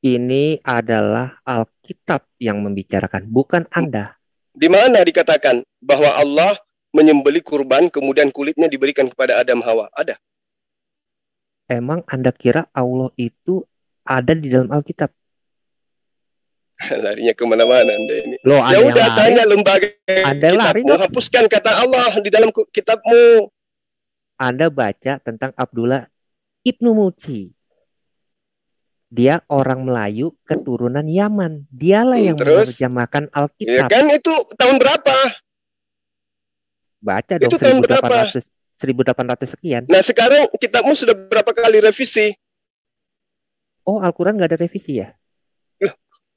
Ini adalah Alkitab yang membicarakan, bukan Anda. Di mana dikatakan bahwa Allah menyembelih kurban kemudian kulitnya diberikan kepada Adam Hawa? Ada? Emang Anda kira Allah itu ada di dalam Alkitab? Larinya kemana-mana Anda ini. Loh, ya udah tanya lembaga Anda kitabmu, hapuskan kata Allah di dalam kitabmu. Anda baca tentang Abdullah Ibnu Muti. Dia orang Melayu keturunan Yaman. Dialah yang menerjemahkan Alkitab. Ya kan itu tahun berapa? Baca dong, itu tahun berapa? 1800 sekian. Nah sekarang kitabmu sudah berapa kali revisi? Oh, Al-Quran nggak ada revisi ya?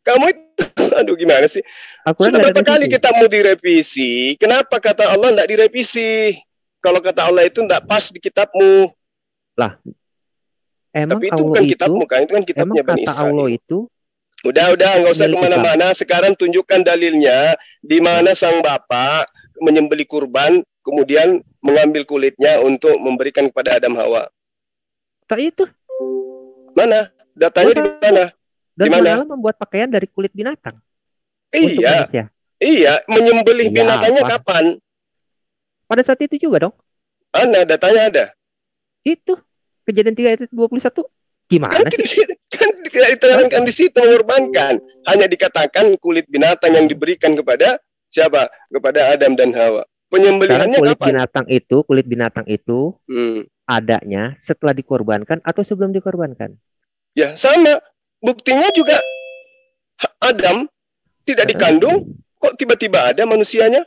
Kamu itu, aduh gimana sih? Sudah berapa kali kitabmu direvisi? Kenapa kata Allah nggak direvisi? Kalau kata Allah itu nggak pas di kitabmu. Lah, emang tapi itu bukan kitabmu kan? Itu kan kitabnya Bani Israil. Allah itu udah nggak usah kemana-mana. Sekarang tunjukkan dalilnya di mana sang bapak menyembeli kurban, kemudian mengambil kulitnya untuk memberikan kepada Adam Hawa. Tak itu? Mana? Datanya di mana? Dan malah membuat pakaian dari kulit binatang. Iya, menyembelih binatangnya kapan? Pada saat itu juga dong. Datanya ada. Itu Kejadian 3 ayat 21 gimana sih? Kan tidak diterangkan di situ mengorbankan. Hanya dikatakan kulit binatang yang diberikan kepada siapa? Kepada Adam dan Hawa. Penyembelihannya kapan? Kulit binatang itu adanya setelah dikorbankan atau sebelum dikorbankan? Ya, sama. Buktinya juga Adam tidak dikandung, kok tiba-tiba ada manusianya?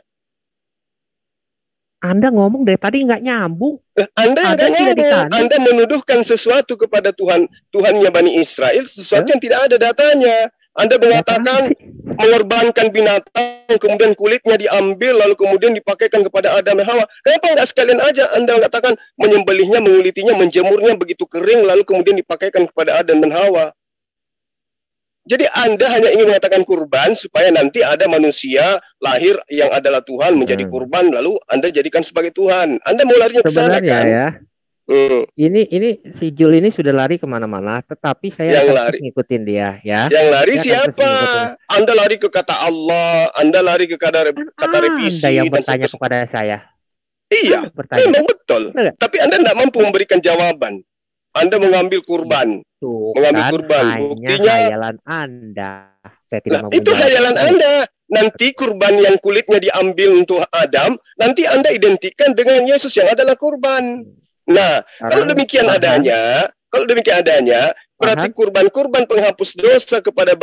Anda ngomong dari tadi nggak nyambung. Anda nggak nyambung. Anda menuduhkan sesuatu kepada Tuhannya Bani Israel, sesuatu yang tidak ada datanya. Anda mengatakan mengorbankan binatang, kemudian kulitnya diambil, lalu kemudian dipakaikan kepada Adam dan Hawa. Kenapa nggak sekalian aja Anda mengatakan menyembelihnya, mengulitinya, menjemurnya begitu kering, lalu kemudian dipakaikan kepada Adam dan Hawa? Jadi Anda hanya ingin mengatakan kurban supaya nanti ada manusia lahir yang adalah Tuhan menjadi kurban, lalu Anda jadikan sebagai Tuhan. Anda mau larinya ke sana kan? Ya. Ini si Jul ini sudah lari kemana-mana, tetapi saya akan ngikutin dia ya. Yang lari siapa? Anda lari ke kata Allah, Anda lari ke kata revisi. Anda yang bertanya kepada saya. Iya, memang betul. Tapi Anda tidak mampu memberikan jawaban. Anda mengambil kurban, buktinya hayalan Anda. Saya tidak mau itu hayalan Anda. Nanti kurban yang kulitnya diambil untuk Adam, nanti Anda identikan dengan Yesus yang adalah kurban. Nah, kalau demikian adanya, berarti kurban-kurban penghapus dosa kepada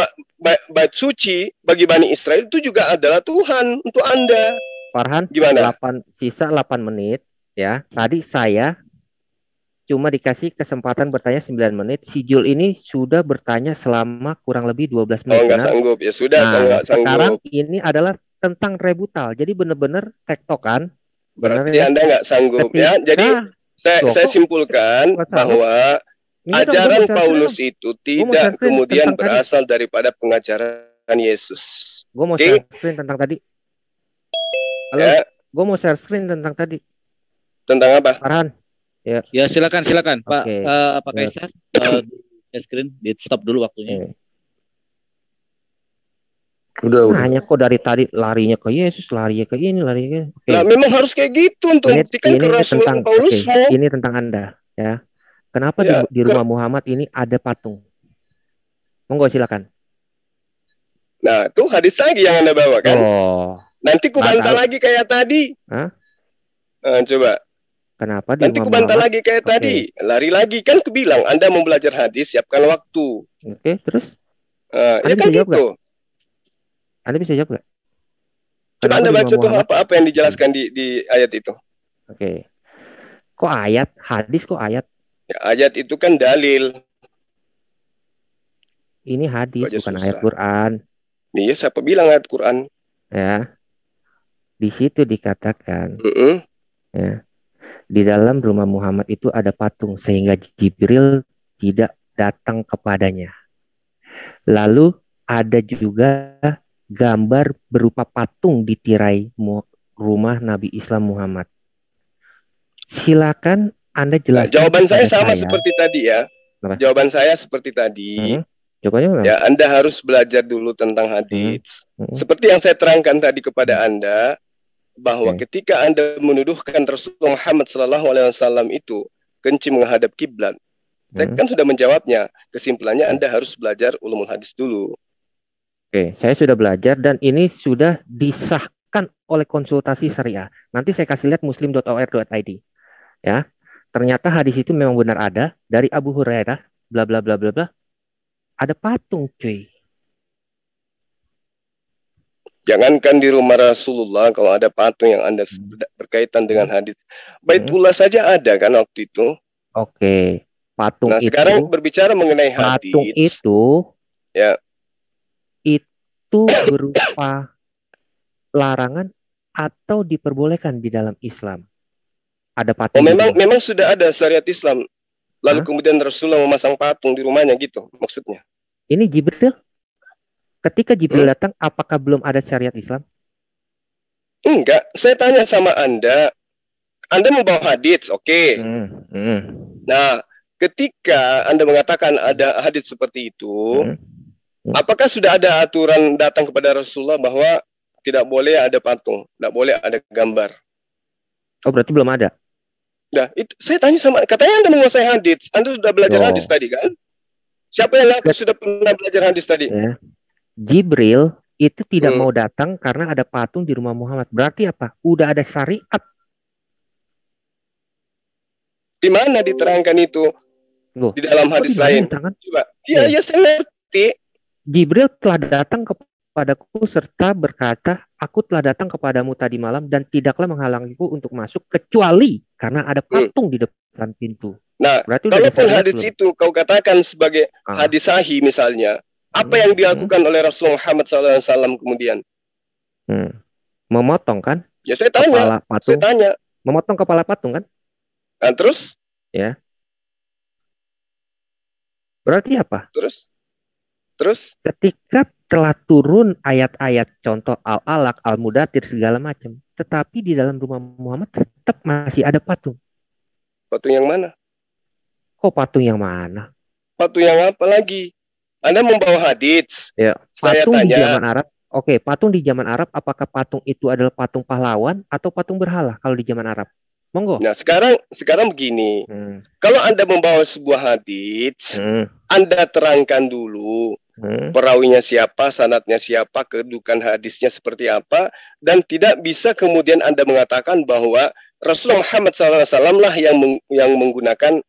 bait suci bagi Bani Israel itu juga adalah Tuhan untuk Anda. Farhan, gimana? Sisa 8 menit ya. Tadi saya cuma dikasih kesempatan bertanya 9 menit. Si Jul ini sudah bertanya selama kurang lebih 12 menit. Oh, nggak sanggup. Ya sudah, nggak sanggup. Sekarang ini adalah tentang rebutal. Jadi benar-benar tektokan. Berarti Anda nggak sanggup ya. Jadi saya simpulkan bahwa ajaran Paulus itu tidak kemudian berasal daripada pengajaran Yesus. Gue mau share screen tentang tadi. Halo, ya. Gue mau share screen tentang tadi. Tentang apa? Farhan. Ya silakan Pak Pak Kaisar, screen di stop dulu waktunya. Udah. Hanya kok dari tadi larinya ke Yesus, larinya ke ini, larinya. Nah, memang harus kayak gitu untuk membuktikan kerasulan Paulus. Ini tentang Anda ya. Kenapa di rumah Muhammad ini ada patung? Monggo silakan. Nah, tuh hadis lagi yang Anda bawa kan? Nanti ku bantah lagi kayak tadi. Coba. Kenapa nanti ku bantah lagi kayak tadi, lari lagi kan ku bilang Anda mau belajar hadis siapkan waktu. Terus? Ya kan gitu. Anda bisa jawab gak? Coba Anda baca tuh apa yang dijelaskan di ayat itu. Kok ayat? Hadis kok ayat? Ya, ayat itu kan dalil. Ini hadis bukan ayat Quran. Iya, siapa bilang ayat Quran? Ya. Di situ dikatakan. Ya. Di dalam rumah Muhammad itu ada patung sehingga Jibril tidak datang kepadanya. Lalu ada juga gambar berupa patung di tirai rumah Nabi Islam Muhammad. Silakan Anda jelaskan. Jawaban saya sama seperti tadi ya. Jawaban saya seperti tadi. Ya, Anda harus belajar dulu tentang hadis. Seperti yang saya terangkan tadi kepada Anda. Bahwa ketika Anda menuduhkan Rasulullah Muhammad SAW itu kenci menghadap kiblat, saya kan sudah menjawabnya. Kesimpulannya Anda harus belajar ulumul hadis dulu. Saya sudah belajar dan ini sudah disahkan oleh konsultasi syariah. Nanti saya kasih lihat muslim.or.id. Ya, ternyata hadis itu memang benar ada dari Abu Hurairah, bla bla bla bla bla. Ada patung, cuy. Jangankan di rumah Rasulullah, kalau ada patung yang Anda berkaitan dengan hadis. Baitullah saja ada kan waktu itu. Oke. Patung nah, itu. Sekarang berbicara mengenai hadis. Patung itu. Ya. Itu berupa larangan atau diperbolehkan di dalam Islam. Ada patung. Memang sudah ada syariat Islam. Lalu kemudian Rasulullah memasang patung di rumahnya gitu maksudnya. Ini Jibril. Ketika Jibril datang, apakah belum ada syariat Islam? Enggak, saya tanya sama Anda. Anda membawa hadits, oke. Nah, ketika Anda mengatakan ada hadits seperti itu, apakah sudah ada aturan datang kepada Rasulullah bahwa tidak boleh ada patung, tidak boleh ada gambar? Oh, berarti belum ada. Nah, itu saya tanya sama, katanya Anda menguasai hadits. Anda sudah belajar hadits tadi kan? Siapa yang ngaku sudah pernah belajar hadits tadi? Ya. Jibril itu tidak mau datang karena ada patung di rumah Muhammad. Berarti apa? Udah ada syariat. Di mana diterangkan itu? Di dalam hadis lain. Coba. Iya, saya ngerti. Jibril telah datang kepadaku serta berkata, aku telah datang kepadamu tadi malam dan tidaklah menghalangiku untuk masuk kecuali karena ada patung di depan pintu. Nah, kalaupun hadis itu kau katakan sebagai hadis sahih misalnya, apa yang dilakukan oleh Rasulullah Muhammad SAW kemudian? Memotong kan? Ya saya tanya. Saya tanya. Memotong kepala patung kan? Nah, terus? Ya. Berarti apa? Terus? Ketika telah turun ayat-ayat contoh Al-Alaq, Al-Mudathir segala macam, tetapi di dalam rumah Muhammad tetap masih ada patung. Patung yang mana? Kok patung yang mana? Patung yang apa lagi? Anda membawa hadits. Ya. Saya patung tanya. Di zaman Arab. Oke, patung di zaman Arab, apakah patung itu adalah patung pahlawan atau patung berhala kalau di zaman Arab? Monggo. Nah, sekarang begini. Kalau Anda membawa sebuah hadits, Anda terangkan dulu perawinya siapa, sanadnya siapa, kedudukan hadisnya seperti apa, dan tidak bisa kemudian Anda mengatakan bahwa Rasulullah Muhammad SAW lah yang menggunakan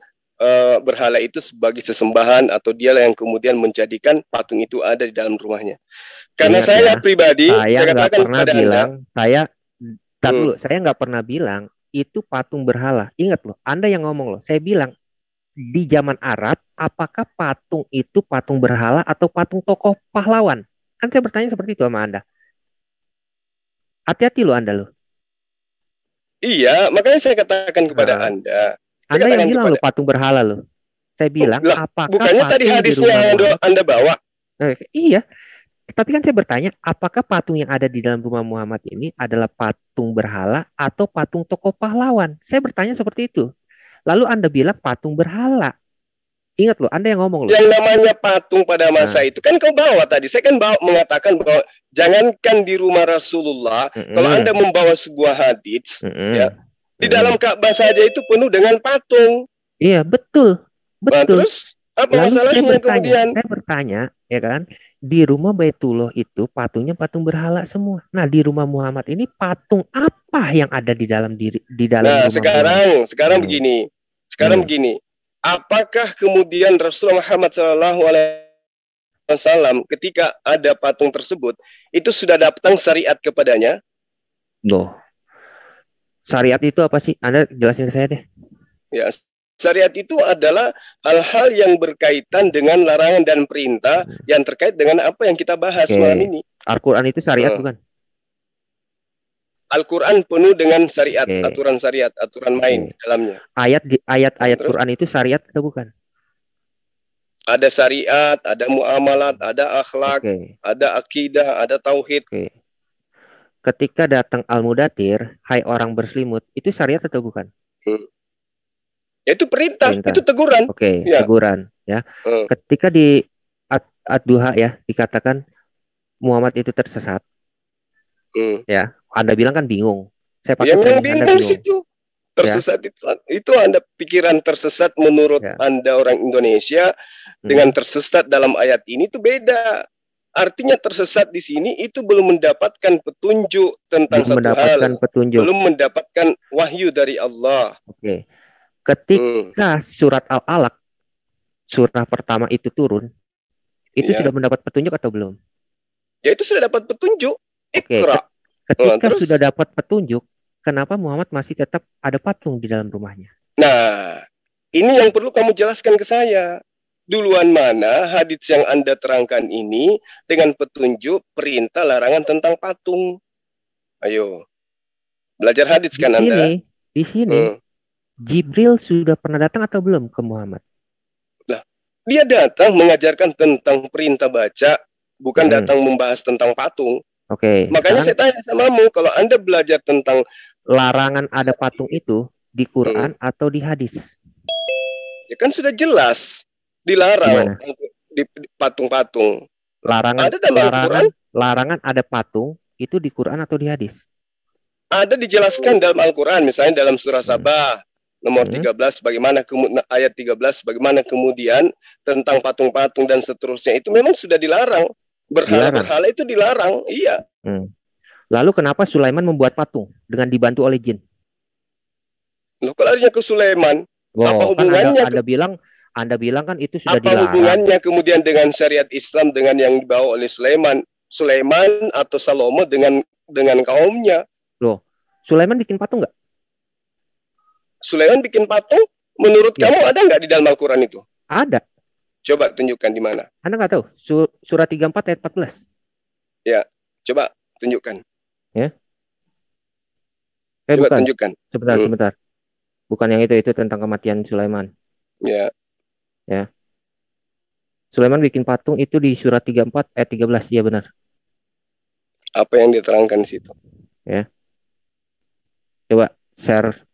berhala itu sebagai sesembahan atau dialah yang kemudian menjadikan patung itu ada di dalam rumahnya. Karena saya pribadi, saya katakan kepada Anda, saya nggak pernah bilang itu patung berhala. Ingat loh, Anda yang ngomong loh. Saya bilang di zaman Arab, apakah patung itu patung berhala atau patung tokoh pahlawan? Kan saya bertanya seperti itu sama Anda. Hati-hati loh Anda loh. Iya, makanya saya katakan kepada Anda. Anda yang bilang loh patung berhala loh. Saya bilang apakah bukannya tadi hadisnya yang Anda bawa? Iya. Tapi kan saya bertanya, apakah patung yang ada di dalam rumah Muhammad ini adalah patung berhala atau patung tokoh pahlawan? Saya bertanya seperti itu. Lalu Anda bilang patung berhala. Ingat loh, Anda yang ngomong loh. Yang namanya patung pada masa itu kan kau bawa tadi. Saya kan mengatakan bahwa jangankan di rumah Rasulullah, kalau Anda membawa sebuah hadits, ya, di dalam Ka'bah saja itu penuh dengan patung. Iya, betul. Nah, terus apa masalahnya kemudian? Saya bertanya, ya kan, di rumah Baitullah itu patungnya patung berhala semua. Nah, di rumah Muhammad ini patung apa yang ada di dalam Nah, sekarang begini. Begini. Apakah kemudian Rasulullah Muhammad SAW ketika ada patung tersebut itu sudah datang syariat kepadanya? Loh. Syariat itu apa sih? Anda jelasin ke saya deh. Ya, syariat itu adalah hal-hal yang berkaitan dengan larangan dan perintah yang terkait dengan apa yang kita bahas malam ini. Al-Quran itu syariat bukan? Al-Quran penuh dengan syariat, aturan syariat, aturan main dalamnya. Ayat Quran itu syariat atau bukan? Ada syariat, ada muamalat, ada akhlak, ada akidah, ada tauhid. Ketika datang Al-Mudathir, hai orang berselimut, itu syariat atau bukan? Itu perintah, itu teguran. Teguran. Ya. Ketika di Ad-Duha ya dikatakan Muhammad itu tersesat. Ya, Anda bilang kan bingung. Saya pakai bingung situ. Tersesat itu Anda pikiran tersesat menurut Anda orang Indonesia dengan tersesat dalam ayat ini itu beda. Artinya tersesat di sini itu belum mendapatkan petunjuk tentang satu hal. Belum mendapatkan wahyu dari Allah. Ketika surat Al-Alaq, surah pertama itu turun, itu sudah mendapat petunjuk atau belum? Ya itu sudah dapat petunjuk. Iqra. Ketika sudah dapat petunjuk, kenapa Muhammad masih tetap ada patung di dalam rumahnya? Nah, ini yang perlu kamu jelaskan ke saya. Duluan mana hadits yang Anda terangkan ini dengan petunjuk perintah larangan tentang patung? Ayo. Belajar hadits kan Anda? Di sini Jibril sudah pernah datang atau belum ke Muhammad? Lah, dia datang mengajarkan tentang perintah baca, bukan datang membahas tentang patung. Oke. Makanya saya tanya samamu, kalau Anda belajar tentang larangan ada patung itu di Quran atau di hadis? Ya kan sudah jelas dilarang di patung-patung. Larangan ada patung itu di Quran atau di hadis? Ada dijelaskan dalam Al-Quran, misalnya dalam surah Sabah nomor 13 bagaimana ayat 13 bagaimana kemudian tentang patung-patung dan seterusnya itu memang sudah dilarang. Berhala itu dilarang, iya. Lalu kenapa Sulaiman membuat patung dengan dibantu oleh jin? Loh, kalau larinya ke Sulaiman, apa hubungannya? Kan Anda bilang kan itu sudah dilarang. Apa hubungannya kemudian dengan syariat Islam dengan yang dibawa oleh Sulaiman atau Salomo dengan kaumnya? Loh, Sulaiman bikin patung nggak? Sulaiman bikin patung? Menurut kamu ada nggak di dalam Al-Quran itu? Ada. Coba tunjukkan di mana. Anda nggak tahu? Surah 34 ayat 14. Ya, coba tunjukkan. Ya. Coba bukan. Tunjukkan. Sebentar. Bukan yang itu tentang kematian Sulaiman. Ya. Sulaiman bikin patung itu di surah 34 ayat 13. Iya benar. Apa yang diterangkan di situ? Ya. Coba share.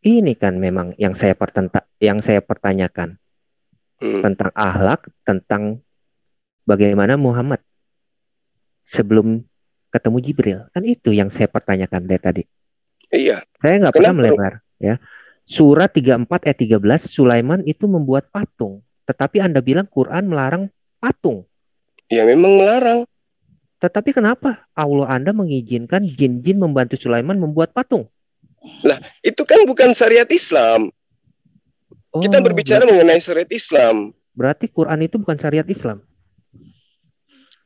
Ini kan memang yang saya pertanyakan tentang akhlak, tentang bagaimana Muhammad sebelum ketemu Jibril. Kan itu yang saya pertanyakan dari tadi. Iya. Saya nggak pernah melebar. Ya. Surah 34 ayat 13, Sulaiman itu membuat patung. Tetapi Anda bilang Quran melarang patung. Ya memang melarang. Tetapi kenapa Allah Anda mengizinkan jin-jin membantu Sulaiman membuat patung? Lah, itu kan bukan syariat Islam. Kita berbicara mengenai syariat Islam. Berarti Quran itu bukan syariat Islam.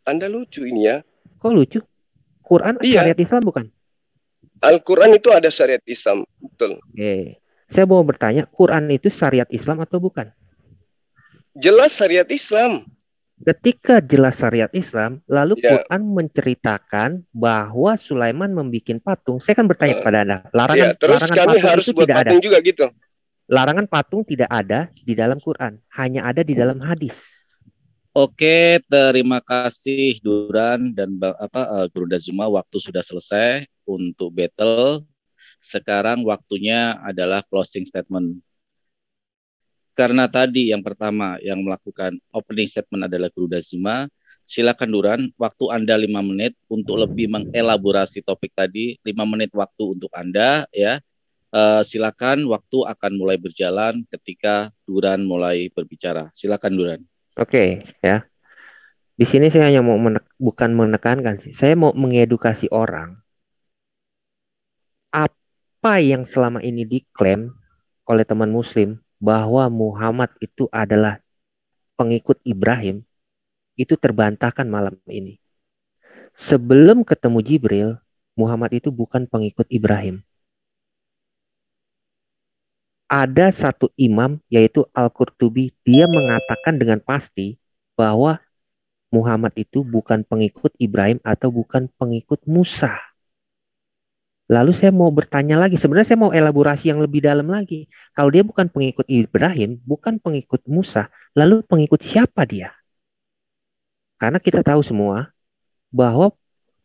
Anda lucu ini ya. Kok lucu? Quran syariat Islam bukan? Al-Quran itu ada syariat Islam, betul. Oke. Saya mau bertanya, Quran itu syariat Islam atau bukan? Jelas syariat Islam. Ketika jelas syariat Islam, lalu Quran menceritakan bahwa Sulaiman membuat patung. Saya kan bertanya kepada Anda, larangan kami patung harus itu buat tidak patung ada. Juga gitu. Larangan patung tidak ada di dalam Quran, hanya ada di dalam hadis. Oke, terima kasih Duran dan Guru Dazuma. Waktu sudah selesai untuk battle. Sekarang waktunya adalah closing statement. Karena tadi yang pertama yang melakukan opening statement adalah Guru Dazuma, silakan Duran, waktu Anda 5 menit untuk lebih mengelaborasi topik tadi, 5 menit waktu untuk Anda ya. Silakan, waktu akan mulai berjalan ketika Duran mulai berbicara. Silakan Duran. Oke, ya. Di sini saya hanya mau bukan menekankan sih. Saya mau mengedukasi orang. Apa yang selama ini diklaim oleh teman muslim bahwa Muhammad itu adalah pengikut Ibrahim, itu terbantahkan malam ini. Sebelum ketemu Jibril, Muhammad itu bukan pengikut Ibrahim. Ada satu imam, yaitu Al-Qurtubi, dia mengatakan dengan pasti bahwa Muhammad itu bukan pengikut Ibrahim atau bukan pengikut Musa. Lalu saya mau bertanya lagi, sebenarnya saya mau elaborasi yang lebih dalam lagi. Kalau dia bukan pengikut Ibrahim, bukan pengikut Musa, lalu pengikut siapa dia? Karena kita tahu semua bahwa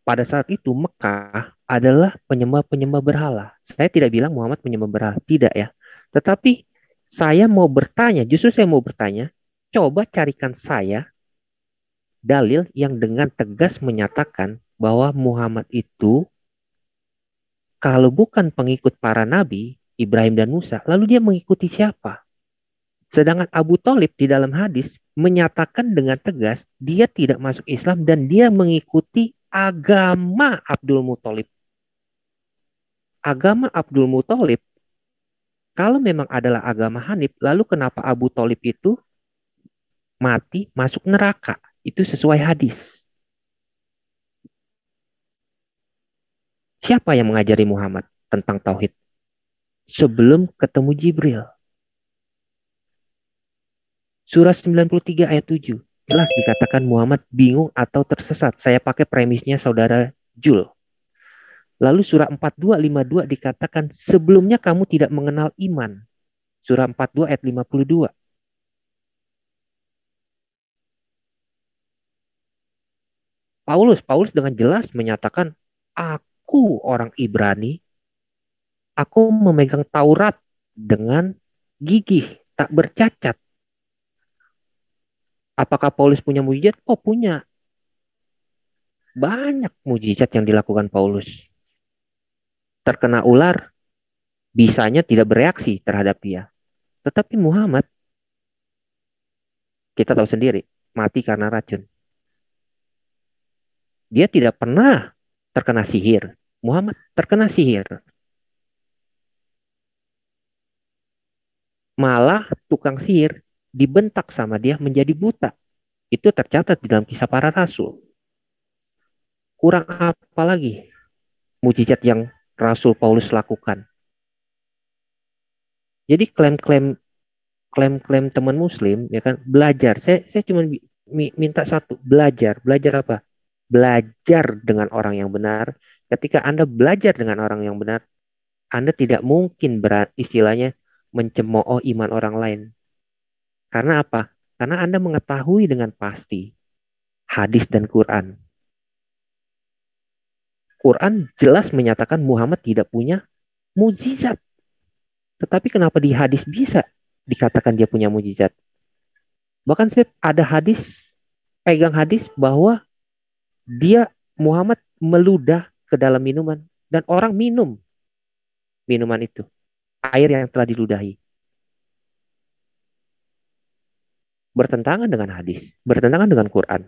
pada saat itu Mekah adalah penyembah-penyembah berhala. Saya tidak bilang Muhammad penyembah berhala, tidak ya. Tetapi saya mau bertanya, justru saya mau bertanya, coba carikan saya dalil yang dengan tegas menyatakan bahwa Muhammad itu kalau bukan pengikut para nabi, Ibrahim dan Musa, lalu dia mengikuti siapa? Sedangkan Abu Thalib di dalam hadis menyatakan dengan tegas dia tidak masuk Islam dan dia mengikuti agama Abdul Muthalib. Agama Abdul Muthalib, kalau memang adalah agama Hanif, lalu kenapa Abu Thalib itu mati masuk neraka? Itu sesuai hadis. Siapa yang mengajari Muhammad tentang tauhid? Sebelum ketemu Jibril. Surah 93 ayat 7. Jelas dikatakan Muhammad bingung atau tersesat. Saya pakai premisnya saudara Jul. Lalu surah 42:52 dikatakan sebelumnya kamu tidak mengenal iman. Surah 42 ayat 52. Paulus dengan jelas menyatakan aku orang Ibrani. Aku memegang Taurat dengan gigih, tak bercacat. Apakah Paulus punya mujizat? Oh, punya. Banyak mujizat yang dilakukan Paulus. Terkena ular, bisanya tidak bereaksi terhadap dia. Tetapi Muhammad, kita tahu sendiri, mati karena racun. Dia tidak pernah terkena sihir. Muhammad terkena sihir. Malah tukang sihir dibentak sama dia menjadi buta. Itu tercatat di dalam Kisah Para Rasul. Kurang apa lagi mujizat yang Rasul Paulus lakukan? Jadi klaim-klaim teman muslim ya kan, belajar. Saya cuma minta satu, belajar. Belajar apa? Belajar dengan orang yang benar. Ketika Anda belajar dengan orang yang benar, Anda tidak mungkin istilahnya mencemooh iman orang lain. Karena apa? Karena Anda mengetahui dengan pasti hadis dan Quran. Quran jelas menyatakan Muhammad tidak punya mujizat. Tetapi kenapa di hadis bisa dikatakan dia punya mujizat? Bahkan saya ada hadis, pegang hadis bahwa dia Muhammad meludah ke dalam minuman dan orang minum minuman itu, air yang telah diludahi. Bertentangan dengan hadis, bertentangan dengan Quran.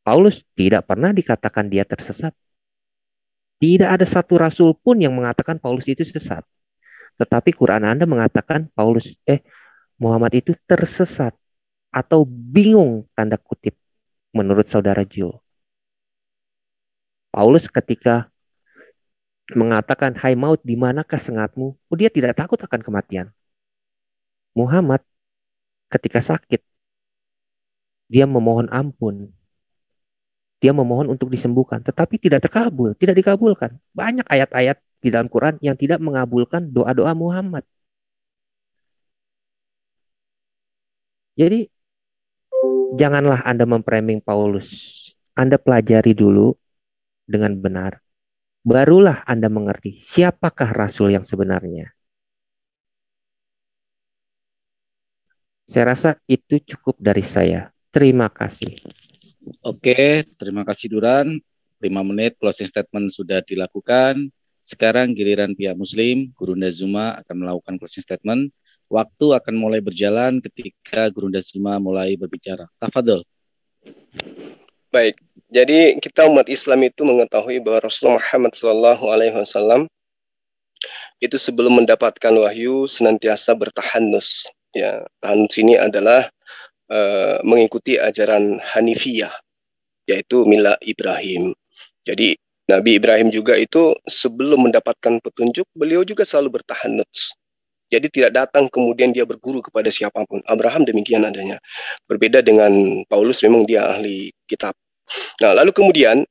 Paulus tidak pernah dikatakan dia tersesat. Tidak ada satu rasul pun yang mengatakan Paulus itu sesat. Tetapi Quran Anda mengatakan Muhammad itu tersesat atau bingung tanda kutip menurut saudara Jul. Paulus ketika mengatakan, hai maut, di manakah sengatmu? Dia tidak takut akan kematian. Muhammad ketika sakit, dia memohon ampun. Dia memohon untuk disembuhkan, tetapi tidak terkabul, tidak dikabulkan. Banyak ayat-ayat di dalam Quran yang tidak mengabulkan doa-doa Muhammad. Jadi, janganlah Anda memframing Paulus. Anda pelajari dulu dengan benar. Barulah Anda mengerti siapakah Rasul yang sebenarnya. Saya rasa itu cukup dari saya. Terima kasih. Oke, terima kasih Duran. 5 menit closing statement sudah dilakukan. Sekarang giliran pihak Muslim, Gurunda Zuma akan melakukan closing statement. Waktu akan mulai berjalan ketika Gurunda Zuma mulai berbicara. Tafadhol. Baik, jadi kita umat Islam itu mengetahui bahwa Rasulullah Muhammad SAW itu sebelum mendapatkan wahyu senantiasa bertahanus. Ya, tahanus ini adalah mengikuti ajaran Hanifiyah, yaitu milah Ibrahim. Jadi Nabi Ibrahim juga itu sebelum mendapatkan petunjuk, beliau juga selalu bertahanus. Jadi tidak datang kemudian dia berguru kepada siapapun. Abraham demikian adanya. Berbeda dengan Paulus, memang dia ahli kitab. Nah, lalu kemudian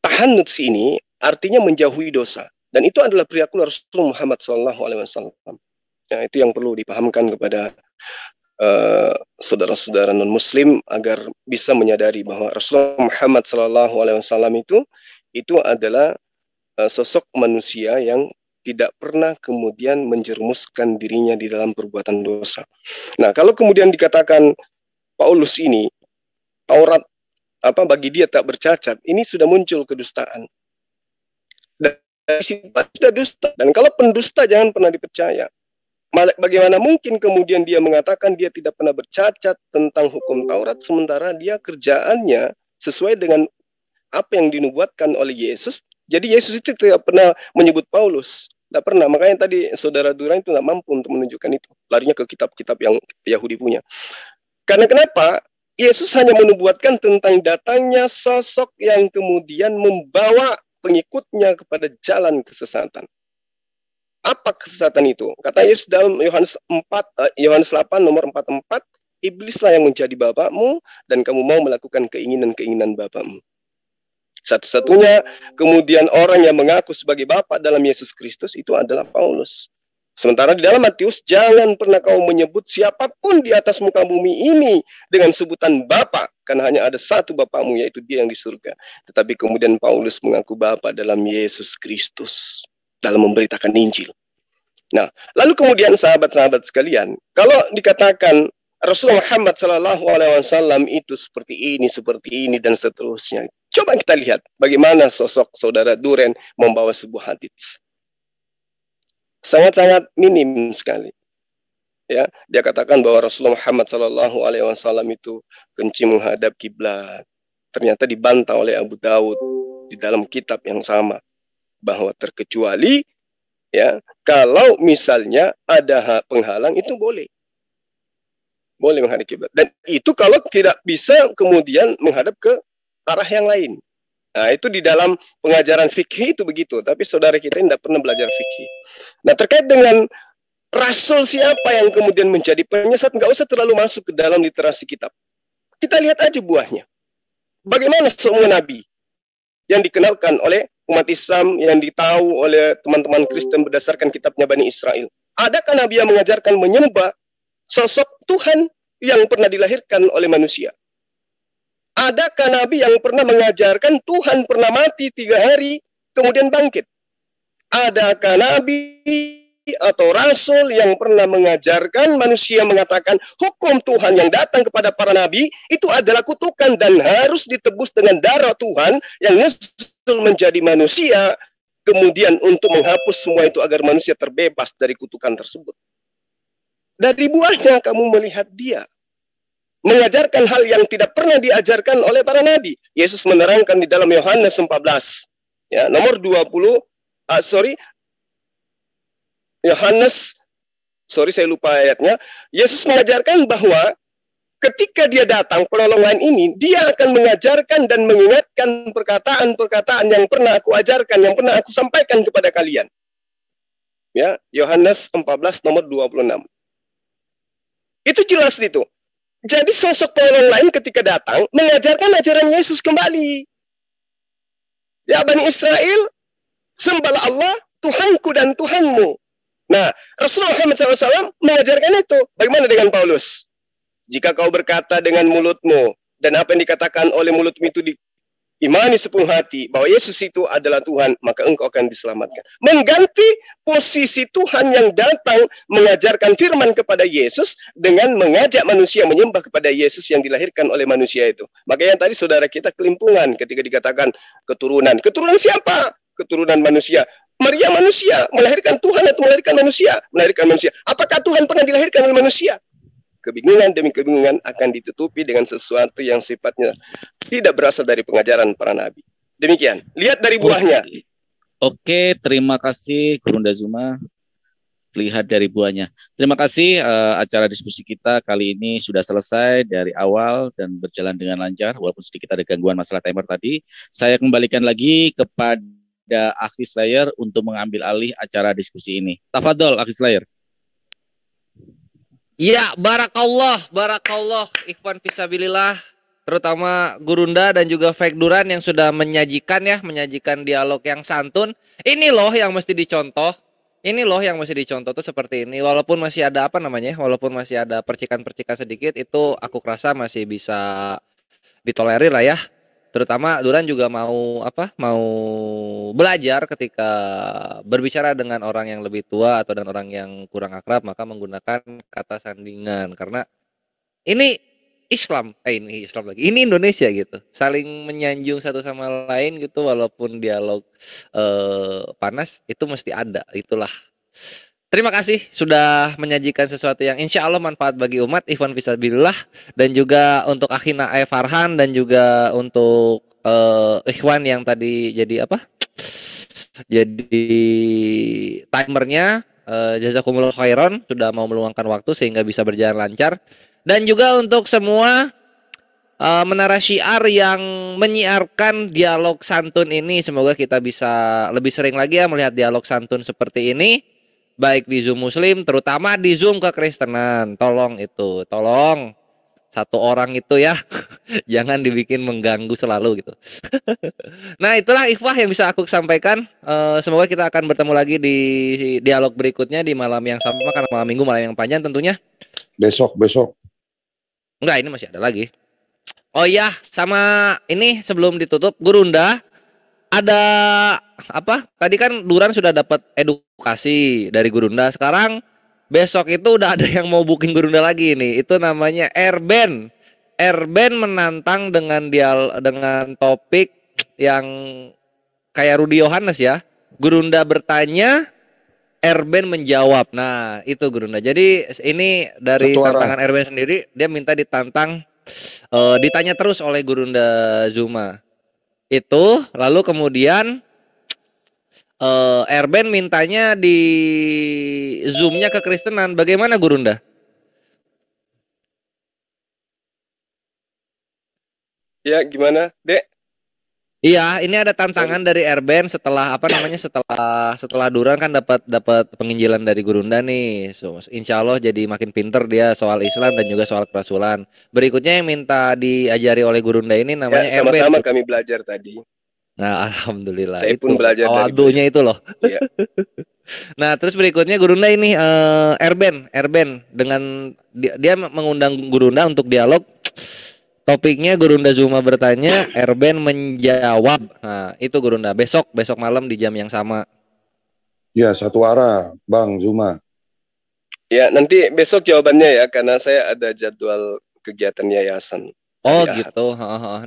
tahannuts ini artinya menjauhi dosa. Dan itu adalah perilaku Rasulullah Muhammad SAW. Nah, itu yang perlu dipahamkan kepada saudara-saudara non-Muslim agar bisa menyadari bahwa Rasulullah Muhammad SAW itu adalah sosok manusia yang tidak pernah kemudian menjerumuskan dirinya di dalam perbuatan dosa. Nah, kalau kemudian dikatakan Paulus ini Taurat bagi dia tak bercacat, ini sudah muncul kedustaan. Dan sifat sudah dusta. Dan kalau pendusta jangan pernah dipercaya. Bagaimana mungkin kemudian dia mengatakan dia tidak pernah bercacat tentang hukum Taurat, sementara dia kerjaannya sesuai dengan apa yang dinubuatkan oleh Yesus. Jadi Yesus itu tidak pernah menyebut Paulus, tidak pernah. Makanya tadi saudara Duran itu tidak mampu untuk menunjukkan itu, larinya ke kitab-kitab yang Yahudi punya. Karena kenapa? Yesus hanya menubuatkan tentang datangnya sosok yang kemudian membawa pengikutnya kepada jalan kesesatan. Apa kesesatan itu? Kata Yesus dalam Yohanes 8 nomor 44, iblislah yang menjadi bapakmu dan kamu mau melakukan keinginan-keinginan bapakmu. Satu-satunya kemudian orang yang mengaku sebagai bapak dalam Yesus Kristus itu adalah Paulus. Sementara di dalam Matius, jangan pernah kau menyebut siapapun di atas muka bumi ini dengan sebutan bapak, karena hanya ada satu bapakmu, yaitu dia yang di surga. Tetapi kemudian Paulus mengaku bapak dalam Yesus Kristus, dalam memberitakan Injil. Nah, lalu kemudian sahabat-sahabat sekalian, kalau dikatakan Rasulullah Muhammad SAW itu seperti ini dan seterusnya, coba kita lihat bagaimana sosok saudara Duren membawa sebuah hadits. Sangat-sangat minim sekali. Ya, dia katakan bahwa Rasulullah Muhammad SAW itu kencing menghadap kiblat. Ternyata dibantah oleh Abu Daud di dalam kitab yang sama, bahwa terkecuali ya kalau misalnya ada penghalang itu boleh menghadap kiblat, dan itu kalau tidak bisa kemudian menghadap ke arah yang lain. Nah, itu di dalam pengajaran fikih itu begitu, tapi saudara kita ini tidak pernah belajar fikih. Nah, terkait dengan rasul siapa yang kemudian menjadi penyesat, nggak usah terlalu masuk ke dalam literasi kitab. Kita lihat aja buahnya. Bagaimana semua nabi yang dikenalkan oleh umat Islam, yang ditahu oleh teman-teman Kristen berdasarkan kitabnya Bani Israel. Adakah nabi yang mengajarkan menyembah sosok Tuhan yang pernah dilahirkan oleh manusia? Adakah nabi yang pernah mengajarkan Tuhan pernah mati 3 hari kemudian bangkit? Adakah nabi atau rasul yang pernah mengajarkan manusia mengatakan hukum Tuhan yang datang kepada para nabi itu adalah kutukan dan harus ditebus dengan darah Tuhan yang nyusul menjadi manusia, kemudian untuk menghapus semua itu agar manusia terbebas dari kutukan tersebut? Dari buahnya kamu melihat dia mengajarkan hal yang tidak pernah diajarkan oleh para nabi. Yesus menerangkan di dalam Yohanes 14 ya, nomor 20 saya lupa ayatnya. Yesus mengajarkan bahwa ketika dia datang penolongan ini, dia akan mengajarkan dan mengingatkan perkataan-perkataan yang pernah aku ajarkan, yang pernah aku sampaikan kepada kalian. Ya, Yohanes 14 nomor 26. Itu jelas itu. Jadi sosok penolong lain ketika datang mengajarkan ajaran Yesus kembali. Ya Bani Israel, sembahlah Allah, Tuhanku dan Tuhanmu. Nah, Rasulullah Muhammad SAW mengajarkan itu. Bagaimana dengan Paulus? Jika kau berkata dengan mulutmu, dan apa yang dikatakan oleh mulutmu itu imani sepenuh hati bahwa Yesus itu adalah Tuhan, maka engkau akan diselamatkan. Mengganti posisi Tuhan yang datang mengajarkan firman kepada Yesus dengan mengajak manusia menyembah kepada Yesus yang dilahirkan oleh manusia itu. Makanya tadi saudara kita kelimpungan ketika dikatakan keturunan. Keturunan siapa? Keturunan manusia. Maria manusia, melahirkan Tuhan atau melahirkan manusia? Melahirkan manusia. Apakah Tuhan pernah dilahirkan oleh manusia? Kebingungan demi kebingungan akan ditutupi dengan sesuatu yang sifatnya tidak berasal dari pengajaran para nabi. Demikian. Lihat dari buahnya. Oke, terima kasih Gurunda Zuma. Lihat dari buahnya. Terima kasih, acara diskusi kita kali ini sudah selesai dari awal dan berjalan dengan lancar walaupun sedikit ada gangguan masalah timer tadi. Saya kembalikan lagi kepada Akhi Slayer untuk mengambil alih acara diskusi ini. Tafadhol Akhi Slayer. Ya, barakallah, ikhwan fisabilillah, terutama Gurunda dan juga Fake Duran yang sudah menyajikan dialog yang santun. Ini loh yang mesti dicontoh. Tuh seperti ini. Walaupun masih ada walaupun masih ada percikan-percikan sedikit, itu aku rasa masih bisa ditolerir lah ya. Terutama Duran juga mau belajar ketika berbicara dengan orang yang lebih tua atau dengan orang yang kurang akrab, maka menggunakan kata sandingan, karena ini Islam lagi, ini Indonesia gitu, saling menyanjung satu sama lain gitu, walaupun dialog panas itu mesti ada. Itulah Terima kasih sudah menyajikan sesuatu yang insya Allah manfaat bagi umat, ikhwan fisabilillah, dan juga untuk Akhina Farhan, dan juga untuk ikhwan yang tadi jadi apa? Jadi timernya. Jazakumullah khairan sudah mau meluangkan waktu sehingga bisa berjalan lancar, dan juga untuk semua menara syiar yang menyiarkan dialog santun ini, semoga kita bisa lebih sering lagi ya melihat dialog santun seperti ini, baik di Zoom Muslim, terutama di Zoom kekristenan. Tolong satu orang itu ya jangan dibikin mengganggu selalu gitu. Nah, itulah ikhwah yang bisa aku sampaikan. Semoga kita akan bertemu lagi di dialog berikutnya di malam yang sama, karena malam minggu malam yang panjang tentunya. Besok. Enggak, ini masih ada lagi. Oh iya, sama ini sebelum ditutup, Gurunda ada apa? Tadi kan Duran sudah dapat edukasi dari Gurunda. Sekarang besok itu udah ada yang mau booking Gurunda lagi nih. Itu namanya Airben. Airben menantang dengan dengan topik yang kayak Rudi Yohanes ya. Gurunda bertanya, Airben menjawab. Nah, itu Gurunda. Jadi ini dari tantangan Airben sendiri, dia minta ditantang, ditanya terus oleh Gurunda Zuma. Itu lalu kemudian Airben mintanya di Zoom-nya kekristenan. Bagaimana Gurunda? Ya, gimana, Dek? Iya, ini ada tantangan dari Airben setelah apa namanya setelah Duran kan dapat penginjilan dari Gurunda nih. So, insya Allah jadi makin pinter dia soal Islam dan juga soal kerasulan. Berikutnya yang minta diajari oleh Gurunda ini namanya ya, sama-sama kami belajar tadi. Nah, alhamdulillah. Saya pun belajar dari awadunya itu loh. Ya. Nah, terus berikutnya Gurunda ini Airben dengan dia mengundang Gurunda untuk dialog. Topiknya Gurunda Zuma bertanya, Airben menjawab. Nah, itu Gurunda. Besok malam di jam yang sama. Ya, satu arah, Bang Zuma. Ya, nanti besok jawabannya ya, karena saya ada jadwal kegiatan yayasan. Oh, gitu. Nah,